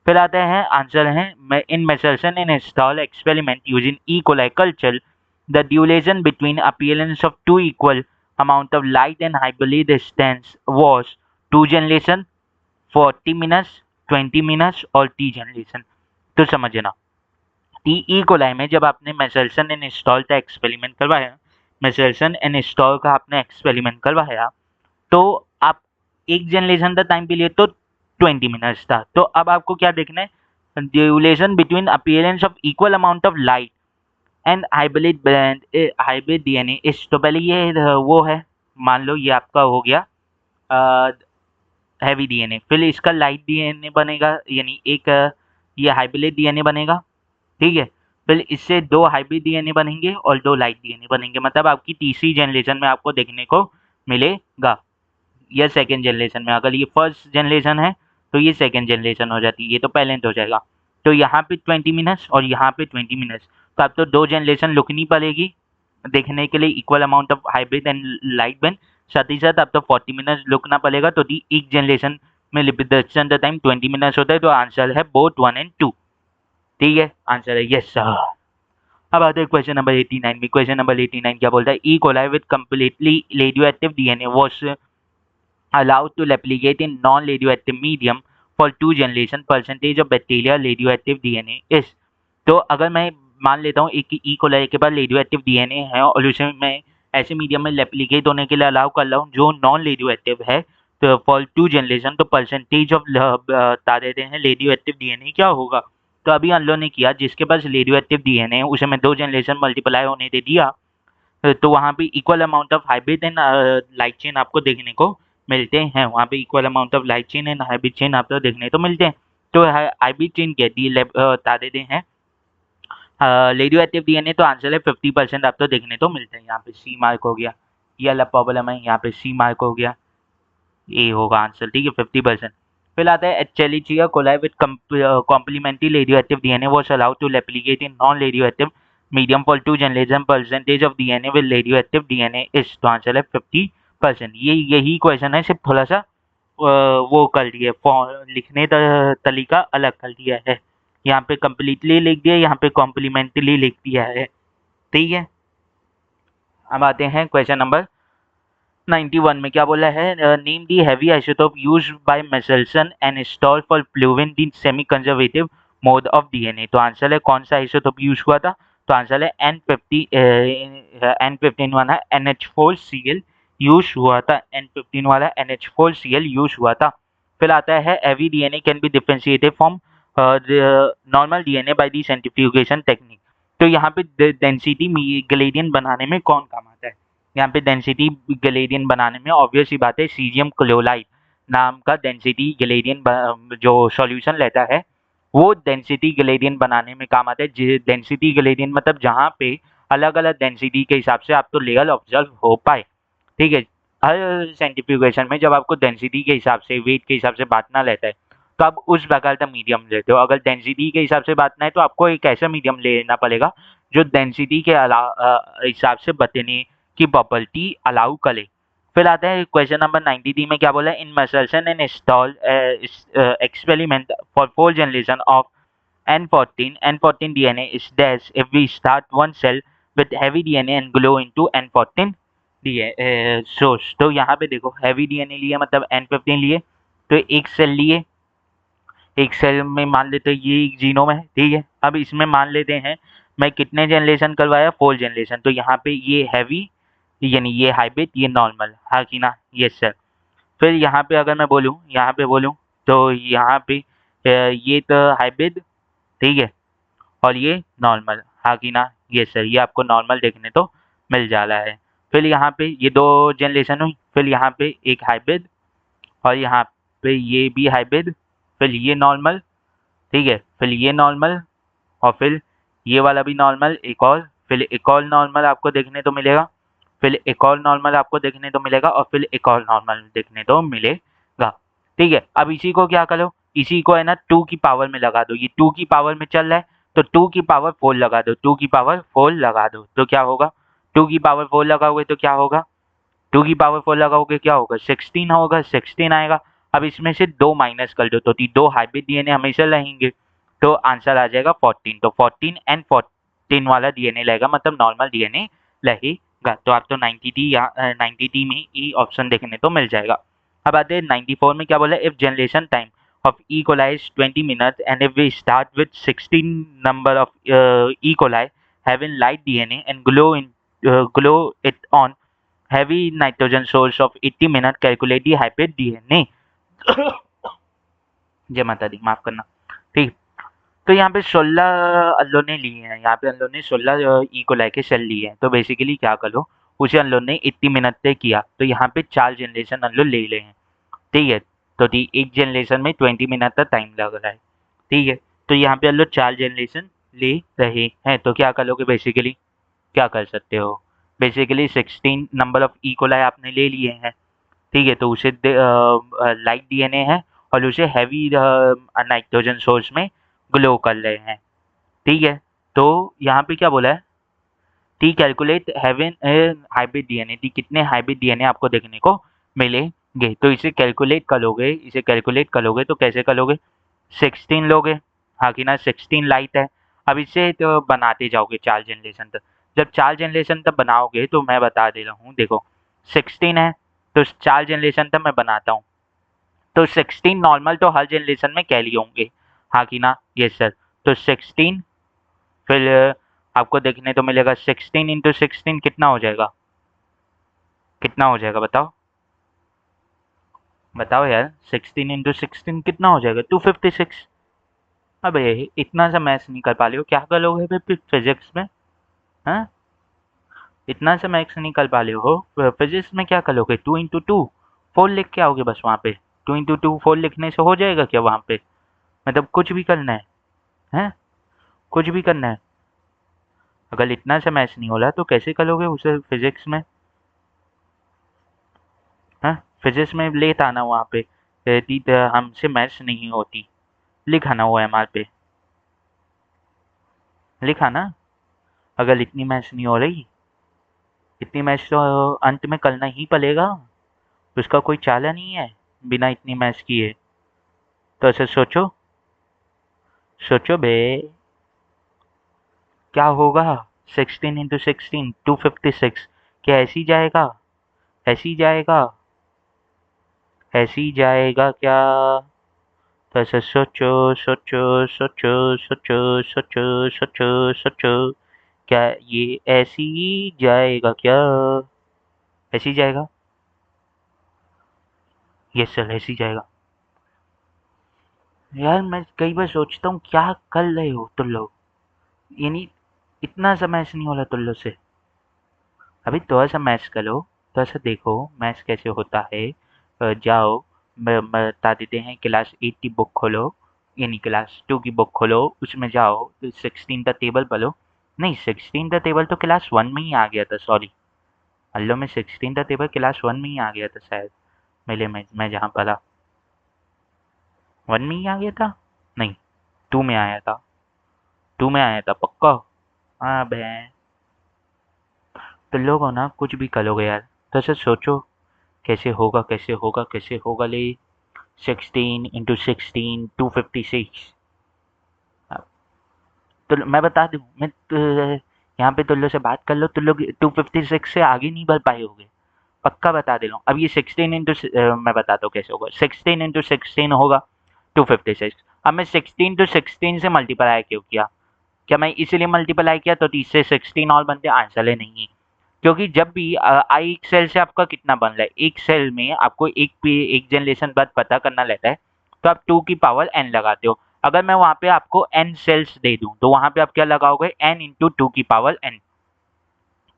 फिर आते हैं आंसर है, in Meselson and Stahl experiment using E coli culture the duration between appearance of two equal amount of light and hybrid distance was 2 generation, 40 minutes, 20 minutes और 30 जनरेशन। तो समझना, ई कोलाई में जब आपने मेसल्सन एंड स्टॉल का experiment करवाया, मेसल्सन and stall का आपने एक्सपेरिमेंट करवाया, तो आप एक जनरेशन का टाइम पीरियड तो 20 मिनट्स था। तो अब आपको क्या देखना है, duration between appearance of equal amount of light and hybrid DNA इस, तो पहले ये वो है, मान लो ये आपका हो गया हैवी डीएनए, फिर इसका लाइट डीएनए बनेगा, यानी एक ये हाइब्रिड डीएनए बनेगा, ठीक है। फिर इससे 2 हाइब्रिड डीएनए बनेंगे और 2 लाइट डीएनए बनेंगे, मतलब आपकी तीसरी जनरेशन में आपको देखने को मिलेगा। या सेकेंड जनरेशन में, अगर ये फर्स्ट जनरेशन है तो ये सेकेंड जनरेशन हो जाती है, ये तो पहले हो जाएगा। तो यहाँ पे 20 मिनट्स और यहाँ पे 20 मिनट्स, तो आप तो 2 जनरेशन लुकनी पड़ेगी देखने के लिए equal amount of hybrid and light Ben, साथ ही साथ अब तो 40 मिनट्स रुकना पड़ेगा, तो दी एक जनरेशन में रिप्रेजेंटेशन द टाइम 20 मिनट्स होता है, तो आंसर है बोथ 1 एंड 2, ठीक है, आंसर है यस सर। अब आते हैं क्वेश्चन नंबर 89 में। क्वेश्चन नंबर 89 क्या बोलता है, E coli with completely radioactive DNA was allowed to replicate in non-radioactive medium for 2 generation, percentage of bacteria radioactive DNA is। तो अगर मैं मान लेता हूँ एक ई कोलाई के पास रेडियो एक्टिव डीएनए है और उसे मैं ऐसे मीडियम में रेप्लिकेट होने के लिए अलाउ कर रहा हूँ जो नॉन रेडियो एक्टिव है, तो फॉर 2 जनरेशन, तो परसेंटेज ऑफ बता देते हैं रेडियो एक्टिव डीएनए क्या होगा। तो अभी हम लोगों ने किया, जिसके पास रेडियो एक्टिव डीएनए है उसे मैं 2 जनरेशन मल्टीप्लाई होने दे दिया, तो वहाँ पे equal amount of hybrid and light chain आपको देखने को मिलते हैं, वहाँ पे equal amount of light chain and hybrid chain आपको देखने तो मिलते हैं। तो हाइब्रिड चेन कहती है बता देते हैं रेडियो एक्टिव डीएनए, तो आंसर है 50% आपको देखने तो मिलते हैं। यहाँ पे सी मार्क हो गया, ये अलग प्रॉब्लम है, यहाँ पे सी मार्क हो गया, ए होगा आंसर, ठीक है 50%। फिर आता है Escherichia coli with complementary radio active DNA was allowed to replicate in non radio active medium for 2 generation, percentage of DNA with radio active DNA is, तो आंसर है 50%। ये यही क्वेश्चन है, सिर्फ थोड़ा सा वो कर दिया, लिखने का तरीका अलग कर दिया है, यहाँ पे कम्प्लीटली लिख दिया, यहाँ पे कॉम्प्लीमेंट्री लिख दिया है, ठीक है। अब आते हैं क्वेश्चन नंबर 91 में क्या बोला है, name the heavy isotope used by Meselson and Stahl for proving the semi conservative mode of DNA, तो आंसर है कौन सा आइसोटोप यूज हुआ था, तो आंसर है N15 वाला NH4Cl यूज हुआ था, N15 वाला NH4Cl यूज हुआ था। फिर आता है heavy DNA can be differentiated from normal DNA by the centrifugation technique, तो यहाँ पे डेंसिटी ग्रेडियंट बनाने में कौन काम आता है, यहाँ पे डेंसिटी ग्रेडियंट बनाने में ऑब्वियस ही बात है सीजियम क्लोराइड नाम का डेंसिटी ग्रेडियंट जो सॉल्यूशन लेता है वो डेंसिटी ग्रेडियंट बनाने में काम आता है। डेंसिटी ग्रेडियंट मतलब जहाँ पे अलग अलग डेंसिटी के हिसाब से आपको लेवल ऑब्जर्व हो पाए, ठीक है। हर सेंट्रीफ्यूगेशन में जब आपको डेंसिटी के हिसाब से, वेट के हिसाब से बांटना रहता है, तो आप उस प्रकार का मीडियम लेते हो। अगर डेंसिटी के हिसाब से बांटना है तो आपको एक ऐसा मीडियम लेना पड़ेगा जो डेंसिटी के हिसाब से बतने की प्रॉपर्टी अलाउ करे। फिर आता है क्वेश्चन नंबर 93 में क्या बोला है, in Meselson and Stahl experiment for 4 generation of N14 DNA is dash if we start one cell with heavy DNA and glow into N14 source. तो यहाँ पे देखो हैवी डीएनए लिए मतलब N15 लिए, तो एक सेल लिए, एक सेल में मान लेते हैं ये एक जीनोम है, ठीक है। अब इसमें मान लेते हैं मैं कितने जनरेशन करवाया, 4 जनरेशन, तो यहाँ पे ये हैवी यानी ये हाइब्रिड, ये नॉर्मल, हाँ कि ना, यस सर। फिर यहाँ पे अगर मैं बोलूँ, यहाँ पे बोलूँ तो यहाँ पे ये तो हाइब्रिड, ठीक है, और ये नॉर्मल, हाँ कि ना, यस सर, ये आपको नॉर्मल देखने तो मिल जा रहा है। फिर यहाँ पे ये 2 जनरेशन हुई, फिर यहाँ पे एक हाइब्रिड और यहाँ पे ये भी हाइब्रिड, फिर ये नॉर्मल, ठीक है, फिर ये नॉर्मल और फिर ये वाला भी नॉर्मल, एक और, फिर एक और नॉर्मल आपको देखने तो मिलेगा, फिर एक और नॉर्मल आपको देखने तो मिलेगा और फिर एक और नॉर्मल देखने तो मिलेगा, ठीक है। अब इसी को क्या करो, इसी को है ना 2 की पावर में लगा दो, ये 2 की पावर में चल रहा है तो 2 की पावर 4 लगा दो, 2 की पावर 4 लगा दो, तो क्या होगा, 2 की पावर 4 लगाओगे तो क्या होगा, 2 की पावर 4 लगाओगे क्या होगा, 16 होगा, 16 आएगा। अब इसमें से 2 माइनस कर दो तो 2 हाइब्रिड डीएनए हमेशा रहेंगे, तो आंसर आ जाएगा 14, तो 14 एंड 14 वाला डीएनए लगेगा, मतलब नॉर्मल डीएनए लगेगा। तो आप तो 90 में ई ऑप्शन देखने तो मिल जाएगा। अब आते हैं 94 में क्या बोला, if generation time of E. coli is 20 minutes, and if we start with 16 number of E. coli having light DNA and glow it on heavy nitrogen source of 80 minutes, calculate the hybrid DNA. जय माता दी, माफ करना। ठीक, तो यहाँ पे 16 अल्लो ने लिए हैं, यहाँ पे अल्लो ने 16 ई कोलाई के सेल लिए हैं। तो बेसिकली क्या करो, उसे अल्लो ने 80 मिनट तक किया, तो यहाँ पे 4 जनरेशन अल्लो ले ले हैं। ठीक है, तो एक जनरेशन में 20 मिनट तक टाइम लग रहा है। ठीक है, तो यहाँ पे अल्लो 4 जनरेशन ले रहे हैं, तो क्या करोगे बेसिकली, क्या कर सकते हो basically, 16 number of E coli आपने ले लिए हैं। ठीक है, तो उसे लाइट डीएनए है और उसे हैवी नाइट्रोजन सोर्स में ग्लो कर रहे हैं। ठीक है, तो यहाँ पे क्या बोला है, T calculate having hybrid DNA, T कितने हाइब्रिड डीएनए आपको देखने को मिलेंगे। तो इसे कैलकुलेट करोगे तो कैसे करोगे, 16 लोगे, हाँ कि ना, 16 लाइट है। अब इसे तो बनाते जाओगे 4 जनरेशन तक। जब 4 जनरेशन तक बनाओगे तो मैं बता दे रहा हूँ, देखो 16 है तो 4 जनरेशन तक मैं बनाता हूँ, तो 16 नॉर्मल तो हर जनरेशन में कैरी होंगे, हाँ कि ना, यस सर। तो 16 फिर आपको देखने तो मिलेगा 16 इंटू 16 कितना हो जाएगा, कितना हो जाएगा बताओ, बताओ यार, 16 इंटू 16 कितना हो जाएगा, 256। अबे इतना सा मैथ्स नहीं कर पा रहे हो, क्या करोगे फिर फिजिक्स में, हाँ, इतना सा मैथ्स नहीं कर पा रहे हो फिजिक्स में, क्या करोगे, 2 इंटू 2 4 लिख के आओगे बस वहाँ पे, 2 इंटू 2 4 लिखने से हो जाएगा क्या वहाँ पे, मतलब कुछ भी करना है, हैं, कुछ भी करना है। अगर इतना सा मैथ्स नहीं हो रहा तो कैसे करोगे उसे फिजिक्स में, हाँ, फिजिक्स में लेट आना वहाँ पे, हमसे मैथ्स नहीं होती, लिखाना वो एमआर पे, लिखाना। अगर इतनी मैथ्स नहीं हो रही, इतनी मैथ्स तो अंत में करना ही पड़ेगा, उसका कोई चाला नहीं है बिना इतनी मैथ्स किए। तो ऐसे सोचो, सोचो बे, क्या होगा, 16 इंटू 16 256, क्या ऐसे ही जाएगा, ऐसे ही जाएगा, ऐसे ही जाएगा क्या, तो ऐसे सोचो सोचो सोचो सोचो सोचो सोचो सोचो, क्या ये ऐसे ही जाएगा क्या, ऐसे ही जाएगा, यस सर ऐसे ही जाएगा। यार मैं कई बार सोचता हूँ क्या कर रहे हो तुम लोग, यानी इतना सा मैच नहीं हो रहा तुम लोग से। अभी थोड़ा सा मैच करो, थोड़ा सा देखो मैच कैसे होता है। जाओ, बता देते हैं, क्लास 8 की बुक खोलो, यानी क्लास 2 की बुक खोलो, उसमें जाओ तो 16 का टेबल पढ़ो। नहीं, 16 का टेबल तो क्लास 1 में ही आ गया था, सॉरी, अल्लो में 16 का टेबल क्लास 1 में ही आ गया था शायद, मेले में मैं जहाँ पढ़ा 1 में ही आ गया था, नहीं 2 में आया था, 2 में आया था पक्का। हाँ बे, तो लोग हो ना कुछ भी करोगे यार, तो ऐसे सोचो कैसे होगा, कैसे होगा, कैसे होगा ले, 16 इंटू 16 256। तो मैं बता दूं, यहाँ पे तुम लोग से बात कर लो, तुम लोग 256 से आगे नहीं बढ़ पाए होगे, पक्का बता दे रहा हूँ। अब ये 16 इंटू, मैं बताता हूँ कैसे होगा, 16 इंटू 16 होगा 256। अब मैं 16 टू 16 से मल्टीप्लाई क्यों किया, क्या मैं इसीलिए मल्टीप्लाई किया तो इससे 16 और बनते, आंसर है नहीं, क्योंकि जब भी आई एक सेल से आपका कितना बन रहा है, एक सेल में आपको एक जनरेशन बाद पता करना रहता है, तो आप 2 की पावर n लगाते हो। अगर मैं वहां पे आपको n सेल्स दे दूं तो वहां पे आप क्या लगाओगे, n इंटू 2 की power n,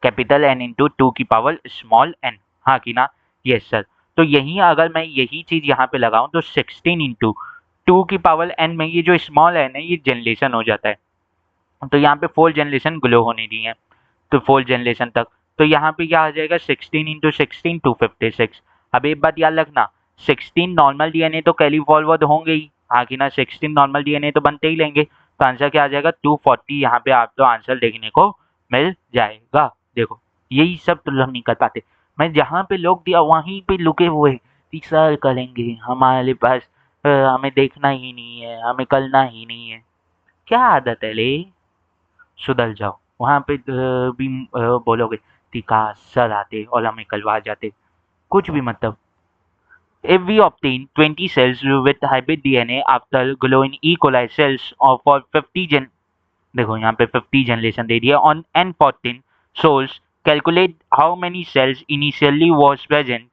capital N into 2 की पावर स्मॉल n, हाँ कि ना, यस सर। तो यही अगर मैं यही चीज यहाँ पे लगाऊं तो 16 इंटू 2 की पावर n में ये जो स्मॉल n है ये जनरेशन हो जाता है, तो यहाँ पे 4 जनरेशन ग्लो होने दी है, तो 4 जनरेशन तक, तो यहाँ पे क्या आ जाएगा, 16 इंटू 16 256। अब एक बात याद रखना, 16 नॉर्मल डीएनए तो कैरी फॉरवर्ड होंगे ही, हाँ कि ना, 16 नॉर्मल डीएनए तो बनते ही लेंगे, तो आंसर क्या आ जाएगा 240, यहाँ पे आपको आंसर देखने को मिल जाएगा। देखो यही सब तो लोग नहीं कर पाते, मैं जहाँ पे लोग दिया वहीं पे लुके हुए सर करेंगे, हमारे पास हमें देखना ही नहीं है, हमें करना ही नहीं है, क्या आदत है ले, सुधर जाओ। वहाँ पे भी बोलोगे टीका सर आते और हमें कलवा जाते, कुछ भी मतलब, If we obtain 20 cells with hybrid DNA after grow in E. coli cells or for 50 gen, देखो यहाँ पे 50 जनरेशन दे दिया on N14 souls, calculate how many cells initially was present.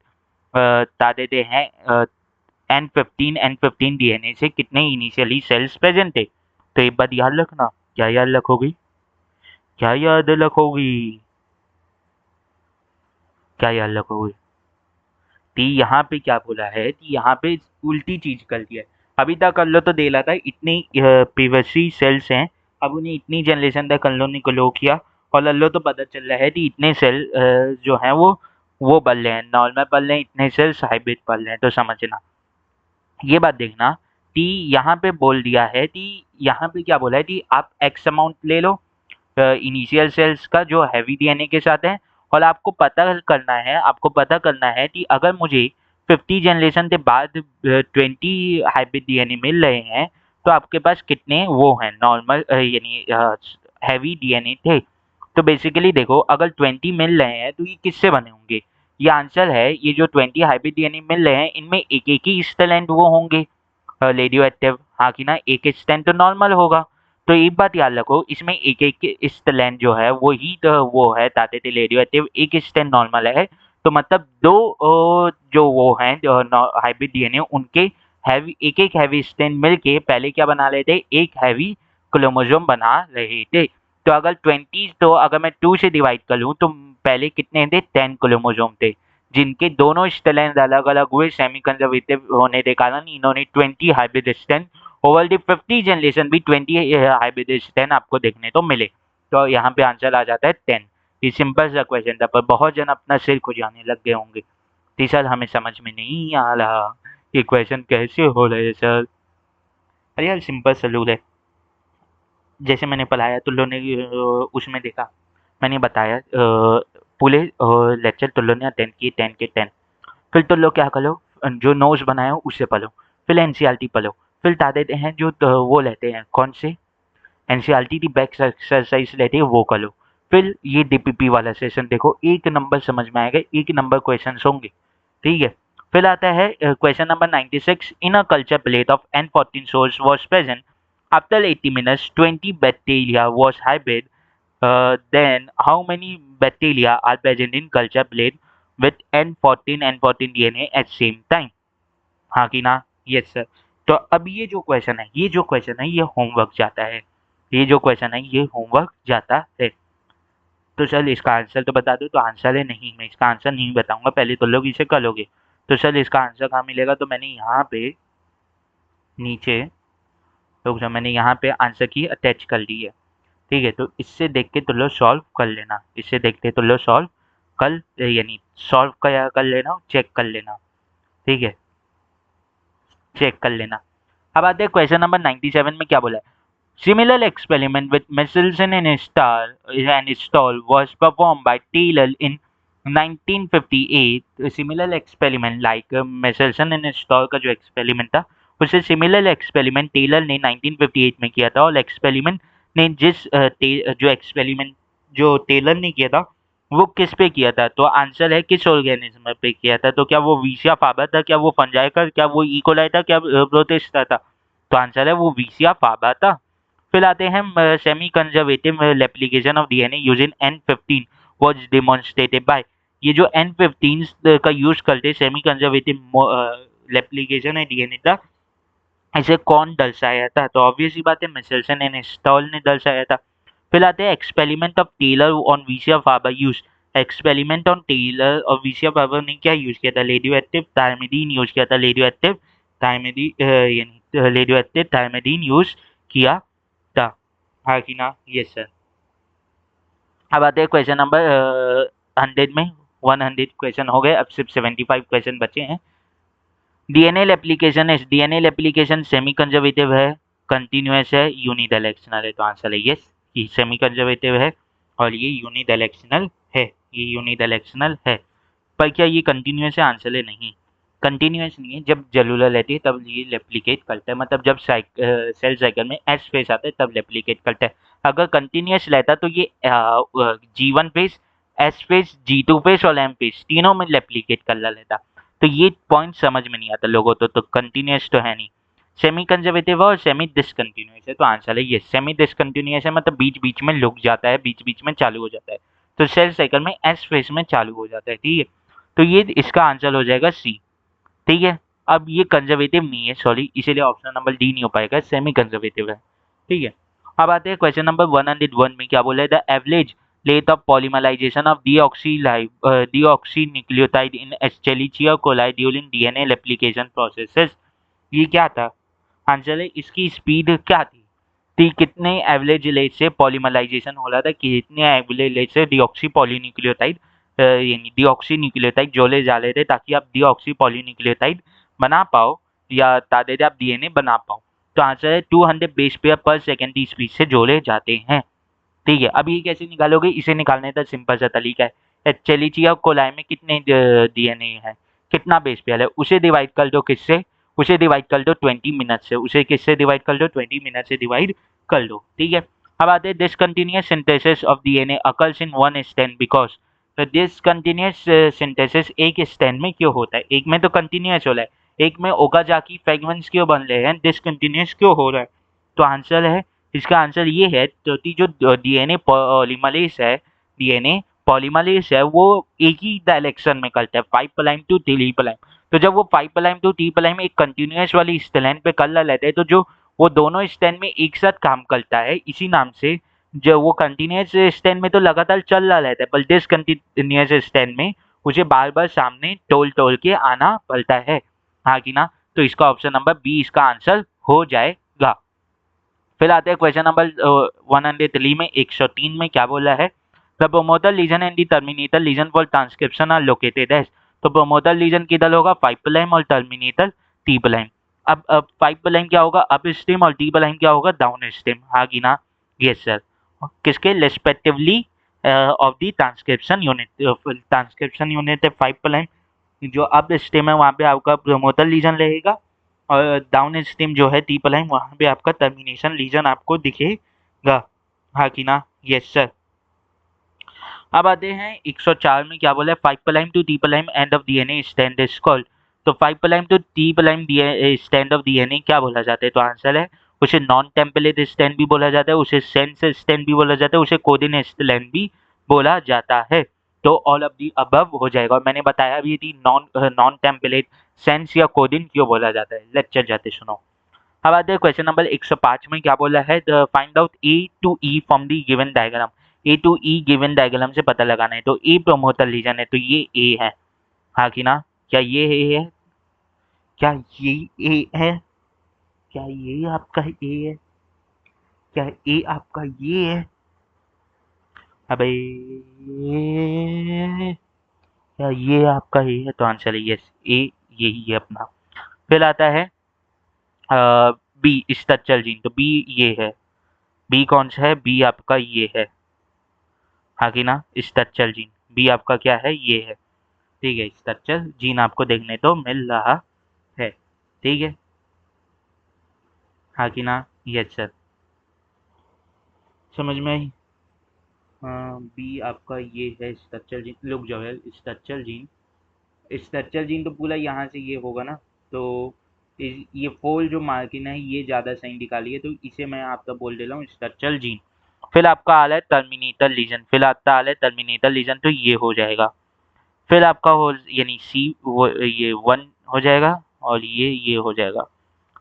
बता देते हैं N15 DNA से कितने इनिशियली सेल्स प्रेजेंट थे। तो एक बात याद रखना, क्या याद रखोगी, क्या याद रखोगी, क्या याद रखोगी। टी यहाँ पे क्या बोला है कि यहाँ पे उल्टी चीज कर दिया है। अभी तक अल्लो तो दे रहा था इतनी प्रीवियसली सेल्स हैं, अब उन्हें इतनी जनरेशन तक अल्लो ने ग्लो किया और अल्लो तो पता चल रहा है कि इतने सेल जो हैं वो बढ़ रहे हैं, नॉर्मल बढ़ रहे हैं, इतने सेल्स हाइब्रिड बढ़ रहे हैं। तो समझना ये बात देखना कि यहाँ पे बोल दिया है कि यहाँ पे क्या बोला है कि आप एक्स अमाउंट ले लो इनिशियल सेल्स का जो हैवी डीएनए के साथ है, और आपको पता करना है कि अगर मुझे 50 जनरेशन के बाद 20 हाइब्रिड डीएनए मिल रहे हैं तो आपके पास कितने वो हैं नॉर्मल यानी हैवी डीएनए थे। तो बेसिकली देखो अगर 20 मिल रहे हैं तो ये किससे बने होंगे, ये आंसर है ये जो 20 हाइब्रिड डीएनए मिल रहे हैं इनमें एक एक ही स्ट्रैंड वो होंगे रेडियो एक्टिव, हाँ कि ना, एक स्ट्रैंड तो नॉर्मल होगा। तो एक बात याद रखो इसमें एक एक स्ट्रैंड जो है वो ही तो वो है ताते थे रेडियो एक्टिव, एक स्ट्रैंड नॉर्मल है। तो मतलब दो जो वो हैं जो हाइब्रिड डीएनए उनके हैवी एक एक हैवी स्ट्रैंड मिलके पहले क्या बना रहे थे, एक हैवी क्रोमोसोम बना रहे थे। तो अगर 20 तो अगर मैं 2 से डिवाइड कर लूँ तो पहले कितने थे, 10 क्रोमोसोम थे जिनके दोनों स्ट्रैंड अलग अलग हुए सेमी कंजर्वेटिव होने के कारण इन्होंने 20 hybrid strand over the 50 generation भी 20 हाइब्रिड स्ट्रैंड आपको देखने तो मिले। तो यहाँ पे आंसर आ जाता है 10। ये सिंपल सा क्वेश्चन था पर बहुत जन अपना सिर खुजाने लग गए होंगे कि सर हमें समझ में नहीं आ रहा ये क्वेश्चन कैसे हो रहे हैं सर। अरे यार सिंपल सा रूल है, जैसे मैंने पढ़ाया तुल्लो ने उसमें देखा, मैंने बताया पूरे लेक्चर तुल्लो ने अटेंड किए 10 के 10। फिर तुल्लो क्या करो, जो नोट्स बनाए हो उससे पढ़ो, फिर एनसीईआरटी पढ़ो, फिर बता देते हैं जो वो लेते हैं कौन से एनसीईआरटी की बैक एक्सरसाइज लेते हैं वो करो, फिर ये डीपीपी वाला सेशन देखो, एक नंबर समझ में आएगा, एक नंबर क्वेश्चन होंगे, ठीक है। फिर आता है question number 96, in a culture plate of N14 source was present after 80 minutes 20 bacteria was hybrid, then how many bacteria are present in culture plate with N14 DNA at same time, हाँ कि ना, yes sir. तो अब ये जो question है ये homework जाता है, ये जो क्वेश्चन है ये होमवर्क जाता है। तो सर इसका आंसर तो बता दो, तो आंसर है नहीं, मैं इसका आंसर नहीं बताऊंगा, पहले तो लोग इसे करोगे। तो सर इसका आंसर कहाँ मिलेगा, तो मैंने यहाँ पे नीचे तो जो मैंने यहाँ पे आंसर की अटैच कर ली है, ठीक है। तो इससे देख के तुम लोग सॉल्व कर लेना, इससे देखते तुम लोग सॉल्व कर यानी सॉल्व कर लेना, चेक कर लेना, ठीक है, चेक कर लेना। अब आते हैं क्वेश्चन नंबर 97 में क्या बोला है, similar experiment with Michelson and Stoll was performed by Taylor in 1958. Similar experiment like Michelson and Stoll का जो experiment था उससे similar experiment टेलर ने 1958 में किया था, और experiment ने जो experiment जो टेलर ने किया था वो किस पे किया था, तो आंसर है किस ऑर्गेनिज्म पे किया था। तो क्या वो विशिया फाबर था, क्या वो फंजाई का, क्या वो इकोलाई था, क्या प्रोटिस्टा था, तो आंसर है वो विशिया फाबर था। फिर आते हैं semi conservative replication of DNA using N15 was demonstrated by, ये जो N15 का यूज करते सेमी कंजर्वेटिव एप्लीकेशन है डीएनए का, इसे कौन दर्शाया था, तो ऑब्वियस ही बात है मिचेल्सन एंड स्टॉल ने दर्शाया था। फिर आते हैं experiment of Taylor on Vicia faba use, experiment on Taylor और विशिया फाबर ने क्या यूज किया था, रेडियो एक्टिव थायमिडीन यूज किया था, रेडियो एक्टिव थायमिडीन यानी रेडियो एक्टिव थायमिडीन यूज किया था, हाँ कि ना, यस सर। अब आते हैं क्वेश्चन नंबर 100 में, 100 क्वेश्चन हो गए, अब सिर्फ 75 क्वेश्चन बचे हैं। डीएनए एप्लीकेशन सेमी कंजर्वेटिव है, कंटिन्यूस है, यूनिडायरेक्शनल है, तो आंसर है यस, ये सेमी कंजर्वेटिव है और ये यूनिडायरेक्शनल है, ये यूनिडायरेक्शनल है। पर क्या ये कंटिन्यूस है, आंसर है नहीं, कंटिन्यूस नहीं है, जब जेलुलर रहती है तब ये रेप्लिकेट करता है, मतलब जब सेल साइकिल में एस फेज आता है तब रेप्लिकेट करता है। अगर कंटिन्यूस रहता तो ये G1 phase, S phase, G2 phase और एम फेज तीनों में रेप्लिकेट कर लेता। तो ये पॉइंट समझ में नहीं आता लोगों तो कंटिन्यूस तो है नहीं। सेमी कंजर्वेटिव और सेमी डिसकंटिन्यूस है, तो आंसर है ये सेमी डिसकंटिन्यूस है, मतलब बीच बीच में रुक जाता है, बीच बीच में चालू हो जाता है, तो सेल साइकिल में एस फेज में चालू हो जाता है, ठीक है। तो ये इसका आंसर हो जाएगा सी, ठीक है। अब ये कंजर्वेटिव नहीं है, सॉरी, इसीलिए ऑप्शन नंबर डी नहीं हो पाएगा, सेमी कंजर्वेटिव है, ठीक है। अब आते हैं क्वेश्चन नंबर 101 में, क्या बोला है, the average rate of polymerization of deoxynucleotide in Escherichia coli during DNA replication processes। ये क्या था, आंसर है इसकी स्पीड क्या थी, कितने एवरेज रेट से पॉलीमराइजेशन हो रहा था, कितने एवरेज रेट से डीऑक्सी पॉलीन्यूक्लियोटाइड यानी डीऑक्सी न्यूक्लियोटाइड जोड़े जा रहे थे, ताकि आप डीऑक्सी पॉलीन्यूक्लियोटाइड बना पाओ या तादाद आप डीएनए बना पाओ। तो आंसर है 200 बेस पेयर पर सेकेंड की स्पीड से जोड़े जाते हैं, ठीक है। अब ये कैसे निकालोगे, इसे निकालने का सिंपल सा तरीका है, एचेलिचिया कोलाई में कितने डीएनए है, कितना बेस पेयर है, उसे डिवाइड कर दो किससे, उसे डिवाइड कर दो 20 मिनट से, उसे किससे डिवाइड कर दो 20 मिनट से डिवाइड कर दो, ठीक है। अब आते हैं discontinuous synthesis of DNA occurs in one stand because, तो डिसकंटिन्यूअस सिंथेसिस एक स्टैंड में क्यों होता है, एक में तो कंटिन्यूअस हो रहा है, एक में ओकाजाकी फ्रेगमेंट्स क्यों बन रहे हैं, डिसकंटिन्यूअस क्यों हो रहा है। तो आंसर है, इसका आंसर ये है, तो जो डीएनए पॉलीमरेज है, डीएनए पॉलीमरेज है, वो एक ही डायरेक्शन में करता है, 5 प्राइम टू 3 प्राइम। तो जब वो 5 प्राइम टू 3 प्राइम एक कंटिन्यूअस वाली स्ट्रैंड पे कर लेते हैं, तो जो वो दोनों स्ट्रैंड में एक साथ काम करता है, इसी नाम से जो वो कंटिन्यूअस स्ट्रैंड में तो लगातार चल रहा रहता है, पर डिसकंटिन्यूअस स्ट्रैंड में उसे बार बार सामने टोल टोल के आना पड़ता है, हाँ कि ना। तो इसका ऑप्शन नंबर बी इसका आंसर हो जाएगा। फिर आते हैं क्वेश्चन नंबर 103 में, 103 में क्या बोला है, the promoter region and the terminator region for transcription are located as. तो प्रोमोटर लीजन किधर होगा, 5 प्राइम, और टर्मिनेटर टी प्राइम। अब 5 प्राइम क्या होगा, अप स्ट्रीम, और टी प्राइम क्या होगा, डाउन स्ट्रीम, हाँ कि ना, यस सर। किसके respectively of the transcription unit है 5 प्राइम, जो अप स्ट्रीम है वहाँ पे आपका प्रोमोटर लीजन रहेगा, और डाउन स्ट्रीम जो है टी प्राइम, वहाँ पे आपका टर्मिनेशन लीजन आपको दिखेगा, हाँ कि ना, यस सर। अब आते हैं 104 में, क्या बोला है, 5 prime to three prime end of DNA strand is called. तो 5 prime to three prime strand of DNA क्या बोला जाता है, तो आंसर है उसे नॉन टेम्पलेट स्टैंड भी बोला जाता है, उसे सेंस स्टैंड भी बोला जाता है, उसे कोऑर्डिनेट स्टैंड भी बोला जाता है। तो ऑल ऑफ दी अबव हो जाएगा, और मैंने बताया भी थी नॉन टेम्पलेट सेंस या कोडिन क्यों बोला जाता है, लेक्चर जाते सुनो। अब आते हैं क्वेश्चन नंबर 105 में, क्या बोला है, find out A to E from the given diagram. A to E given diagram से पता लगाना है, तो ए प्रोमोटर लीजन है, तो ये ए है, हाँ कि ना, क्या ये ए है, क्या ये ए है, क्या ये आपका ए है, क्या ए आपका ये है, अबे क्या ये आपका ए है, तो आंसर है यस, ए यही है अपना। फिर आता है बी स्ट्रक्चरल जीन, तो बी ये है, बी कौन सा है, बी आपका ये है, हाँ कि ना, स्ट्रक्चरल जीन, बी आपका क्या है, ये है, ठीक है, स्ट्रक्चरल जीन आपको देखने तो मिल रहा है, ठीक है, हाँ कि ना, यस सर, समझ में आई। हाँ, बी आपका ये है स्ट्रक्चरल जीन, लुक जो है स्ट्रक्चरल जीन, स्ट्रक्चरल जीन तो पूरा यहाँ से ये होगा ना, तो ये फोल जो मार्किन है ये ज़्यादा सही निकाली है, तो इसे मैं आपका बोल दे रहा हूँ स्ट्रक्चरल जीन। फिर आपका आ रहा है टर्मिनेटर लीजन, फिर आपका आ रहा है टर्मिनेटर लीजन, तो ये हो जाएगा। फिर आपका हो यानी सी वो ये 1 हो जाएगा, और ये हो जाएगा,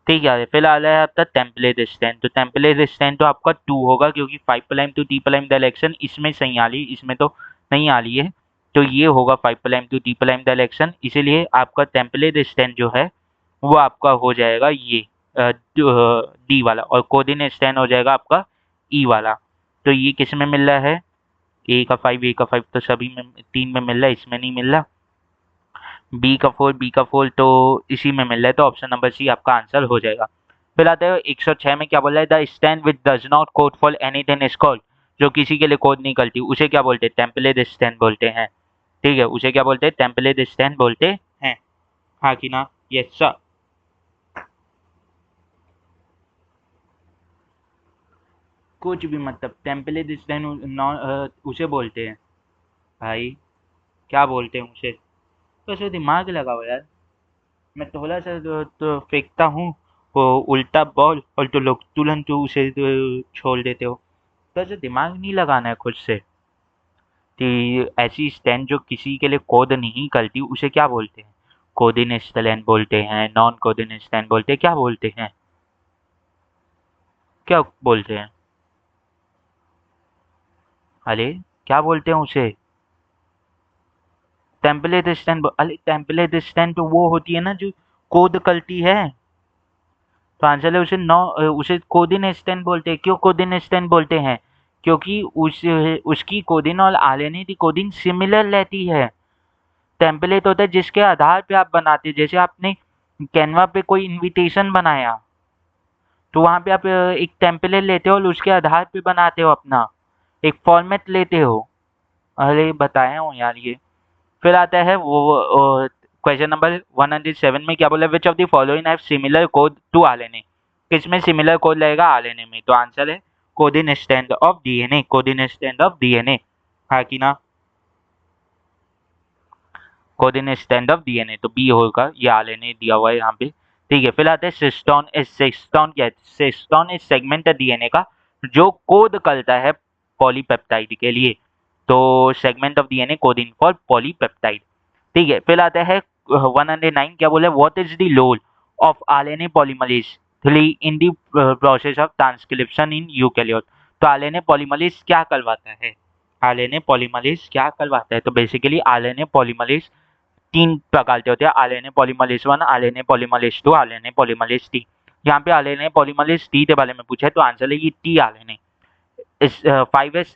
ठीक है। फिर आ रहा है आपका टेम्पलेट स्टैंड, तो टेम्पलेट स्टैंड तो आपका 2 होगा, क्योंकि 5 prime to three prime direction इसमें सही आ रही, इसमें तो नहीं आ रही है, तो ये होगा 5 prime to three prime direction, इसीलिए आपका टेम्पलेट स्टैंड जो है वो आपका हो जाएगा ये डी वाला, और कोऑर्डिनेट स्टैंड हो जाएगा आपका ई वाला। तो ये किस में मिल रहा है, ए का 5 तो सभी में 3 में मिल रहा है, इसमें नहीं मिल रहा। बी का 4 तो इसी में मिल रहा है, तो ऑप्शन नंबर सी आपका आंसर हो जाएगा। फिर आते हैं 106 में, क्या बोल रहा है, the stand with does not code for anything is called. जो किसी के लिए कोड नहीं करती उसे क्या बोलते हैं, टेम्पलेट स्टैंड बोलते हैं, ठीक है, उसे क्या बोलते हैं, टेम्पलेट स्टैंड बोलते हैं, हाँ कि ना, यस सर। कुछ भी मतलब टेम्पलेट स्टैंड उसे बोलते हैं भाई, क्या बोलते हैं उसे, कैसे दिमाग लगाओ यार। मैं थोड़ा सा तो फेंकता हूँ वो उल्टा बॉल और तो लोग तुरंत उसे छोड़ देते हो। कैसे दिमाग नहीं लगाना है खुद से कि ऐसी स्टैंड जो किसी के लिए कोड नहीं करती उसे क्या बोलते हैं? कोडिन स्टैंड बोलते हैं, नॉन कोडिन स्टैंड बोलते हैं, क्या बोलते हैं? क्या बोलते हैं? अरे क्या बोलते हैं उसे? Template stand. अरे टेम्पलेट स्टैंड तो वो होती है ना जो कोड करती है। तो आंसर है उसे कोदिन स्टैंड बोलते हैं। क्यों कोदिन स्टैंड बोलते हैं? क्योंकि उसकी कोदिन और आलेनी की कोडिन सिमिलर रहती है। टेम्पलेट होता है जिसके आधार पे आप बनाते हैं। जैसे आपने कैनवा पे कोई इनविटेशन बनाया तो वहां पे आप एक टेम्पलेट लेते हो और उसके आधार पे बनाते हो अपना एक फॉर्मेट लेते हो। अरे बताया हूँ यार ये। फिर आता है वो क्वेश्चन नंबर 107 में क्या बोला, which of the following have similar code to RNA. किसमें सिमिलर कोड लगेगा? आरएनए में। तो आंसर है coding strand of DNA. Coding strand of DNA. हाँ कि ना? कोडिन स्टैंड ऑफ डीएनए तो बी होगा, ये आरएनए दिया हुआ है यहाँ पे। ठीक है। फिर आता है सिस्टोन। सिस्टोन क्या है? सिस्टोन इज सेगमेंट डीएनए का जो कोड करता है पॉलीपेप्टाइड के लिए। तो segment of DNA coding for polypeptide. ठीक है। फिर आता है 109 क्या बोले, what is the role of RNA polymerase 3 in the process of transcription in eukaryote. तो आरएनए पॉलीमरेज क्या करवाता है? आरएनए पॉलीमरेज क्या करवाता है? तो बेसिकली आरएनए पॉलीमरेज 3 प्रकार के होते हैं, RNA polymerase 1, RNA polymerase 2, RNA polymerase T. यहाँ पे आरएनए पॉलीमरेज टी के बारे में पूछा है तो आंसर है ये टी आरएनए। इस 5s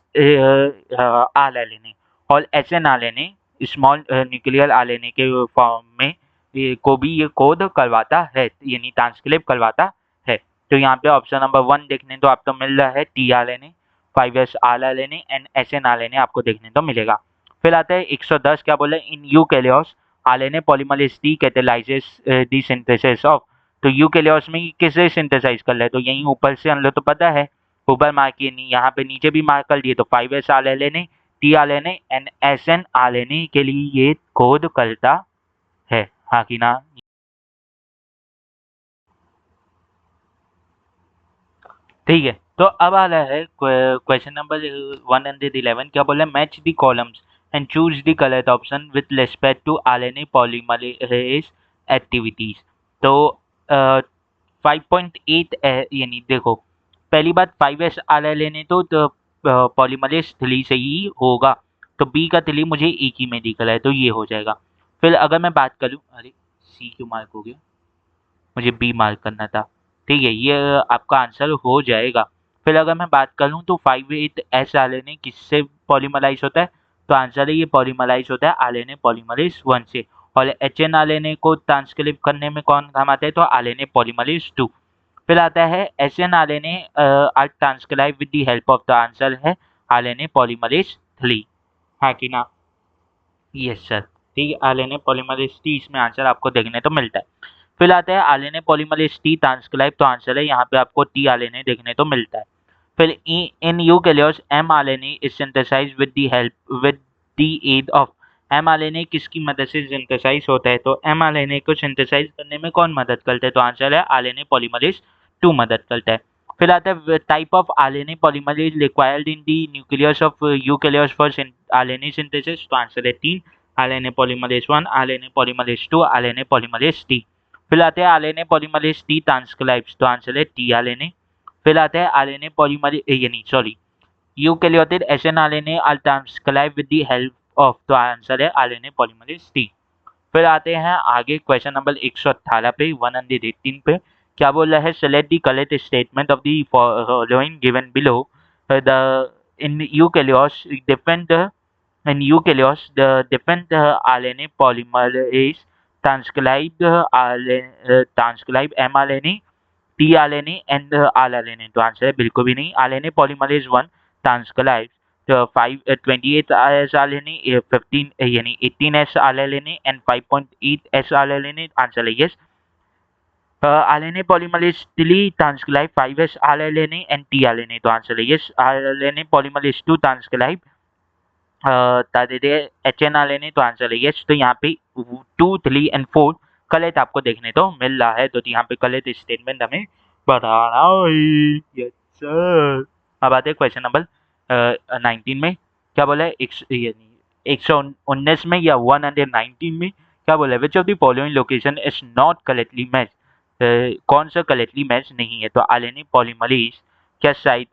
आरएनए और SN RNA small nuclear RNA के फॉर्म में को भी ये कोड करवाता है, यानी ट्रांसक्रिप्ट करवाता है। तो यहाँ पे ऑप्शन नंबर 1 देखने तो आपको मिल रहा है T RNA, 5s RNA and SN RNA आपको देखने तो मिलेगा। फिर आता है 110 क्या बोला, in eukaryotes RNA polymerase T catalyses the synthesis of. तो यूकेरियोट्स में किसे सिंथेसाइज कर रहा है? तो यहीं ऊपर से हम लोग तो पता है, ऊपर मार्क किए नहीं, यहाँ पे नीचे भी मार्क कर दिए। तो 5s आ लेने, टी आ लेने एंड एस एन आ लेने के लिए ये कोड करता है। हाँ कि ना? ठीक है। तो अब आ रहा है क्वेश्चन नंबर 111 क्या बोला, match the columns and choose the correct option with respect to RNA polymerase activities. तो 5.8 यानी देखो, पहली बात 5s आर लेने तो पॉलीमरेज 3 से ही होगा। तो बी का 3 मुझे एक ही में दिख रहा है तो ये हो जाएगा। फिर अगर मैं बात करूँ, अरे सी क्यों मार्क हो गया, मुझे बी मार्क करना था। ठीक है, ये आपका आंसर हो जाएगा। फिर अगर मैं बात करूँ तो 5 8 एस आर एन ए किससे पॉलीमराइज होता है? तो आंसर है ये पॉलीमराइज होता है आर एन ए पॉलीमरेज 1 से। और H N R N A को ट्रांसक्रिप्ट करने में कौन काम आता है? तो आर एन ए पॉलीमरेज 2। फिर आता है S N R N A R transcribe with the help of. The answer है आर एन ए पॉलीमरेज 3। हाँ कि ना? Yes sir. ठीक है, आर एन ए पॉलीमरेज 3 इसमें आंसर आपको देखने तो मिलता है। फिर आता है आरएनए पॉलीमरेज टी ट्रांसक्राइब। तो आंसर है यहाँ पे आपको टी आरएनए देखने तो मिलता है। फिर in eukaryotes M RNA is synthesised with the help with the aid of. M RNA किसकी मदद से सिंथेसाइज होता है? तो एम आरएनए को सिंथेसाइज करने में कौन मदद करता है? तो आंसर है आरएनए पॉलीमरेज 2 मदद करता है। फिर आता है type of RNA polymerase required in the nucleus of eukaryotes for RNA synthesis. तो आंसर है 3, RNA polymerase 1, RNA polymerase 2, RNA polymerase T. फिर आते हैं आरएनए पॉलीमरेज टी ट्रांसक्राइब्स। तो आंसर है टी आरएनए। फिर आता है आरएनए पॉलीमरेज यानी sorry eukaryotic snRNA are transcribe with the help of. तो आंसर है आरएनए पॉलीमरेज टी। फिर आते हैं आगे क्वेश्चन नंबर 118 पे 118 पे क्या बोल रहा है, select the correct statement of the following given below. The in eukaryotes different in eukaryotes, the different RNA polymerase transcribe mRNA, tRNA and rRNA। तो आंसर है बिल्कुल भी नहीं। RNA polymerase 1 transcribes the 28 sRNA, 15 यानी 18 sRNA and 5.8 sRNA। आंसर है yes. RNA polymerase 3 transcribe 5 sRNA and tRNA। तो answer है yes. RNA polymerase 2 transcribe दे दे H N R N A, तो आंसर है यस। तो यहाँ पे 2, 3 एंड 4 गलत आपको देखने तो मिल रहा है, तो यहाँ पे गलत स्टेटमेंट हमें बताना है। Yes sir. अब आते हैं क्वेश्चन नंबर 19 में। क्या बोला है? 119 में या 119 में क्या बोला है? Which of the following location is not correctly match? कौन सा करेक्टली मैच नहीं है? तो आरएनए पॉलीमरेज क्या साइट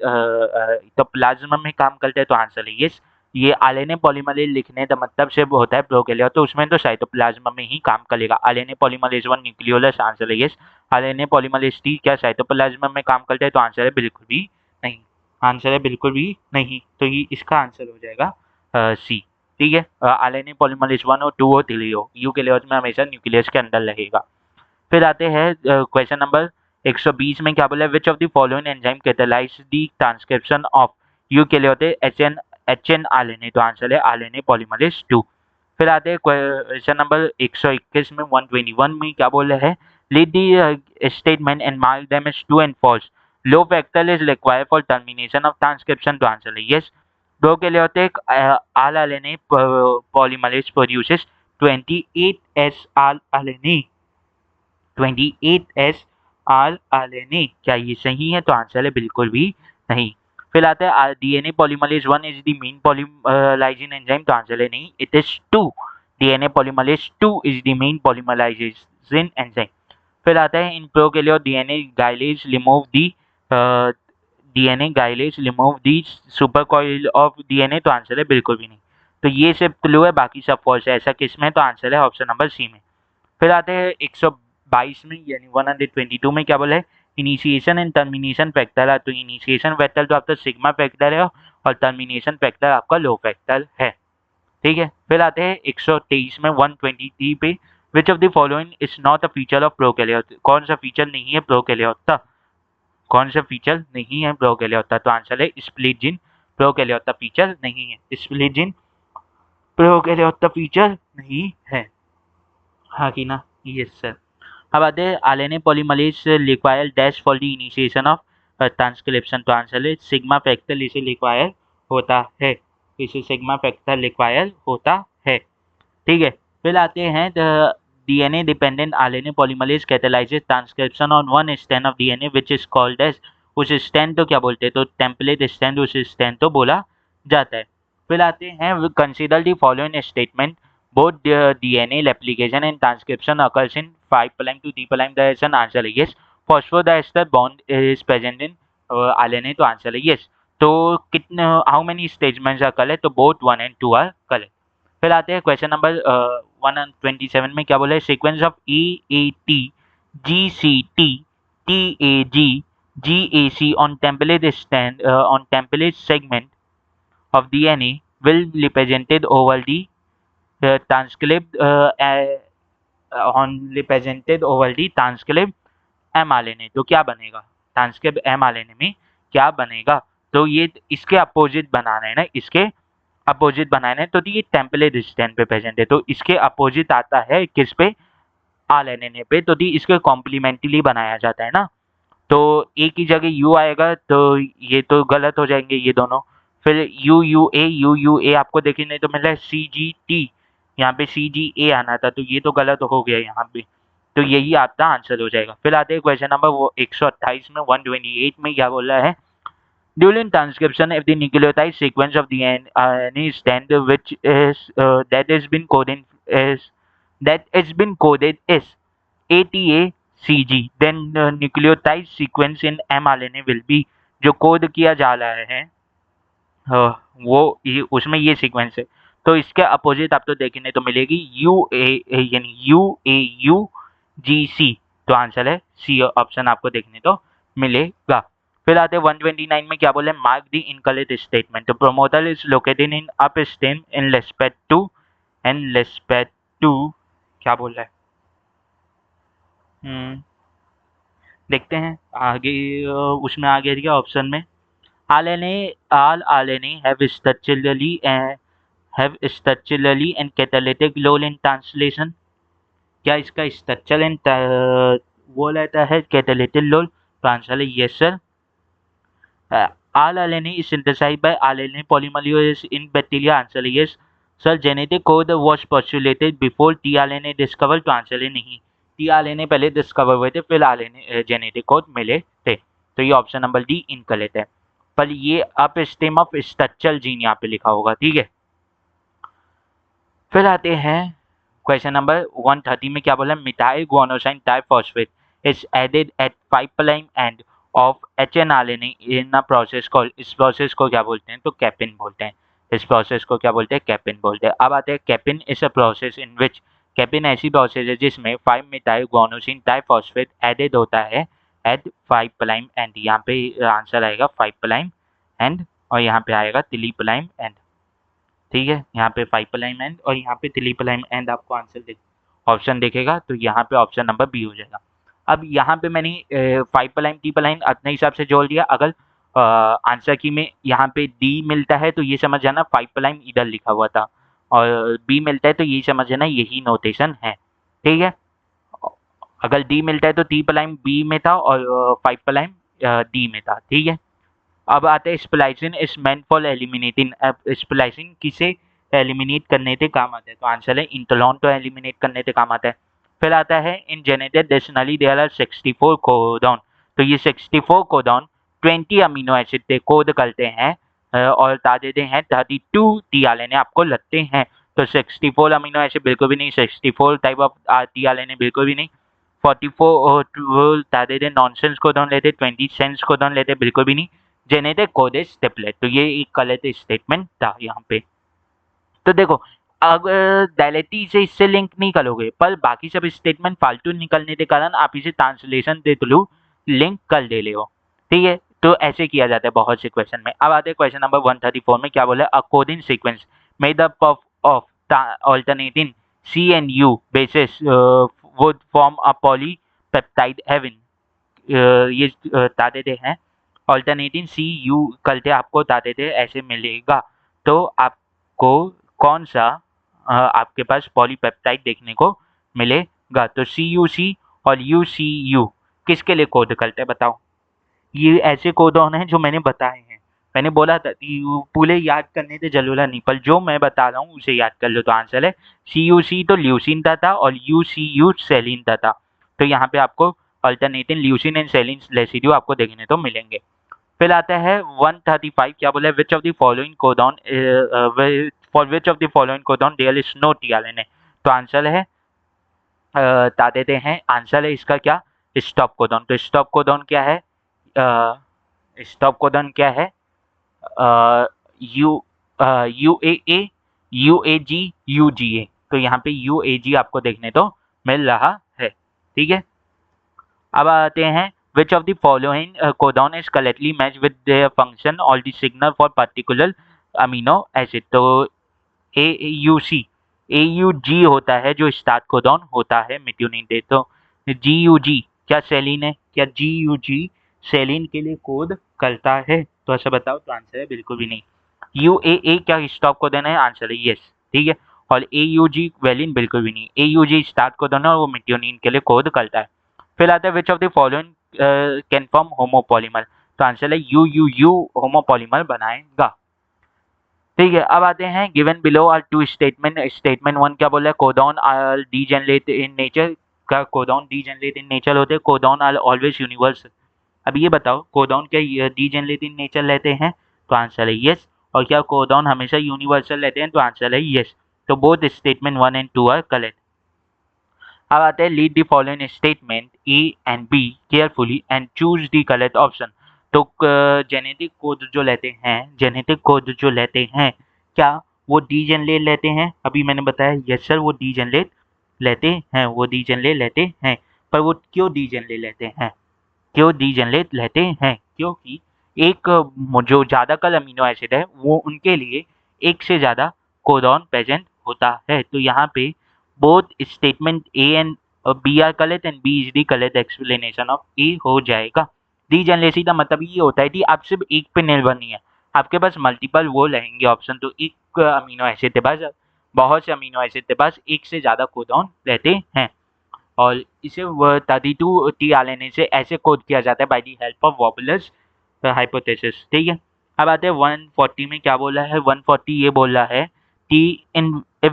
तो प्लाज्मा में काम करता है? तो आंसर है यस। ये आरएनए पॉलीमरेज लिखने का मतलब से होता है प्रोकैरियोट, तो उसमें तो साइटोप्लाज्म में ही काम करेगा। आरएनए पॉलीमरेज 1 न्यूक्लियोलस, आंसर है यस। आरएनए पॉलीमरेज 3 क्या साइटोप्लाज्म में काम करता है? तो आंसर है बिल्कुल भी नहीं। आंसर है बिल्कुल भी नहीं, तो ये इसका आंसर हो जाएगा सी। ठीक है, आरएनए पॉलीमरेज 1 हो, 2 हो, 3 हो, यूकेरियोट में हमेशा न्यूक्लियस के अंदर रहेगा। फिर आते हैं क्वेश्चन नंबर 120 में। क्या बोला है? Which of the following enzyme catalyse the transcription of eukaryotic HN RNA? तो आंसर है आरएनए पॉलीमरेज 2। फिर आते हैं क्वेश्चन नंबर 121 में। 121 में क्या बोला है? Read the statement and mark them as true and false. Rho factor is required for termination of transcription, तो आंसर है yes. Prokaryotic RNA polymerase produces 28 S RNA, 28 S RNA. क्या ये सही है? तो आंसर है बिल्कुल भी नहीं। फिर आता है DNA polymerase 1 is the main polymerising enzyme, तो आंसर है नहीं, it is 2। DNA polymerase 2 is the main polymerising enzyme. फिर आता है in prokaryote DNA gyrase remove the DNA gyrase remove the super coil of DNA, तो answer है बिल्कुल भी नहीं। तो ये सिर्फ ट्रू है, बाकी सब फॉल्स है। ऐसा किसमें? तो आंसर है ऑप्शन नंबर सी में। फिर आते हैं 122 में यानी 122 में। क्या बोला है? इनिशिएशन एंड टर्मिनेशन फैक्टर है, तो इनिशिएशन फैक्टर तो आपका सिग्मा फैक्टर है और टर्मिनेशन फैक्टर आपका लो फैक्टर है। ठीक है, फिर आते हैं 123 में 123 पे। विच of the following is not a feature of prokaryote? कौन सा फीचर नहीं है प्रोकैरियोट का? कौन सा फीचर नहीं है प्रोकैरियोट का? तो आंसर है स्प्लिट जीन। प्रोकैरियोट का फीचर नहीं है स्प्लिट जीन, प्रोकैरियोट का फीचर नहीं है। हाँ कि ना? Yes sir. अब आते हैं RNA polymerase require dash for the initiation of transcription, तो आंसर है सिग्मा फैक्टर इसे रिक्वायर होता है। इसे सिग्मा फैक्टर रिक्वायर होता है। ठीक है, फिर आते हैं DNA dependent RNA polymerase catalyses transcription on one strand of DNA which is called as. उस स्ट्रैंड तो क्या बोलते हैं? तो टेम्पलेट स्ट्रैंड, उस स्ट्रैंड तो बोला जाता है। फिर आते हैं consider the following statement both the DNA replication and transcription occurs in 5' to 3' direction, answer है yes. Phosphodiester bond is present in RNA, तो आंसर है yes. तो कितने how many statements are correct? तो बोथ 1 and 2 आर करेक्ट। फिर आते हैं question number 127 में। क्या बोला है? Sequence of AAT GCT TAG GAC on template stand on template segment of DNA will be represented over the transcript on represented over the transcript mRNA, तो क्या बनेगा? ट्रांसक्रिप्ट mRNA में क्या बनेगा? तो ये इसके अपोजिट बनाना है ना, इसके अपोजिट बनाना है, तो ये टेम्पलेट स्टैंड पे प्रेजेंट है, तो इसके अपोजिट आता है किस पे? RNA पे, तो इसके कॉम्प्लीमेंट्री बनाया जाता है ना। तो एक ही जगह यू आएगा, तो ये तो गलत हो जाएंगे ये दोनों। फिर यू ए आपको देखिए, नहीं तो मिल रहा है CGT, यहाँ पे CGA आना था, तो ये तो गलत हो गया यहाँ पे, तो यही आपका आंसर हो जाएगा। फिर आते हैं क्वेश्चन नंबर वो 128 में 128 में। क्या बोल रहा है? During transcription, if the nucleotide sequence of DNA stand which is that has been coded as ATACG, then nucleotide sequence in mRNA will be, जो कोड किया जा रहा है वो ये उसमें ये सीक्वेंस है, तो इसके अपोजिट आप तो देखने तो मिलेगी यानी UAUGC, तो आंसर है सी ऑप्शन आपको देखने तो मिलेगा। फिर आते हैं 129 में। क्या बोले? मार्क द इनकरेक्ट स्टेटमेंट, तो promoter is located in upstream in respect to क्या बोल रहा है? देखते हैं आगे, उसमें आगे दिया ऑप्शन में all RNA have structurally and catalytic role in translation। क्या इसका स्ट्रक्चर एंड वो रहता है कैटालिटिक रोल? तो आंसर है yes sir. rRNA is synthesized by RNA polymerase in bacteria. Answer है yes. Sir, genetic code was postulated before tRNA discovered. तो answer है नहीं, tRNA पहले डिस्कवर हुए थे, फिर RNA जेनेटिक कोड मिले थे। तो ये ऑप्शन नंबर डी इनकरेक्ट है, पर ये अपस्ट्रीम ऑफ स्ट्रक्चरल जीन यहाँ पे लिखा होगा, ठीक है। फिर आते हैं क्वेश्चन नंबर 130 में क्या बोला, methyl guanosine diphosphate is added at 5 prime end of HNRNA in a process called, इस प्रोसेस को क्या बोलते हैं, तो कैपिन बोलते हैं। इस प्रोसेस को क्या बोलते हैं, कैपिन बोलते हैं। अब आते हैं campaign is a process in which, campaign ऐसी प्रोसेस है जिसमें 5 मिथाइल गुआनोसिन डाइफॉस्फेट एडेड होता है एट 5 प्राइम एंड, यहाँ पे आंसर आएगा 5 प्राइम एंड, और यहाँ पे आएगा 3 प्राइम एंड, ठीक है। यहाँ पे 5 प्राइम एंड और यहाँ पे 3 प्राइम एंड आपको आंसर ऑप्शन देखेगा, तो यहाँ पे ऑप्शन नंबर बी हो जाएगा। अब यहाँ पे मैंने 5 प्राइम 3 प्राइम अपने हिसाब से जोड़ दिया। अगर आंसर की में यहाँ पे डी मिलता है तो ये समझ जाना 5 प्राइम इधर लिखा हुआ था, और बी मिलता है तो ये समझ जाना यही नोटेशन है, ठीक है। अगर डी मिलता है तो 3 प्राइम बी में था और 5 प्राइम डी में था, ठीक है। अब आते हैं स्प्लाइसिन इज मेंट फॉर एलिमिनेटिंग, स्प्लाइसिन किसे एलिमिनेट करने के काम आता है, तो आंसर है इंटरलॉन तो एलिमिनेट करने के काम आता है। फिर आता है in genetic dictionary there are 64 codon, तो ये 64 कोडॉन 20 अमीनो एसिड पे कोड करते हैं और बता देते हैं 32 tRNA आपको लगते हैं। तो 64 अमीनो एसिड बिल्कुल भी नहीं, 64 टाइप ऑफ tRNA बिल्कुल भी नहीं, 44 बता देते नॉनसेंस कोडॉन लेते, 20 सेंस कोडॉन लेते बिल्कुल भी नहीं, जेनेटिक कोड इज ट्रिपलेट। तो ये एक गलत स्टेटमेंट था यहाँ पे। तो देखो, अगर डायरेक्टली से इससे लिंक नहीं करोगे, पर बाकी सब स्टेटमेंट फालतू निकलने के कारण आप इसे ट्रांसलेशन के थ्रू लिंक कर ले ले हो, ठीक है। तो ऐसे किया जाता है बहुत से क्वेश्चन में। अब आते हैं क्वेश्चन नंबर 134 में क्या बोला, a coding sequence made up of alternating C and U bases would form a polypeptide having, ये बता देते हैं ऑल्टरनेटिंग सी यू करते आपको बता देते ऐसे मिलेगा। तो आपको कौन सा आपके पास पॉलीपेप्टाइड देखने को मिलेगा, तो CUC और UCU किसके लिए कोड करते हैं बताओ। ये ऐसे कोडॉन हैं जो मैंने बताए हैं, मैंने बोला था पूरे याद करने की जरूरत नहीं, पर जो मैं बता रहा हूँ उसे याद कर लो। तो आंसर है CUC तो ल्यूसिन था और UCU सेलिन था। तो यहाँ पे आपको alternative leucine and serine residue आपको देखने तो मिलेंगे। फिर आता है 135, क्या बोला है, which of the following codon for which of the following codon there is no tRNA, तो आंसर है बता देते हैं, आंसर है इसका क्या, स्टॉप कोडॉन। तो स्टॉप कोडॉन क्या है, स्टॉप कोडॉन क्या है, UAA UAG UGA, तो यहाँ पे UAG आपको देखने तो मिल रहा है, ठीक है। अब आते हैं which of the following codon is correctly matched with their function or the signal for particular amino acid, तो AUG होता है जो स्टार्ट कोडॉन होता है मेथियोनिन डे। तो GUG क्या सेलिन है, क्या GUG सेलिन के लिए कोड करता है, तो ऐसा बताओ, तो आंसर है बिल्कुल भी नहीं। UAA क्या स्टॉप कोडॉन है, आंसर है यस, ठीक है। और AUG वेलिन बिल्कुल भी नहीं, AUG स्टार्ट कोडॉन है और वो मेथियोनिन के लिए कोड करता है। फिर आता है which of the following can form homopolymer, तो आंसर है UUU होमोपॉलीमर बनाएगा, ठीक है। अब आते हैं given below are two statement, statement 1 क्या बोला है, codon are degenerate in nature, क्या कोडॉन डीजेनरेट इन नेचर होते हैं, कोडॉन आर ऑलवेज यूनिवर्सल। अब ये बताओ कोडॉन क्या डीजेनरेट इन नेचर लेते हैं, तो आंसर है यस, और क्या कोडॉन हमेशा यूनिवर्सल लेते हैं, तो आंसर है यस। तो both statement 1 and 2 are correct. अब आते हैं read the following statement A and B carefully and choose the correct option. तो जेनेटिक कोड जो लेते हैं, जेनेटिक कोड जो लेते हैं, क्या वो डीजेनरेट लेते हैं, अभी मैंने बताया यस सर वो डीजेनरेट लेते हैं, वो डीजेनरेट लेते हैं, पर वो क्यों डीजेनरेट लेते हैं, क्यों डीजेनरेट लेते हैं, क्योंकि एक जो ज़्यादा कल अमीनो एसिड है वो उनके लिए एक से ज़्यादा कोडॉन प्रेजेंट होता है। तो यहाँ पे both statement A and B are correct and B is the correct explanation of A हो जाएगा। डीजेनरेसी का मतलब ये होता है कि आप सिर्फ एक पे निर्भर नहीं है, आपके पास मल्टीपल वो रहेंगे ऑप्शन, तो एक अमीनो एसिड के पास, बहुत से अमीनो एसिड के पास एक से ज़्यादा कोडॉन रहते हैं, और इसे 32 tRNA से ऐसे कोड किया जाता है by the help of wobblers hypothesis, ठीक है। अब आते हैं 140 में, क्या बोला है 140, ये बोला है कि in if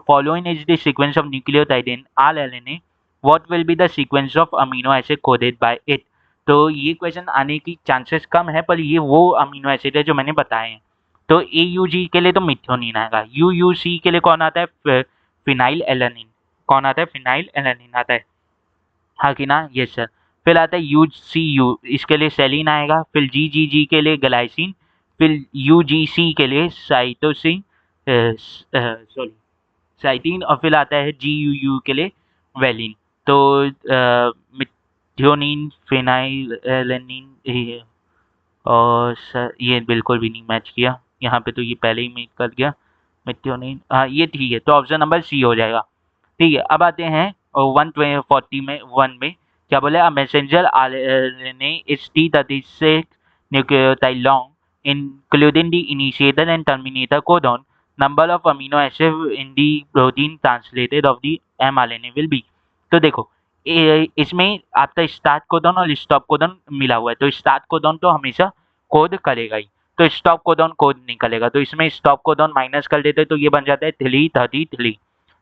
following is the sequence of nucleotide in RNA, what will be the sequence of amino acid coded by it. तो ये क्वेश्चन आने की चांसेस कम है, पर ये वो अमीनो एसिड है जो मैंने बताए हैं। तो AUG के लिए तो मिथ्योनिन आएगा, UUC के लिए कौन आता है, फिनाइल एलानिन। कौन आता है, फिनाइल एलानिन आता है, हाँ कि ना, यस सर। फिर आता है UCU, इसके लिए सेलिन आएगा। फिर GGG के लिए ग्लाइसिन। फिर UGC के लिए साइटोसिन, सॉरी साइटिन। और फिर आता है GUU के लिए वेलिन। तो मिथ्योनिन, फिनाइल, और सर ये बिल्कुल भी नहीं मैच किया यहाँ पे, तो ये पहले ही मैच कर गया। मिथ्योनिन, हाँ ये ठीक है, तो ऑप्शन नंबर सी हो जाएगा। ठीक है, अब आते हैं 140 में 1 में, क्या बोले, a messenger RNA is T36 nucleotide long including the initiator and terminator codon, number of amino acid in the protein translated of the mRNA will be. तो देखो, इसमें आपका स्टार्ट कोडॉन और स्टॉप कोडॉन मिला हुआ है, तो स्टार्ट कोडॉन तो हमेशा कोड करेगा ही, तो स्टॉप कोडॉन कोड नहीं करेगा। तो इसमें स्टॉप कोडॉन माइनस कर देते तो ये बन जाता है 333।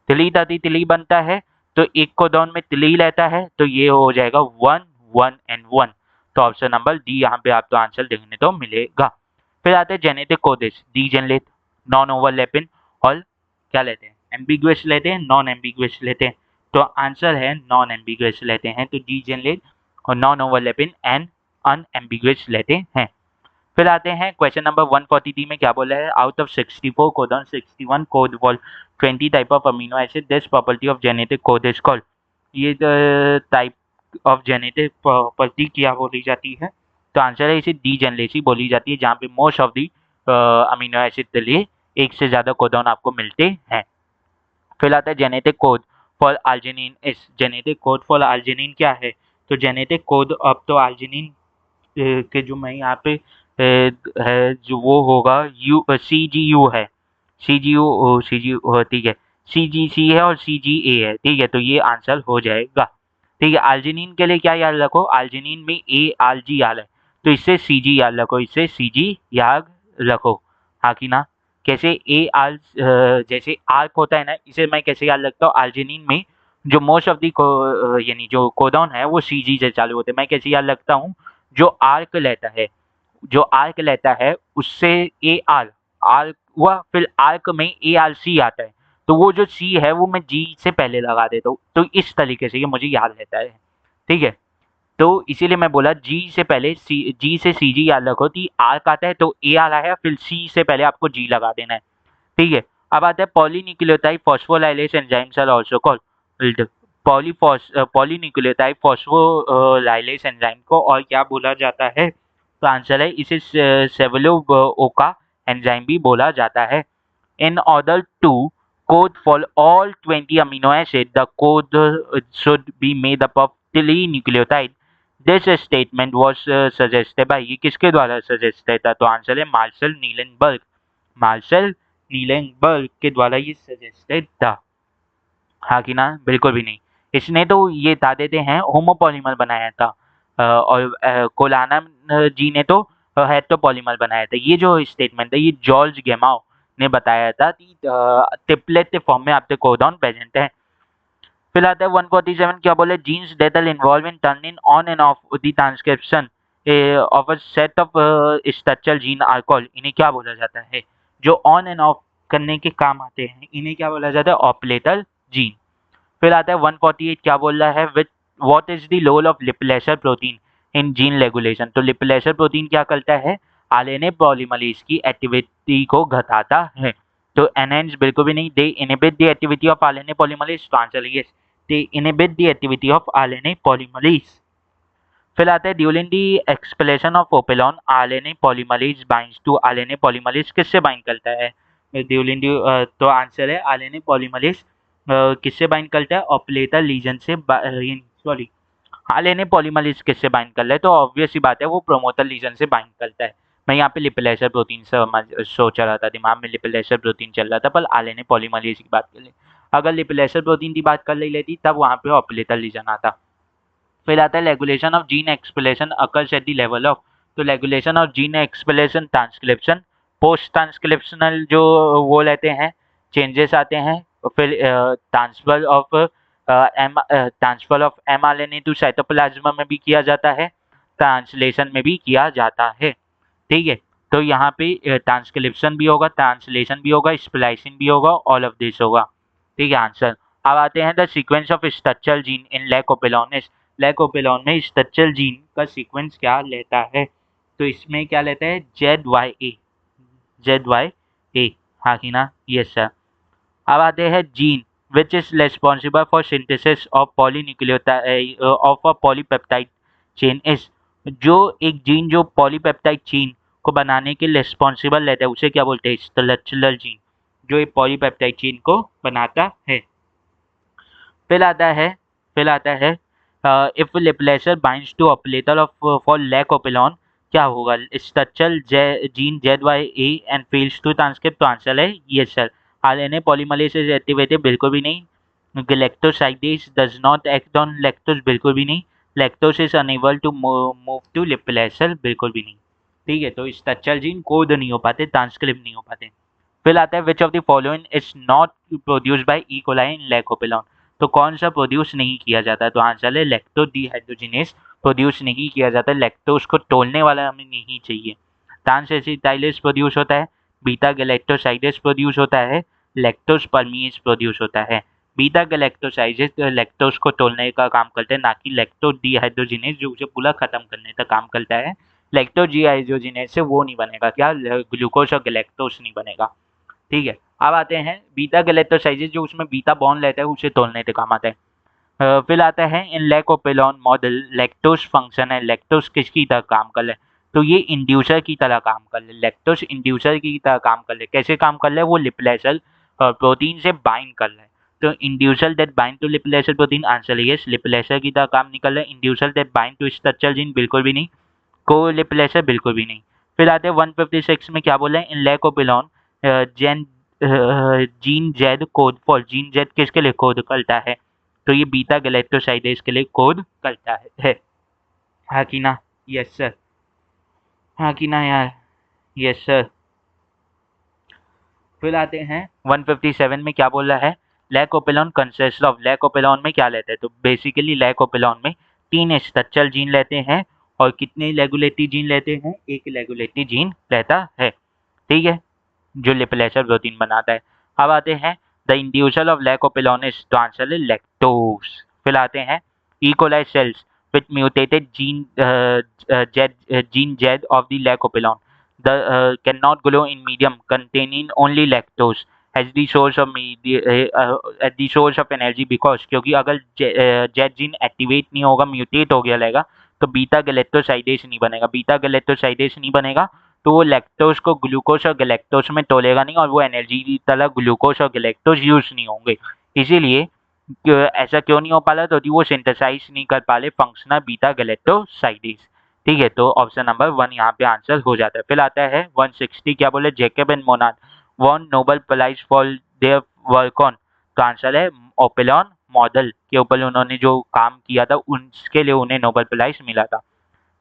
333 बनता है, तो एक कोडॉन में 3 रहता है, तो ये हो जाएगा 1 1 एंड 1। तो ऑप्शन नंबर डी यहाँ पे आपको आंसर देखने तो मिलेगा। फिर आते हैं जेनेटिक कोडेज, डीजेनरेट, नॉन ओवरलैपिंग, और क्या लेते हैं, एम्बिगुअस लेते हैं, नॉन एम्बिगुअस लेते हैं। तो आंसर है नॉन एम्बिगुअस लेते हैं, तो डीजेनरेट और नॉन ओवरलैपिंग एंड अनएम्बिगुअस लेते हैं। फिर आते हैं क्वेश्चन नंबर 143 में, क्या बोला है, out of 64 codon 61 code wall 20 type of amino acid, this property of genetic code is called. ये टाइप ऑफ जेनेटिक प्रॉपर्टी क्या बोली जाती है, तो आंसर है इसे डीजेनरेसी बोली जाती है, जहाँ पे most of the amino acid के लिए एक से ज़्यादा कोडॉन आपको मिलते हैं। फिर आता है जेनेटिक कोड फॉर आर्जिनिन इस, जेनेटिक कोड फॉर आर्जिनिन क्या है, तो जेनेटिक कोड अब तो आर्जिनिन के जो मैं यहाँ पे है जो वो होगा CGU है, CGU ठीक है, CGC है और CGA है, ठीक है, तो ये आंसर हो जाएगा। ठीक है, आर्जिनिन के लिए क्या याद रखो, आर्जिनिन में ARG याद है, तो इससे CG याद रखो, इससे CG याद रखो, हाँ कि ना। कैसे जैसे आर्क होता है ना, इसे मैं कैसे याद रखता हूँ, आर्जिनिन में जो मोस्ट ऑफ दी यानी जो कोडॉन है वो CG से चालू होते हैं, मैं कैसे याद रखता हूँ, जो आर्क लेता है, जो आर्क लेता है उससे AR आर्क हुआ, फिर आर्क में ARC आता है, तो वो जो C है वो मैं G से पहले लगा देता हूँ, तो इस तरीके से ये मुझे याद रहता है। ठीक है, तो इसीलिए मैं बोला G से पहले G से CG याद रखो, कि आर्क आता है तो AR आया, फिर C से पहले आपको G लगा देना है। ठीक है, अब आता है polynucleotide phosphorylase enzymes are also called, polynucleotide phosphorylase enzyme को और क्या बोला जाता है, तो आंसर है इसे सेवलोवोका एंजाइम भी बोला जाता है। In order to code for all 20 amino acid, the code should be made up of 3 nucleotide, this statement was suggested by, ये किसके द्वारा सजेस्टेड था, तो आंसर है मार्शल नीलेनबर्ग, मार्शल नीलेनबर्ग के द्वारा ये सजेस्टेड था, हाँ कि ना, बिल्कुल भी नहीं। इसने तो ये बता देते हैं होमोपॉलीमर बनाया था, और कोलाना जी ने तो हेट्रोपॉलीमर बनाया था। ये जो स्टेटमेंट है ये जॉर्ज गेमाओ ने बताया था कि ट्रिपलेट फॉर्म में आपके कोडॉन प्रेजेंट है। फिर आता है 147, क्या बोले, genes that are involve in turning on and off the transcription of a set of structural gene are called, इन्हें क्या बोला जाता है, जो ऑन एंड ऑफ करने के काम आते हैं इन्हें क्या बोला जाता है, ऑपरेटर जीन। फिर आता है 148, क्या बोल रहा है, with what is the role of repressor protein in gene regulation, तो लिपलेसर प्रोटीन क्या करता है, RNA पॉलीमरेज की एक्टिविटी को घटाता है, तो एनहांस बिल्कुल भी नहीं, they inhibit the activity of RNA polymerase, तो answer yes, they inhibit the activity of RNA polymerase. फिर आता है during the expression of operon RNA polymerase binds to, RNA polymerase किससे बाइंड करता है, ड्यूरिंग दी, तो आंसर है RNA पॉलीमरेज किससे बाइंड करता है, ऑपरेटर लीजन से, सॉरी RNA पॉलीमरेज किससे बाइंड कर रहा है, तो ऑब्वियस सी बात है वो प्रोमोटर लीजन से बाइंड करता है। मैं यहाँ पे लिपलेसर प्रोटीन से सोच रहा था, दिमाग में लिपलेसर प्रोटीन चल रहा था, पर RNA पॉलीमरेज की बात कर ले, अगर लिपलेसर प्रोटीन की बात कर लेती तब वहाँ पे ऑपरेटर लीजन आता। फिर आता है regulation of gene expression occurs at the level of, तो regulation of gene expression transcription, post transcriptional जो वो लेते हैं चेंजेस आते हैं, फिर transfer of mRNA to cytoplasm में भी किया जाता है, ट्रांसलेशन में भी किया जाता है। ठीक है, तो यहाँ पे ट्रांसक्रिप्शन भी होगा, ट्रांसलेशन भी होगा, स्प्लाइसिंग भी होगा, ऑल ऑफ दिस होगा। ठीक है आंसर। अब आते हैं the sequence of structural gene in lac operon is. Lac operon में स्ट्रक्चरल जीन का सीक्वेंस क्या लेता है? तो इसमें क्या लेता है? ZYA, ZYA, हाँ कि ना? Yes sir. अब आते हैं gene which is responsible for synthesis of polynucleotide of a polypeptide chain is. जो एक जीन जो पॉलीपेप्टाइड चेन को बनाने के लिए रिस्पॉन्सिबल रहता है उसे क्या बोलते हैं? स्ट्रक्चरल जीन, जो एक पॉलीपेप्टाइड चेन को बनाता है। फिर आता है if repressor binds to operator of for lac operon, क्या होगा? Structural gene ZYA and fails to transcript. तो आंसर है yes sir, RNA polymerase is activated, बिल्कुल भी नहीं। Galactosidase does not act on lactose, बिल्कुल भी नहीं। Lactose is unable to move to repressor, बिल्कुल भी नहीं। ठीक है, तो स्ट्रक्चरल जीन कोड नहीं हो पाते, ट्रांसक्रिप्ट नहीं हो पाते। फिर आता है which of the following is not produced by E coli in lac operon. तो कौन सा प्रोड्यूस नहीं किया जाता? तो आंसर है लैक्टो डिहाइड्रोजिनेस प्रोड्यूस नहीं किया जाता। लैक्टोज को तोड़ने वाला हमें नहीं चाहिए। ट्रांस एसिटाइलेज प्रोड्यूस होता है, बीटा गैलेक्टोसाइडेज प्रोड्यूस होता है, लैक्टोज परमीज प्रोड्यूस होता है। बीटा गैलेक्टोसाइडेज लैक्टोज को तोड़ने का काम करते हैं, ना कि लैक्टो डिहाइड्रोजिनेस जो उसे पूरा खत्म करने का काम करता है। लैक्टो डिहाइड्रोजिनेस से वो नहीं बनेगा, क्या? ग्लूकोज और गैलेक्टोज नहीं बनेगा। ठीक है, अब आते हैं बीटा गैलेक्टोसाइजेज, जो उसमें बीटा बॉन्ड रहता है उसे तोड़ने के काम आता है। फिर आता है इन लैकोपेलोन मॉडल लैक्टोज फंक्शन है। लैक्टोज किसकी तरह काम कर रहा है? तो ये इंड्यूसर की तरह काम कर रहे, लैक्टोज इंड्यूसर की तरह काम कर रहे। कैसे काम कर रहे हैं? वो लिपलेसर प्रोटीन से बाइंड कर रहे हैं। तो inducer that bind to repressor protein, answer है यस, लिपलेसर की तरह काम निकल रहा है। Inducer that bind to structural gene, बिल्कुल भी नहीं। को लिपलेसर, बिल्कुल भी नहीं। फिर आते हैं 156 में, क्या बोला है? In lac operon gene gene Z code for, gene Z किसके लिए कोड करता है? तो ये बीटा गैलेक्टोसाइडेज के लिए कोड करता है। हाँ कि ना? यस सर, हाँ कि ना यार? Yes sir. फिर आते हैं 157 में, क्या बोल रहा है? लैकोपेलोन कंसिस्ट ऑफ। लैकोपेलोन में क्या लेते हैं? तो बेसिकली लैकोपेलोन में 3 स्ट्रक्चरल जीन लेते हैं और कितने रेगुलेटरी जीन लेते हैं? एक रेगुलेटरी जीन रहता है। ठीक है, जो लिपलेसर प्रोटीन बनाता है। अब आते हैं द इंड्यूसर ऑफ लैकोपेलोनिस, तो आंसर है लैक्टोज। फिर आते हैं E coli cells with mutated gene Z of the lac operon the cannot grow in medium containing only lactose as the source of at the source of energy because, क्योंकि अगर Z gene activate नहीं होगा, mutate हो गया रहेगा, तो beta galactosidase नहीं बनेगा। बीटा गैलेक्टोसाइडेज नहीं बनेगा तो वो लैक्टोज को ग्लूकोज और गैलेक्टोज में तोलेगा नहीं और वो एनर्जी की तरह ग्लूकोज और गैलेक्टोज यूज नहीं होंगे। इसीलिए ऐसा क्यों नहीं हो पा रहा? तो वो सिंथेसाइज नहीं कर पा रहे फंक्शनल बीटा गैलेक्टोसाइडेज। ठीक है, तो ऑप्शन नंबर 1 यहाँ पे आंसर हो जाता है। फिर आता है 160, क्या बोले? Jacob and Monod won Nobel prize for their work on, तो आंसर है ओपेलॉन मॉडल के ऊपर उन्होंने जो काम किया था उसके लिए उन्हें नोबेल प्राइज मिला था।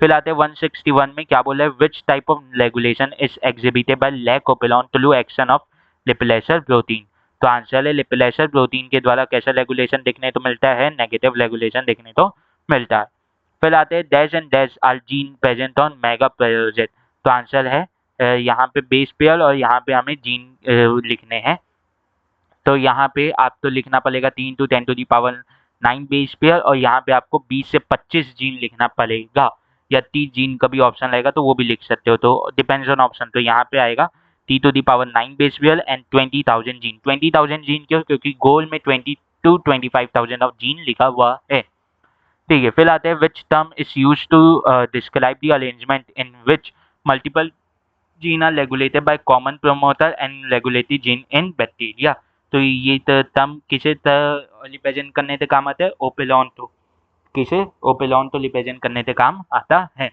फिर आते हैं 161 में, क्या बोला है? Which type of regulation is exhibited by lac operon through action of repressor protein, तो आंसर है लिपलेसर प्रोटीन के द्वारा कैसा रेगुलेशन देखने को मिलता है? नेगेटिव रेगुलेशन देखने को मिलता है। फिर आते हैं dash and dash are gene present on mega project, तो आंसर है यहाँ पे बेस पेयर और यहाँ पे हमें जीन लिखने हैं। तो यहाँ पे आपको लिखना पड़ेगा 3 to 10 to the power 9 base pair और यहाँ पे आपको 20 से 25 जीन लिखना पड़ेगा, या 30 जीन का भी ऑप्शन रहेगा तो वो भी लिख सकते हो, तो डिपेंड्स ऑन ऑप्शन। तो यहाँ पे आएगा 3 to the power 9 base pair and 20,000 gene. 20,000 gene क्यों? क्योंकि गोल में 20 to 25,000 ऑफ जीन लिखा हुआ है। ठीक है, फिर आते हैं which term is use to describe the arrangement in which multiple gene are regulated by common promoter and regulatory gene in bacteria, तो ये टर्म किसे रिप्रेजेंट करने के काम आता है? ओपेलॉन तो किसे? ओपेलॉन तो रिप्रेजेंट करने के काम आता है।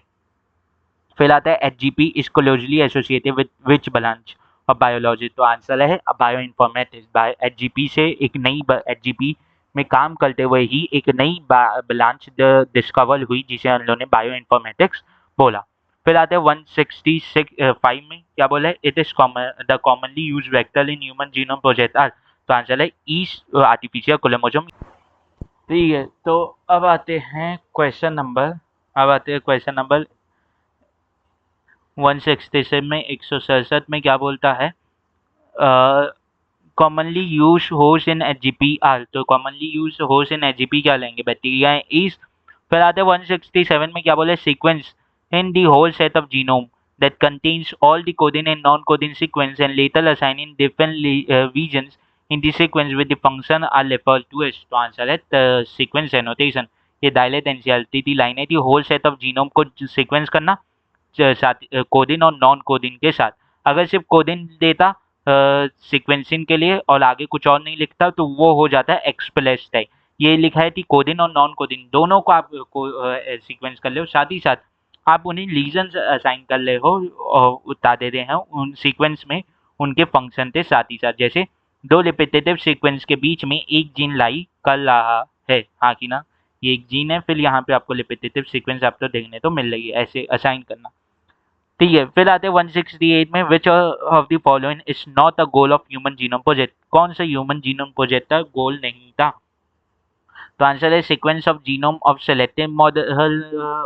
फिर आता है HGP is closely associated with which branch of biology, तो आंसर है बायो इन्फॉर्मेटिक्स। HGP से एक नई HGP में काम करते हुए ही एक नई ब्रांच डिस्कवर हुई जिसे हम लोगों ने बायो इन्फॉर्मेटिक्स बोला। फिर आते हैं 165 में क्या बोला है, it is the commonly use vector in human genome project are, तो आंसर है ईस्ट आर्टिफिशियल क्रोमोसोम। ठीक है, तो अब आते हैं क्वेश्चन नंबर, अब आते हैं क्वेश्चन नंबर 167 में 167 में क्या बोलता है, commonly use host in HGP are, तो commonly use host in HGP क्या लेंगे, बैक्टीरिया ईस्ट। फिर आते हैं 167 में क्या बोले, sequence in the whole set of genome that contains all the coding and non-coding sequence and later assigning different regions in the sequence with the function are referred to as, तो answer है sequence annotation. ये dilate NCLT की line है, थी whole set of genome को sequence करना साथ coding और नॉन कोडिन के साथ। अगर सिर्फ कोडिन देता सीक्वेंसिंग के लिए और आगे कुछ और नहीं लिखता तो वो हो जाता है एक्सप्रेस टाइप। ये लिखा है कि कोडिन और नॉन कोडिन दोनों को आप सीक्वेंस कर ले हो, साथ ही साथ आप उन्हें लीजन असाइन कर ले हो और बता दे रहे हैं उन सीक्वेंस में उनके फंक्शन थे साथ ही साथ। जैसे दो रिपीटेटिव सीक्वेंस के बीच में एक जीन लाई कर रहा है, हाँ कि ना, ये एक जीन है, फिर यहाँ पे आपको रिपीटेटिव सीक्वेंस आपको देखने तो मिल रही है, ऐसे असाइन करना। ठीक है, फिर आते हैं 168 में, विच of the following is not a goal of human genome project, कौन सा ह्यूमन जीनोम प्रोजेक्ट का गोल नहीं था, तो आंसर है sequence of genome of selective model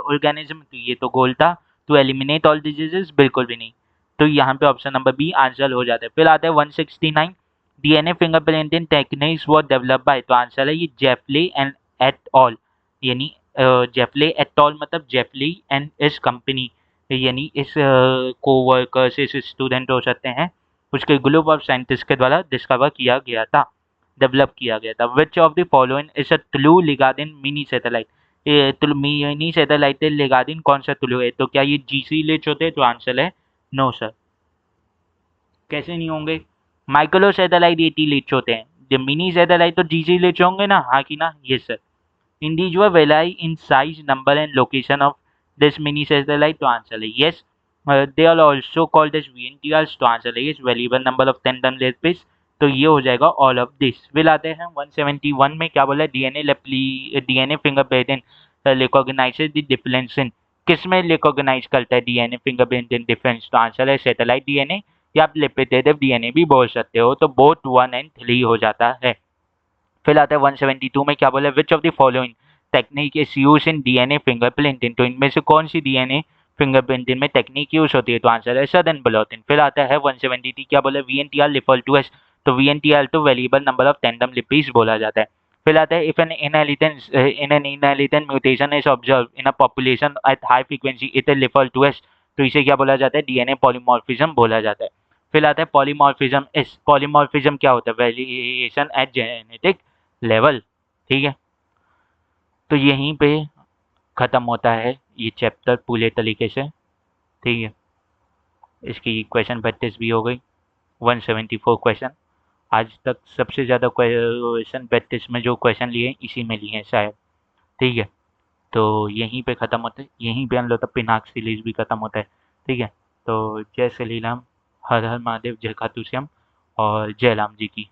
organism, तो ये तो गोल था। टू एलिमिनेट ऑल डिजीजेस, बिल्कुल भी नहीं, तो यहाँ पे ऑप्शन नंबर बी आंसर हो जाता है। फिर आता है 169, डीएनए फिंगरप्रिंटिंग टेक्निक्स वो डेवलप बाय, तो आंसर है ये जेफले एंड एट ऑल, यानी जेफले एट ऑल मतलब जेफले एंड इस कंपनी, यानी इस कोवर्कर्स इस स्टूडेंट हो सकते हैं, उसके ग्रुप ऑफ साइंटिस्ट के द्वारा डिस्कवर किया गया था, डेवलप किया गया था। Which of the following is a true regarding mini satellite, ये मिनी सैटेलाइट लिगादिन कौन सा ट्रू है, तो क्या ये जीसी लिच होते हैं, तो आंसर है नो सर। कैसे नहीं होंगे, माइक्रो सैटेलाइट एटी लिच होते हैं, जब मिनी सैटेलाइट तो जीसी लिच होंगे ना, हाँ कि ना, ये sir. Individual vary in size number and location of this mini satellite, तो आंसर है yes. They are also called as VNTR, तो आंसर है yes, variable number of tandem repeats, तो ये हो जाएगा ऑल ऑफ दिस। फिर आते हैं 171 में क्या बोला, DNA fingerprint recognises the difference in, किस में रिकॉग्नाइज करता है डीएनए फिंगरप्रिंट इन डिफरेंस, तो आंसर है सैटेलाइट डीएनए, या आप रिपीटेटिव डीएनए भी बोल सकते हो, तो बोथ 1 एंड 3 हो जाता है। फिर आता है 172 में क्या बोला, which of the following technique is use in DNA fingerprinting, तो इनमें से कौन सी डीएनए फिंगरप्रिंटिंग में टेक्निक यूज होती है, तो आंसर है सदर्न ब्लॉटिंग। फिर आता है 173 क्या बोला, वीएनटीआर रिफर टू एस, तो वीएनटीआर तो variable number of tandem repeats बोला जाता है। फिर आता है if an inheritance mutation is observe in a population at high frequency it is refer to as, तो इसे क्या बोला जाता है, डीएनए पॉलीमॉर्फिज्म बोला जाता है। फिर आता है पॉलीमॉर्फिज्म इस, पॉलीमॉर्फिज्म क्या होता है, वेरिएशन एट जेनेटिक लेवल। ठीक है, तो यहीं पे ख़त्म होता है ये चैप्टर पूरे तरीके से। ठीक है, इसकी क्वेश्चन प्रैक्टिस भी हो गई, 174 क्वेश्चन। आज तक सबसे ज़्यादा क्वेश्चन प्रैक्टिस में जो क्वेश्चन लिए इसी में लिए हैं शायद। ठीक है, तो यहीं पे ख़त्म होता है, यहीं पे हम लोग पिनाक सीरीज भी ख़त्म होता है। ठीक है, तो जय श्री राम, हर हर महादेव, जय खाटू श्याम और जय राम जी की।